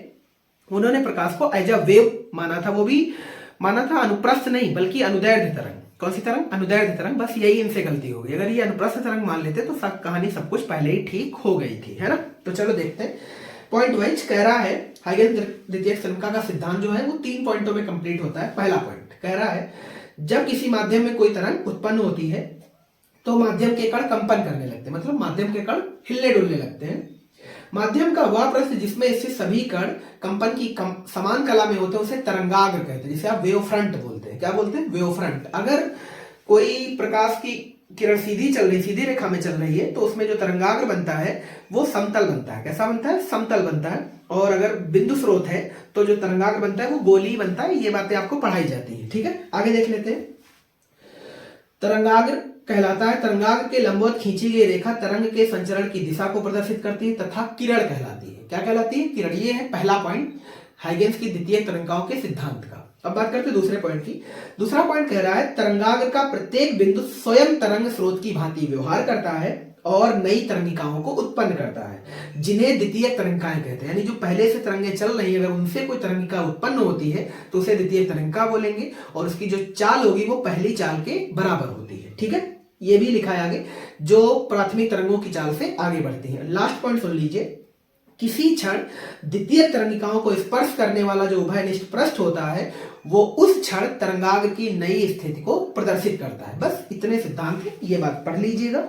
उन्होंने प्रकाश को एज अ वेव माना था, वो भी माना था अनुप्रस्थ नहीं बल्कि अनुदैर्ध्य तरंग। कौन सी तरंग? अनुदैर्ध्य तरंग। बस यही इनसे गलती हो गई, अगर ये अनुप्रस्थ तरंग मान लेते तो सब कहानी सब कुछ पहले ही ठीक हो गई थी, है ना। तो चलो देखते हैं पॉइंट वाइज। कह रहा है हाइगेंस द्वितीयक तरंगिका का सिद्धांत जो है वो 3 पॉइंटों में कंप्लीट होता है। पहला पॉइंट कह रहा है जब किसी माध्यम में कोई तरंग उत्पन्न होती है तो माध्यम के कण कंपन करने लगते हैं, मतलब माध्यम के कण हिलने डुलने लगते हैं। माध्यम का वह पृष्ठ जिसमें इससे सभी कण कंपन की समान कला में होते हैं उसे तरंगाग्र कहते हैं, जिसे आप वेव फ्रंट बोलते हैं। क्या बोलते हैं? Wave front. अगर कोई प्रकाश की किरण सीधी चल रही, सीधी रेखा में चल रही है, तो उसमें जो तरंगाग्र बनता है वो समतल बनता है। कैसा बनता है? समतल बनता है। और अगर बिंदु स्रोत है तो जो तरंगाग्र बनता है वो गोलीय बनता है। ये बातें आपको पढ़ाई जाती है। ठीक है, आगे देख लेते हैं। तरंगाग्र कहलाता है, तरंगाग्र के लंबवत खींची गई रेखा तरंग के संचरण की दिशा को प्रदर्शित करती है तथा किरण कहलाती है। क्या कहलाती है? किरण। ये है पहला पॉइंट हाइगेंस की द्वितीय तरंगाओं के सिद्धांत का। अब बात करते हैं दूसरे पॉइंट की। दूसरा पॉइंट कह रहा है तरंगाग्र का प्रत्येक बिंदु स्वयं तरंग स्रोत की भांति व्यवहार करता है और नई तरंगिकाओं को उत्पन्न करता है, जिन्हें द्वितीय तरंगिकाएं कहते हैं। यानी जो पहले से तरंगें चल रही है, अगर उनसे कोई तरंगिका उत्पन्न होती है तो उसे द्वितीय तरंगिका बोलेंगे, और उसकी जो चाल होगी वो पहली चाल के बराबर होती है। ठीक है, ये भी लिखा है आगे, जो प्राथमिक तरंगों की चाल से आगे बढ़ती है। लास्ट पॉइंट सुन लीजिए। किसी क्षण द्वितीय तरंगिकाओं को स्पर्श करने वाला जो उभयनिष्ठ पृष्ठ होता है वो उस क्षण तरंगाग्र की नई स्थिति को प्रदर्शित करता है। बस इतने सिद्धांत हैं, ये बात पढ़ लीजिएगा।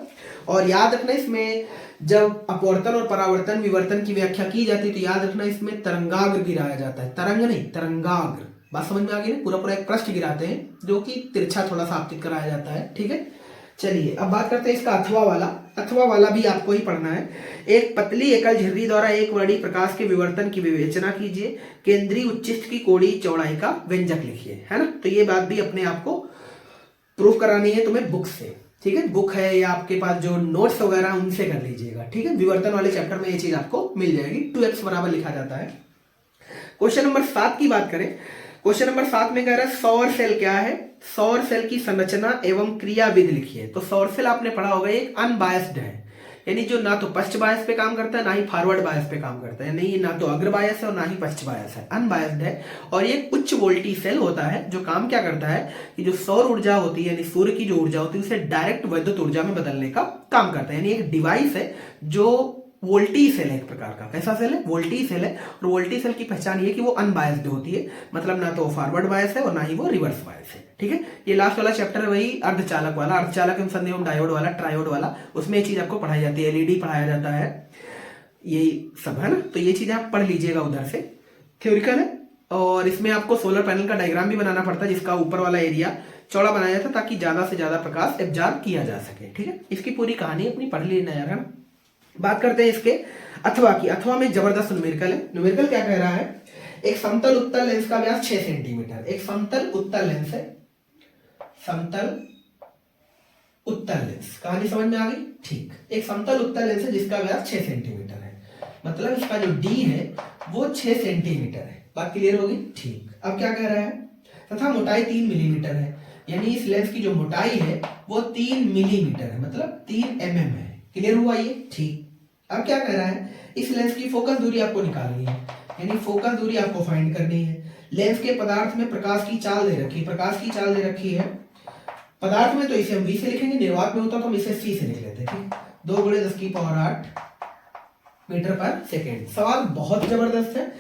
और याद रखना, इसमें जब अपवर्तन और परावर्तन विवर्तन की व्याख्या की जाती है तो याद रखना इसमें तरंगाग्र गिराया जाता है, तरंग नहीं, तरंगाग्र। बात समझ में आ गई ना? पूरा पूरा एक पृष्ठ गिराते हैं जो कि तिरछा थोड़ा सा आपतित कराया जाता है। ठीक है, चलिए अब बात करते हैं इसका अथवा वाला। अथवा वाला भी आपको ही पढ़ना है। एक पतली एकल झिर्री द्वारा एक वर्णी प्रकाश के विवर्तन की विवेचना कीजिए। केंद्रीय उच्चिष्ट की कोणीय चौड़ाई का व्यंजक लिखिए, है ना? तो ये बात भी अपने आप को प्रूफ करानी है तुम्हें बुक से। ठीक है, बुक है या आपके पास जो नोट्स वगैरह उनसे कर लीजिएगा। ठीक है, विवर्तन वाले चैप्टर में ये चीज आपको मिल जाएगी। 2x बराबर लिखा जाता है। क्वेश्चन नंबर 7 की बात करें। क्वेश्चन नंबर 7 में कह रहा है सौर सेल क्या है? सौर सेल की संरचना एवं क्रियाविधि लिखिए। तो सौर सेल आपने पढ़ा होगा एक अनबायस्ड है, यानी जो ना तो पश्च बायस पे काम करता है ना ही फॉरवर्ड बायस पे काम करता है, नहीं ना तो अग्र बायस है और ना ही पश्च बायस है, अनबायस्ड है। और ये उच्च वोल्टी सेल होता है जो काम क्या करता है कि जो सौर ऊर्जा होती है यानी सूर्य की जो ऊर्जा होती है उसे डायरेक्ट विद्युत ऊर्जा में बदलने का काम करता है। यानी एक डिवाइस है जो वोल्टी सेल है एक प्रकार का। कैसा सेल है? वोल्टी सेल है। और वोल्टी सेल की पहचान ये कि वो अनबायस्ड होती है, मतलब ना तो फॉरवर्ड बायस है और ना ही वो रिवर्स बायस है। ठीक है, ये लास्ट वाला चैप्टर है वही अर्धचालक वाला, अर्धचालक अनुसंधान एवं डायोड वाला, ट्रायोड वाला, उसमें ये चीज आपको पढ़ाई जाती है। एलईडी पढ़ाया जाता है, यही सब है ना। तो ये चीजें आप पढ़ लीजिएगा, उधर से थ्योरिकल है। और इसमें आपको सोलर पैनल का डायग्राम भी बनाना पड़ता है जिसका ऊपर वाला एरिया चौड़ा बनाया जाता है ताकि ज्यादा से ज्यादा प्रकाश एब्जॉर्ब किया जा सके। ठीक है, इसकी पूरी कहानी अपनी पढ़ लेना यार, है ना। बात करते हैं इसके अथवा की। अथवा में जबरदस्त न्यूमेरिकल है। न्यूमेरिकल क्या कह रहा है? एक समतल उत्तल लेंस का व्यास 6 सेंटीमीटर। एक समतल उत्तल लेंस है, समतल उत्तल लेंस। कहानी समझ में आ गई? ठीक। एक समतल उत्तल लेंस है जिसका व्यास 6 सेंटीमीटर है, मतलब इसका जो डी है वो 6 सेंटीमीटर है। बात क्लियर होगी? ठीक। अब क्या कह रहा है? तथा मोटाई 3 मिलीमीटर है, यानी इस लेंस की जो मोटाई है वो 3 मिलीमीटर है, मतलब 3 mm है। क्लियर हुआ ये? ठीक। अब क्या कह रहा है? इस लेंस की फोकस दूरी आपको निकालनी है, यानी फोकस दूरी आपको फाइंड करनी है। लेंस के पदार्थ में प्रकाश की चाल दे रखी है, प्रकाश की चाल दे रखी है पदार्थ में, तो इसे हम v से लिखेंगे। निर्वात में होता तो हम इसे c से लिख लेते हैं। 2 × 10⁸ मीटर पर सेकेंड। सवाल बहुत जबरदस्त है,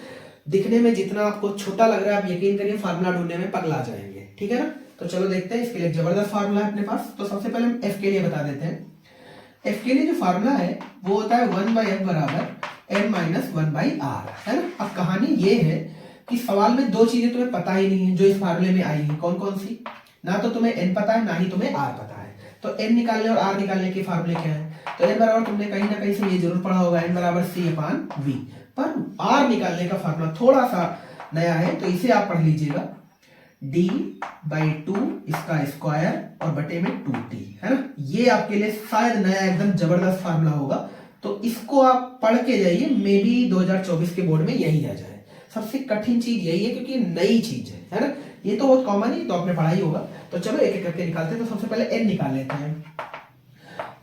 दिखने में जितना आपको छोटा लग रहा है आप यकीन करिए फार्मूला ढूंढने में पगला जाएंगे। ठीक है ना? तो चलो देखते हैं। इसके लिए जबरदस्त फार्मूला है अपने पास। तो सबसे पहले हम f के लिए बता देते हैं। f के लिए जो फार्मूला है वो होता है 1/f बराबर n - 1/r, है ना। अब कहानी ये है कि सवाल में 2 चीजें तुम्हें पता ही नहीं है जो इस फार्मूले में आई है। कौन कौन सी? ना तो तुम्हें n पता है ना ही तुम्हें r पता है। तो n निकालने और r निकालने के फार्मूले क्या है? तो n बराबर तुमने कहीं ना कहीं से ये जरूर पढ़ा होगा, n बराबर c/v। पर r निकालने का फार्मूला थोड़ा सा नया है, तो इसे आप पढ़ लीजिएगा d/2 इसका स्क्वायर और बटे में 2t, है ना। ये आपके लिए शायद नया एकदम जबरदस्त फार्मूला होगा, तो इसको आप पढ़ के जाइए। मे बी 2024 के बोर्ड में यही आ जाए। सबसे कठिन चीज यही है क्योंकि नई चीज है ना। ये तो बहुत कॉमन है, तो आपने पढ़ा ही होगा। तो चलो एक एक करके निकालते हैं। तो सबसे पहले n निकाल लेते हैं।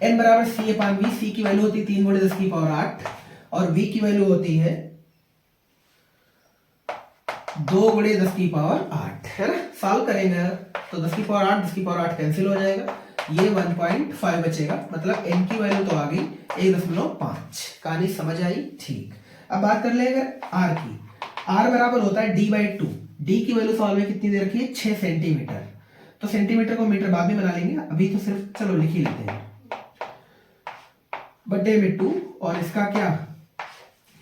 n बराबर c/v। c की वैल्यू होती है 3 × 10⁸ और v की वैल्यू होती है 2 × 10⁸, है ना। सॉल्व करेंगे तो 10⁸ 10⁸ कैंसिल हो जाएगा, ये 1.5 बचेगा, मतलब n की वैल्यू तो आ गई 1.5। कहानी समझ आई? ठीक। अब बात कर ले अगर r की। r बराबर होता है d/2। d की वैल्यू सवाल में कितनी दे रखी है? 6 सेंटीमीटर। तो सेंटीमीटर को मीटर बाद में बना लेंगे, अभी तो सिर्फ चलो लिख ही लेते हैं। बटे में 2 और इसका क्या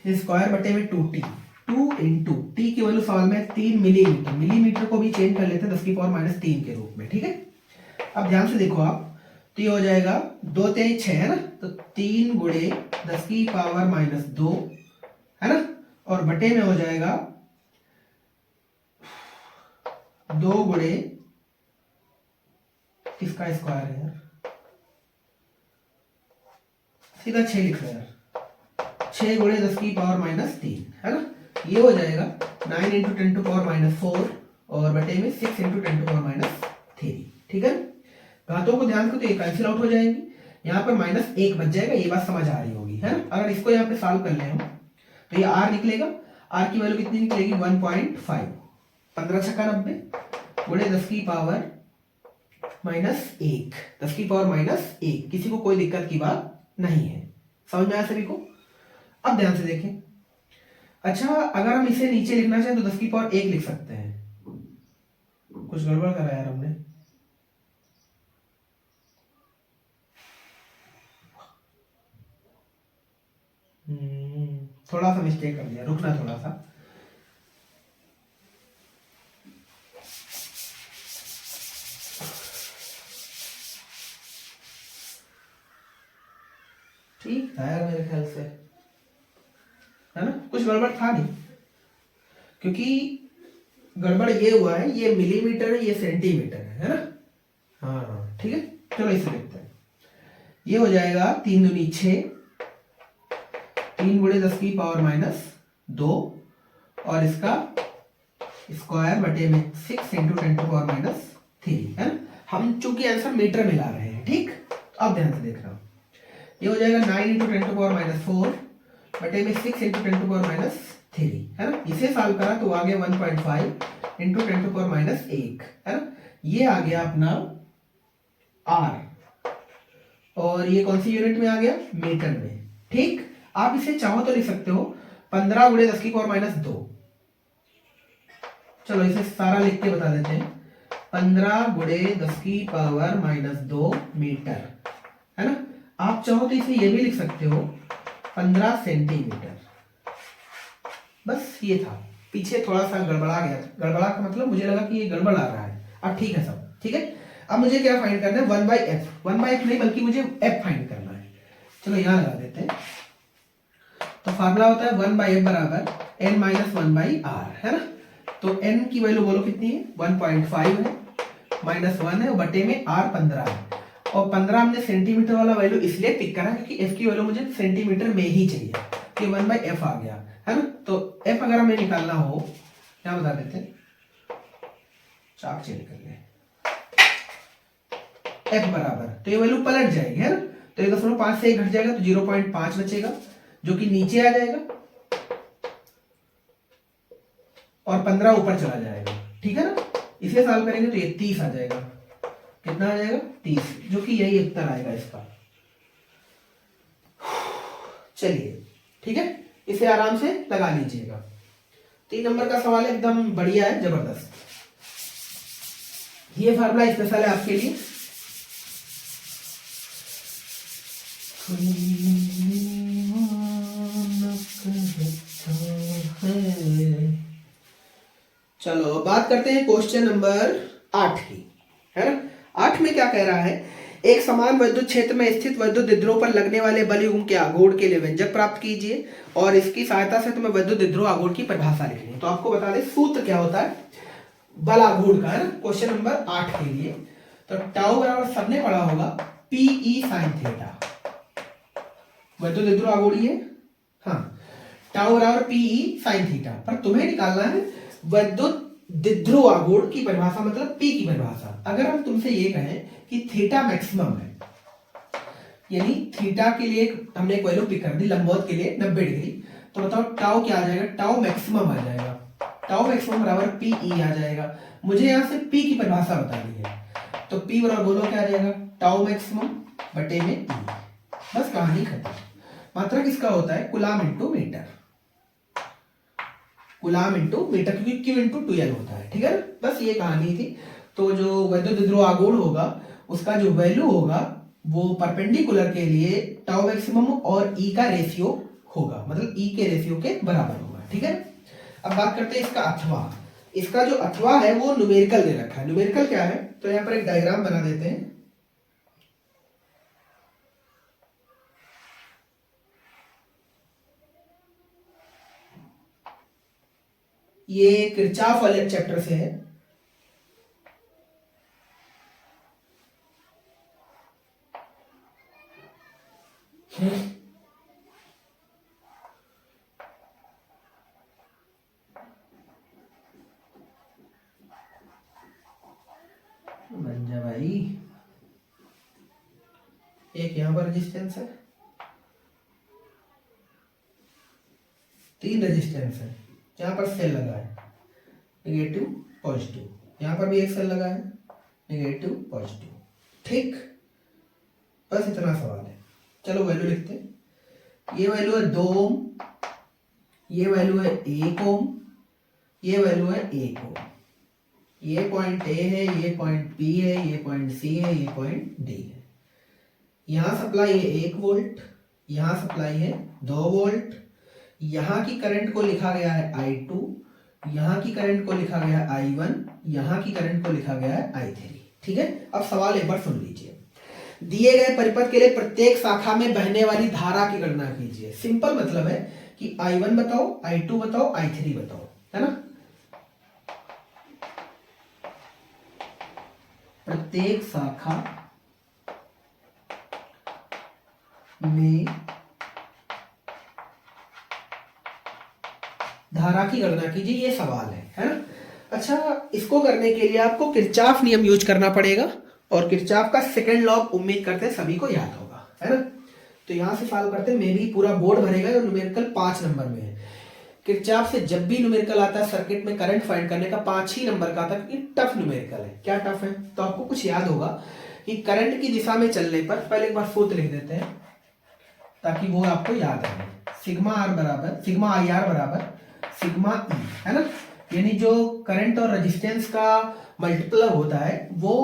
स्क्वायर बटे में 2t, 2 इंटू टी की वैल्यू सवाल में 3 मिलीमीटर, मिलीमीटर को भी चेंज कर लेते हैं 10 की पावर माइनस 3 के रूप में, ठीक है। अब ध्यान से देखो आप, तो ये हो जाएगा 2 3 6 है ना, तो 3 गुणे 10 की पावर माइनस 2 है ना, और बटे में हो जाएगा 2 गुणे किसका स्क्वायर है यार, सीधा 6 लिख रहे हैं, 6 गुणे 10 की पावर माइनस 3 है ना, ये हो जाएगा 9 इंटू 10 टू पावर माइनस 4 और बटे में 6 इंटू 10 टू पावर माइनस 3, ठीक है। घातों को ध्यान को तो ये कैंसिल आउट हो जाएगी, यहाँ पर माइनस 1 बच जाएगा, ये बात समझ आ रही होगी है ना। अगर इसको यहाँ पे सॉल्व कर ले हम तो ये r निकलेगा, r की वैल्यू कितनी निकलेगी 1.5, 15 छक्का 90 गुणे 10 की पावर माइनस 1, 10 की पावर माइनस 1, किसी को कोई दिक्कत की बात नहीं है, समझ में आया सभी को। अब ध्यान से देखें, अच्छा अगर हम इसे नीचे लिखना चाहें तो 10 की पावर 1 लिख सकते हैं, कुछ गड़बड़ करा यार हमने, थोड़ा सा मिस्टेक कर दिया, रुकना थोड़ा सा, ठीक था यार मेरे ख्याल से, है ना, कुछ गड़बड़ था नहीं, क्योंकि गड़बड़ ये हुआ है, ये मिलीमीटर है ये सेंटीमीटर है ना, हाँ ठीक है। चलो इसे देखते हैं, ये हो जाएगा 3 दूनी 6, 3 गुणे 10 की पावर माइनस 2 और इसका स्क्वायर बटे में 6 इंटू 10 टू पावर माइनस 3 है ना। हम चूंकि आंसर मीटर में ला रहे हैं, ठीक। अब ध्यान से देखना, ये हो जाएगा 9 इंटू 10 टू पावर माइनस 4 बटे में 6 इंटू 10 टू पावर माइनस 3 है ना। इसे सॉल्व करा तो आ गया 1.5 इंटू 10 टू पावर माइनस 1 है ना, ये आ गया अपना r, और ये कौन सी यूनिट में आ गया, मीटर में, ठीक। आप इसे चाहो तो लिख सकते हो 15 गुणे 10 की पावर माइनस 2, चलो इसे सारा लिख के बता देते हैं, 15 गुणे 10 की पावर माइनस 2 मीटर है ना। आप चाहो तो इसे ये भी लिख सकते हो 15 सेंटीमीटर, बस ये था, पीछे थोड़ा सा गड़बड़ा गया, गड़बड़ा का मतलब मुझे लगा कि ये गड़बड़ आ रहा है, अब ठीक है सब, ठीक है। अब मुझे क्या फाइंड करना है, 1/f, 1/f नहीं बल्कि मुझे f फाइंड करना है, चलो यहां लगा देते हैं। तो फार्मूला होता है 1/f बराबर n माइनस 1/r है ना, तो n की वैल्यू बोलो कितनी है 1.5 है, माइनस 1 है, बटे में r 15 है, और 15 हमने सेंटीमीटर वाला वैल्यू इसलिए पिक करा क्योंकि f की वैल्यू मुझे सेंटीमीटर में ही चाहिए, कि 1/f आ गया है ना। तो f अगर हमें निकालना हो, क्या बता देते हैं, चाक चेंज कर ले, f बराबर, तो ये वैल्यू पलट जाएगी है ना, तो 1.5 से 1 घट जाएगा तो 0.5 बचेगा जो कि नीचे आ जाएगा और 15 ऊपर चला जाएगा, ठीक है ना। इसे सॉल्व करेंगे तो ये 30 आ जाएगा, कितना आ जाएगा 30, जो कि यही उत्तर आएगा इसका। चलिए ठीक है, इसे आराम से लगा लीजिएगा। 3 नंबर का सवाल एकदम बढ़िया है, जबरदस्त, ये फार्मूला स्पेशल है आपके लिए। चलो बात करते हैं क्वेश्चन नंबर 8 की, है ना। 8 में क्या कह रहा है, एक समान विद्युत क्षेत्र में स्थित विद्युत द्विध्रुव पर लगने वाले बल युग्म के आघूर्ण के लिए व्यंजक प्राप्त कीजिए और इसकी सहायता से तुम्हें विद्युत द्विध्रुव आघूर्ण की परिभाषा लिखनी है। तो आपको बता दें सूत्र क्या होता है बल आघूर्ण का, है ना, क्वेश्चन नंबर 8 के लिए। तो टाउ बराबर सबने पढ़ा होगा पीई साइन थीटा, विद्युत द्विध्रुव आघूर्ण है, हाँ, टाउ बराबर पीई साइन थीटा, पर तुम्हें निकालना है विद्युत द्विध्रुव आघूर्ण की परिभाषा, मतलब P की परिभाषा। अगर हम तुमसे ये कहें कि थीटा मैक्सिमम है, यानी थीटा के लिए हमने एक वैल्यू पिक कर दी लंबवत के लिए 90 डिग्री, तो बताओ टाउ क्या आ जाएगा, टाउ मैक्सिमम आ जाएगा, टाउ मैक्सिमम बराबर PE आ जाएगा। मुझे यहाँ से P की परिभाषा बतानी है, तो P बराबर बोलो क्या आ जाएगा, टाउ मैक्सिमम बटे में E, बस कहानी खत्म। मात्रा किसका होता है, coulomb into metre, coulomb into metre, क्योंकि Q इंटू 2L होता है, ठीक है ना, बस ये कहानी थी। तो जो विद्युत द्विध्रुव आघूर्ण होगा उसका जो वैल्यू होगा वो परपेंडिकुलर के लिए टाउ मैक्सिमम और E का रेशियो होगा, मतलब ई के रेशियो के बराबर होगा। ठीक है, अब बात करते हैं इसका अथवा। इसका जो अथवा है वो न्यूमेरिकल दे रखा है। न्यूमेरिकल क्या है, तो यहाँ पर एक डायग्राम बना देते हैं। ये किरचॉफ वाले चैप्टर से है। बन जा भाई। एक यहां पर रेजिस्टेंस है, 3 रेजिस्टेंस है, यहां पर सेल लगा है नेगेटिव पॉजिटिव, यहां पर भी एक सेल लगा है नेगेटिव पॉजिटिव। ठीक, बस इतना सवाल है। चलो वैल्यू लिखते हैं। ये वैल्यू है 2 ओम, ये वैल्यू है 1 ओम, ये वैल्यू है 1 ओम। ये पॉइंट ए है, ये पॉइंट बी है, ये पॉइंट सी है, ये पॉइंट डी है। यहां सप्लाई है 1 वोल्ट, यहां सप्लाई है 2 वोल्ट, यहां की करंट को लिखा गया है I2, यहां की करंट को लिखा गया है I1, यहां की करंट को लिखा गया है I3। ठीक है, अब सवाल एक बार सुन लीजिए। दिए गए परिपथ के लिए प्रत्येक शाखा में बहने वाली धारा की गणना कीजिए। सिंपल मतलब है कि I1 बताओ, I2 बताओ, I3 बताओ, है ना। प्रत्येक शाखा में धारा की गणना कीजिए, ये सवाल है ना। अच्छा, इसको करने के लिए आपको किरचॉफ नियम यूज करना पड़ेगा, और किरचॉफ का सेकंड लॉ उम्मीद करते हैं सभी को याद होगा, है ना। तो यहां से सॉल्व करते हैं, मे भी पूरा बोर्ड भरेगा। और न्यूमेरिकल 5 नंबर में है। किरचॉफ से जब भी न्यूमेरिकल आता है सर्किट में करंट फाइंड करने का 5 ही नंबर का आता है, क्योंकि टफ न्यूमेरिकल है। क्या टफ है, तो आपको कुछ याद होगा कि करंट की दिशा में चलने पर, पहले एक बार सूत्र लिख देते हैं ताकि वो आपको याद रहे। सिग्मा आई आर बराबर सिग्मा ई, है ना। यानी जो करंट और रेजिस्टेंस का मल्टीप्लाई होता है वो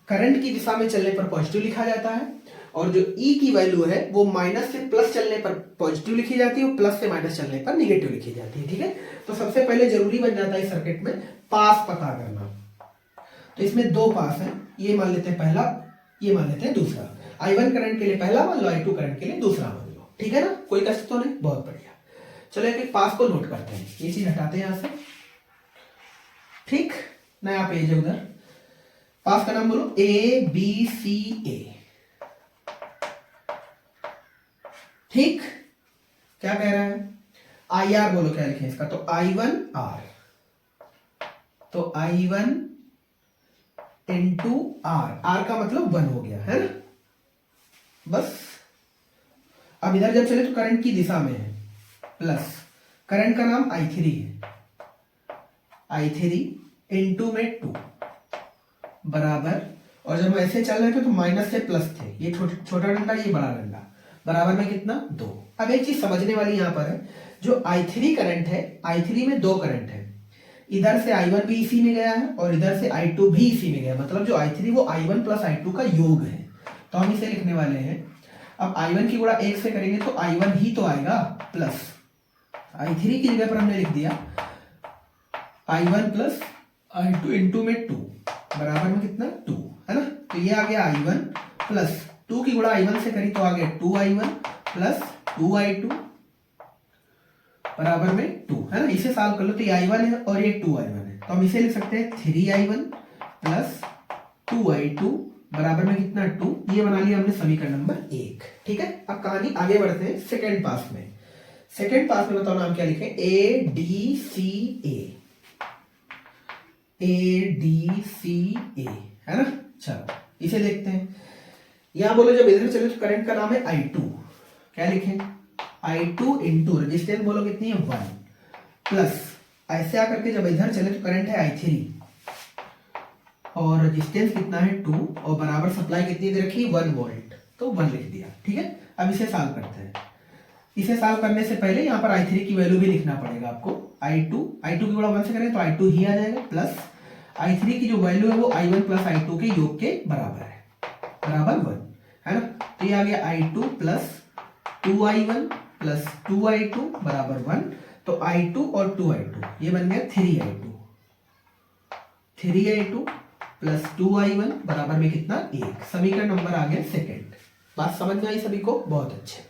करंट की दिशा में चलने पर पॉजिटिव लिखा जाता है, और जो ई की वैल्यू है वो माइनस से प्लस चलने पर पॉजिटिव लिखी जाती है, और प्लस से माइनस चलने पर निगेटिव लिखी जाती है। ठीक है, तो सबसे पहले जरूरी बन जाता है सर्किट में पास पता करना। तो इसमें 2 पास है, ये मान लेते हैं पहला, ये मान लेते हैं दूसरा। I1 करंट के लिए पहला मान लो, I2 करंट के लिए दूसरा मान लो। ठीक है ना, कोई कष्ट तो नहीं, बहुत बढ़िया। चलो एक पास को नोट करते हैं, ये चीज हटाते हैं यहां से। ठीक, नया पेज है उधर। पास का नाम बोलो ABCA। ठीक, क्या कह रहा है, IR बोलो, क्या लिखें इसका, तो I1R, तो I1 इंटू R का मतलब 1 हो गया, है ना। बस अब इधर जब चले तो करंट की दिशा में है, प्लस करंट का नाम I3 है, I3 इंटू में 2 बराबर, और जब ऐसे चल रहे थे तो माइनस से प्लस थे, ये छोटा डंडा, ये बड़ा डंडा, बराबर में कितना 2। अब एक चीज समझने वाली यहां पर है, जो I3 करंट है, I3 में 2 करंट है, इधर से I1 भी इसी में गया है और इधर से I2 भी इसी में गया, मतलब जो I3 वो I1 प्लस I2 का योग है। तो हम इसे लिखने वाले हैं, अब I1 की गुणा 1 से करेंगे तो I1 ही तो आएगा, प्लस I3 की जगह पर हमने लिख दिया I1 प्लस I2 इंटू में 2 बराबर में कितना 2, है ना। तो ये आ गया I1 प्लस 2 की गुणा I1 से करी तो आ गया 2I1 प्लस 2I2 बराबर में 2, है ना। इसे सॉल्व कर लो तो ये I1 है और ये 2I1 है, तो हम इसे लिख सकते हैं 3I1 प्लस 2I2 बराबर में कितना 2। ये बना लिया हमने समीकरण नंबर 1। ठीक है, अब कहानी आगे बढ़ते हैं सेकेंड पास में। सेकेंड पास में बताओ नाम क्या लिखें, ADCA, है ना। चलो इसे देखते हैं। यहां बोलो जब इधर चले तो करंट का नाम है I2, क्या लिखें, I2 इंटू रेजिस्टेंस बोलो कितनी है 1, प्लस ऐसे आकर के जब इधर चले तो करंट है I3 और रेजिस्टेंस कितना है 2, और बराबर सप्लाई कितनी दे रखी 1 वोल्ट, तो 1 लिख दिया। ठीक है, अब इसे सॉल्व करते हैं। इसे सॉल्व करने से पहले यहाँ पर I3 की वैल्यू भी लिखना पड़ेगा आपको। I2 की गुणा 1 से करें तो I2 ही आ जाएगा, प्लस I3 की जो वैल्यू है वो I1 प्लस I2 के योग के बराबर है, बराबर 1, है ना। तो ये आ गया I2 plus 2I1 plus 2i2 बराबर 1। तो i2 और 2i2 ये बन गया 3i2। 3i2 प्लस 2i1 बराबर में कितना 1। समीकरण नंबर आ गया सेकंड। बात समझ में आई सभी को? बहुत अच्छे।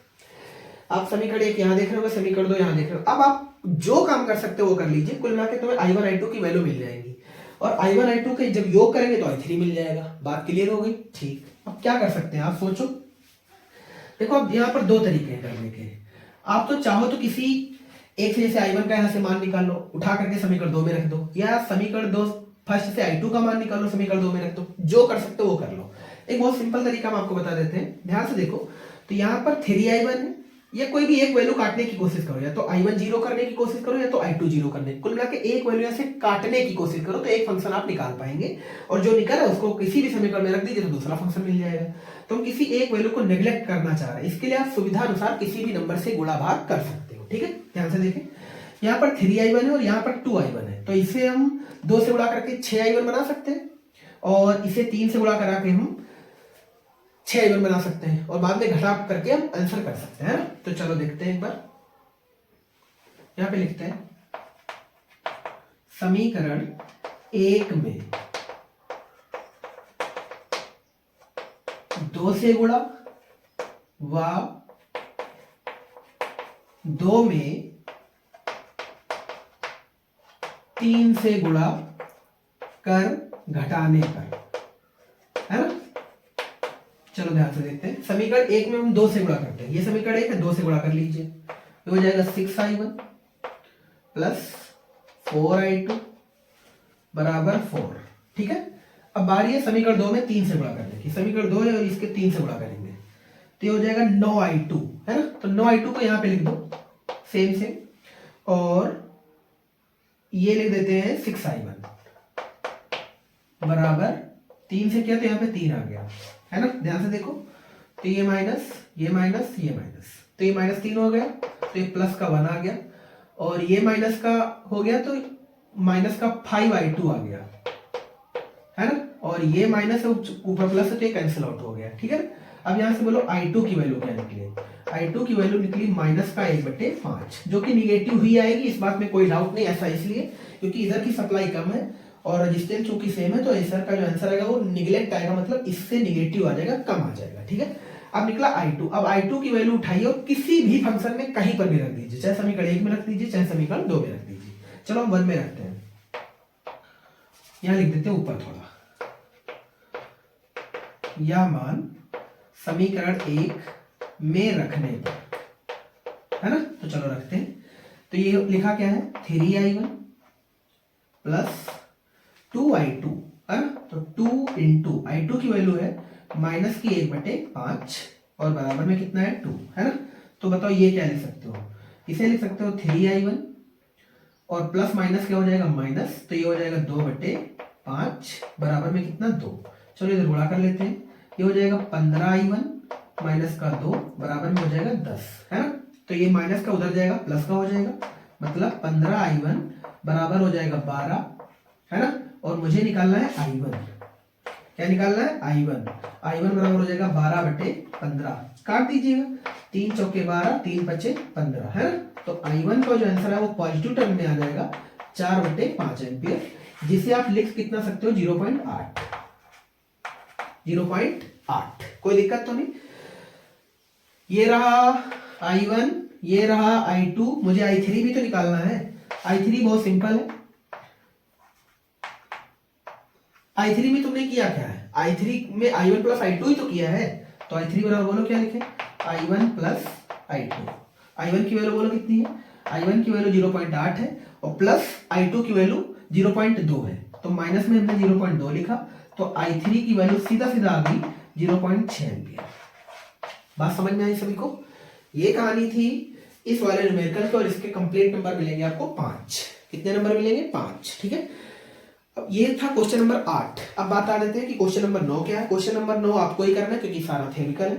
आप समीकरण 1 यहाँ देख रहे हो, समीकरण 2 यहाँ देख रहे हो। अब आप जो काम कर सकते हो वो कर लीजिए। कुल मिला के तुम्हें i1 i2 की वैल्यू मिल जाएगी और i1 i2 के जब योग करेंगे तो i3 मिल जाएगा। बात क्लियर हो गई? ठीक। अब क्या कर सकते हैं आप सोचो। देखो अब यहाँ पर दो तरीके हैं करने के। आप तो चाहो तो किसी एक से, जैसे i1 का यहाँ से मान निकाल लो, उठा करके समीकरण 2 में रख दो, या समीकरण 2 फर्स्ट से i2 का मान निकाल लो, समीकरण 2 में रख दो। जो कर सकते हो वो कर लो। एक बहुत सिंपल तरीका हम आपको बता देते हैं, ध्यान से देखो। तो यहाँ पर 3i1 है, या कोई भी एक वैल्यू काटने की कोशिश करो, या तो i1 जीरो करने की कोशिश करो या तो i2 जीरो करने की। कुल मिला के एक वैल्यू यहाँ से काटने की कोशिश करो तो एक फंक्शन आप निकाल पाएंगे, और जो निकला है उसको किसी भी समीकरण में रख दीजिए तो दूसरा फंक्शन मिल जाएगा। तो हम किसी एक वैल्यू को नेग्लेक्ट करना चाह रहे हैं, इसके लिए आप सुविधा अनुसार किसी भी नंबर से गुणा भाग कर सकते हो। ठीक है, ध्यान से देखें। यहाँ पर 3i1 है और यहाँ पर 2i1 है, तो इसे हम 2 से गुणा करके 6i1 बना सकते हैं, और इसे 3 से गुणा करा के हम 6i1 बना सकते हैं, और बाद में घटा करके हम आंसर कर सकते हैं ना। तो चलो देखते हैं एक बार। यहां पे लिखते हैं समीकरण 1 में 2 से गुणा व 2 में 3 से गुणा कर घटाने पर, है ना। चलो ध्यान से देखते हैं। समीकरण 1 में हम 2 से गुणा करते हैं, ये समीकरण 1 है, 2 से गुणा कर लीजिए, तो हो जाएगा 6i1 प्लस 4i2 बराबर 4। ठीक है, अब बारी है समीकरण 2 में 3 से गुणा करने की। समीकरण 2 है और इसके 3 से गुणा करेंगे तो ये हो जाएगा 9i2, है ना। तो 9i2 को यहां पे लिख दो सेम, और ये लिख देते हैं 6i1 बराबर 3 से किया तो यहाँ पे 3 आ गया, है ना। ध्यान से देखो, तो ये माइनस, ये माइनस, ये माइनस, तो ये -3 हो गया, तो ये प्लस का 1 आ गया, और ये माइनस का हो गया तो माइनस का 5i2 आ गया, है ना। और ये माइनस ऊपर प्लस है तो ये कैंसिल आउट हो गया। ठीक है, अब यहां से बोलो i2 की वैल्यू क्या निकली? i2 की वैल्यू निकली -1/5, जो कि निगेटिव ही आएगी, इस बात में कोई डाउट नहीं। ऐसा इसलिए क्योंकि इधर की सप्लाई कम है और रेजिस्टेंस चूंकि सेम है, तो आंसर का जो आंसर आएगा वो निगलेक्ट आएगा, मतलब इससे निगेटिव आ जाएगा, कम आ जाएगा। ठीक है, अब निकला i2। अब i2 की वैल्यू उठाइए और किसी भी फंक्शन में कहीं पर भी रख दीजिए, चाहे समीकरण 1 में रख दीजिए, चाहे समीकरण 2 में रख दीजिए। चलो हम 1 में रखते हैं, यहां लिख देते हैं ऊपर थोड़ा, यह मान समीकरण 1 में रखने पर, है ना। तो चलो रखते हैं। तो ये लिखा क्या है? 3i1 प्लस 2i2, है ना। तो 2 इंटू i2 की वैल्यू है -1/5 और बराबर में कितना है 2, है ना। तो बताओ ये क्या लिख सकते हो? इसे लिख सकते हो 3i1 और प्लस माइनस क्या हो जाएगा? माइनस, तो ये हो जाएगा 2/5 बराबर में कितना 2। चलो इधर गुणा कर लेते हैं, ये हो जाएगा 15i1 माइनस का 2 बराबर में हो जाएगा 10, है ना। तो ये माइनस का उधर जाएगा, प्लस का हो जाएगा, मतलब 15i1 बराबर हो जाएगा 12, है ना। और मुझे निकालना है i1। क्या निकालना है? i1 बराबर हो जाएगा 12/15। काट दीजिएगा, 3 चौके 12, 3 बचे 15, है ना। तो i1 का जो आंसर है वो पॉजिटिव टर्म में आ जाएगा 4/5 एम्पियर, जिसे आप लिख कितना सकते हो? 0.8। 0.8। कोई दिक्कत तो नहीं। ये रहा i1, ये रहा i2, मुझे i3 भी तो निकालना है। i3 बहुत सिंपल है। i3 में तुमने किया क्या है? i3 में i1 प्लस i2 ही तो किया है, तो i3 बराबर बोलो क्या लिखे? i1 plus i2। i1 की वैल्यू बोलो कितनी है? i1 की वैल्यू 0.8 है और प्लस i2 की वैल्यू 0.2 है, तो माइनस में हमने 0.2 लिखा, तो i3 की वैल्यू सीधा सीधा आ गई 0.6 एम्पियर। बात समझ में आई सभी को? ये कहानी थी इस वाले न्यूमेरिकल के, और इसके कंप्लीट नंबर मिलेंगे आपको 5। कितने नंबर मिलेंगे? 5। ठीक है, अब ये था क्वेश्चन नंबर 8। अब बात आ लेते हैं कि क्वेश्चन नंबर 9 क्या है। क्वेश्चन नंबर 9 आपको ही करना है क्योंकि सारा थ्योरिकल है।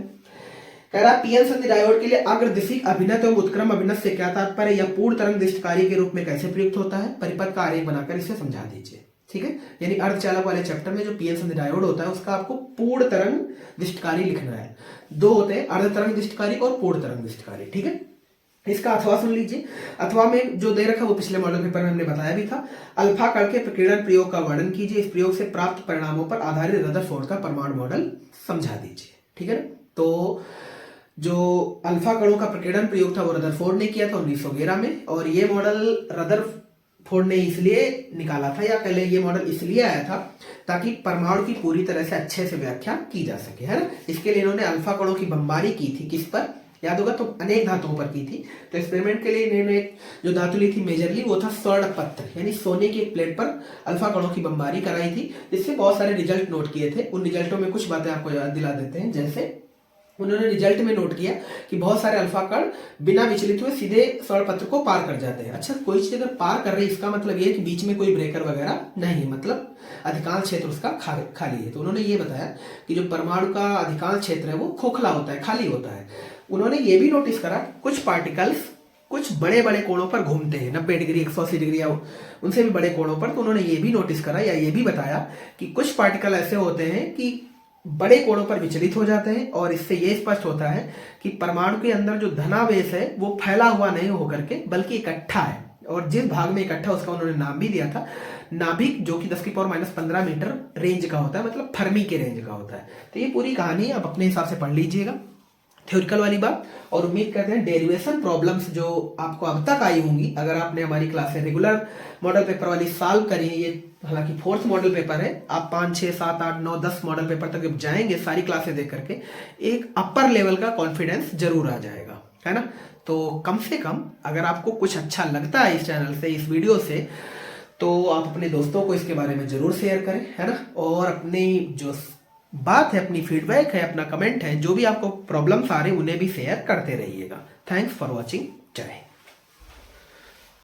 कह रहा पीएन संधि डायोड के लिए अग्रदिशिक अभिनत एवं उत्क्रम अभिनत से क्या तात्पर्य, या पूर्ण तरंग दृष्टकारी के रूप में कैसे प्रयुक्त होता है, परिपथ का आरेख बनाकर इसे समझा दीजिए। ठीक है, यानी अर्धचालक वाले चैप्टर में जो पीएन संधि डायोड होता है उसका आपको पूर्ण तरंग दृष्टकारी लिखना है। 2 होते हैं, अर्ध तरंग दृष्टकारी और पूर्ण तरंग दृष्टकारी। ठीक है, इसका अथवा सुन लीजिए। अथवा में जो दे रखा वो पिछले मॉडल पेपर में हमने बताया भी था। अल्फा कण के प्रकीर्णन प्रयोग का वर्णन कीजिए, इस प्रयोग से प्राप्त परिणामों पर आधारित रदरफोर्ड का परमाणु मॉडल समझा दीजिए। ठीक है ना। तो जो अल्फा कणों का प्रकीर्णन प्रयोग था वो रदरफोर्ड ने किया था 1911 में, और ये मॉडल रदरफोर्ड ने इसलिए निकाला था, या कह लें ये मॉडल इसलिए आया था ताकि परमाणु की पूरी तरह से अच्छे से व्याख्या की जा सके, है ना। इसके लिए इन्होंने अल्फा कणों की बमबारी की थी, किस पर याद होगा तो अनेक धातुओं पर की थी। तो एक्सपेरिमेंट के लिए इन्होंने एक जो धातु ली थी मेजरली, वो था स्वर्ण पत्थर, यानी सोने की एक प्लेट पर अल्फा कणों की बमबारी कराई थी, जिससे बहुत सारे रिजल्ट नोट किए थे। उन रिजल्टों में कुछ बातें आपको याद दिला देते हैं। जैसे उन्होंने रिजल्ट में नोट किया कि बहुत सारे अल्फा कण बिना विचलित हुए सीधे स्वर्ण पत्र को पार कर जाते हैं। अच्छा, कोई चीज अगर पार कर रही है इसका मतलब ये है कि बीच में कोई ब्रेकर वगैरह नहीं है, मतलब अधिकांश क्षेत्र उसका खाली है। तो उन्होंने ये बताया कि जो परमाणु का अधिकांश क्षेत्र है वो खोखला होता है, खाली होता है। उन्होंने ये भी नोटिस करा कुछ पार्टिकल्स कुछ बड़े बड़े कोणों पर घूमते हैं, 90 डिग्री 180 डिग्री या उनसे भी बड़े कोणों पर। तो उन्होंने ये भी नोटिस करा या ये भी बताया कि कुछ पार्टिकल ऐसे होते हैं कि बड़े कोणों पर विचलित हो जाते हैं, और इससे ये स्पष्ट होता है कि परमाणु के अंदर जो धनावेश है वो फैला हुआ नहीं होकर के बल्कि इकट्ठा है, और जिस भाग में इकट्ठा उसका उन्होंने नाम भी दिया था नाभिक, जो कि 10⁻⁻15 मीटर रेंज का होता है, मतलब फर्मी के रेंज का होता है। तो ये पूरी कहानी आप अपने हिसाब से पढ़ लीजिएगा, थ्योरिकल वाली बात। और उम्मीद करते हैं डेरिवेशन प्रॉब्लम्स जो आपको अब तक आई होंगी, अगर आपने हमारी क्लासें रेगुलर मॉडल पेपर वाली सॉल्व करी है, ये हालांकि 4th मॉडल पेपर है, आप 5, 6, 7, 8, 9, 10 मॉडल पेपर तक जब जाएंगे सारी क्लासें देख करके, एक अपर लेवल का कॉन्फिडेंस जरूर आ जाएगा, है ना। तो कम से कम अगर आपको कुछ अच्छा लगता है इस चैनल से, इस वीडियो से, तो आप अपने दोस्तों को इसके बारे में जरूर शेयर करें, है ना। और अपनी जो बात है, अपनी फीडबैक है, अपना कमेंट है, जो भी आपको प्रॉब्लम्स आ रहे हैं उन्हें भी शेयर करते रहिएगा। Thanks for watching. जय हिंद।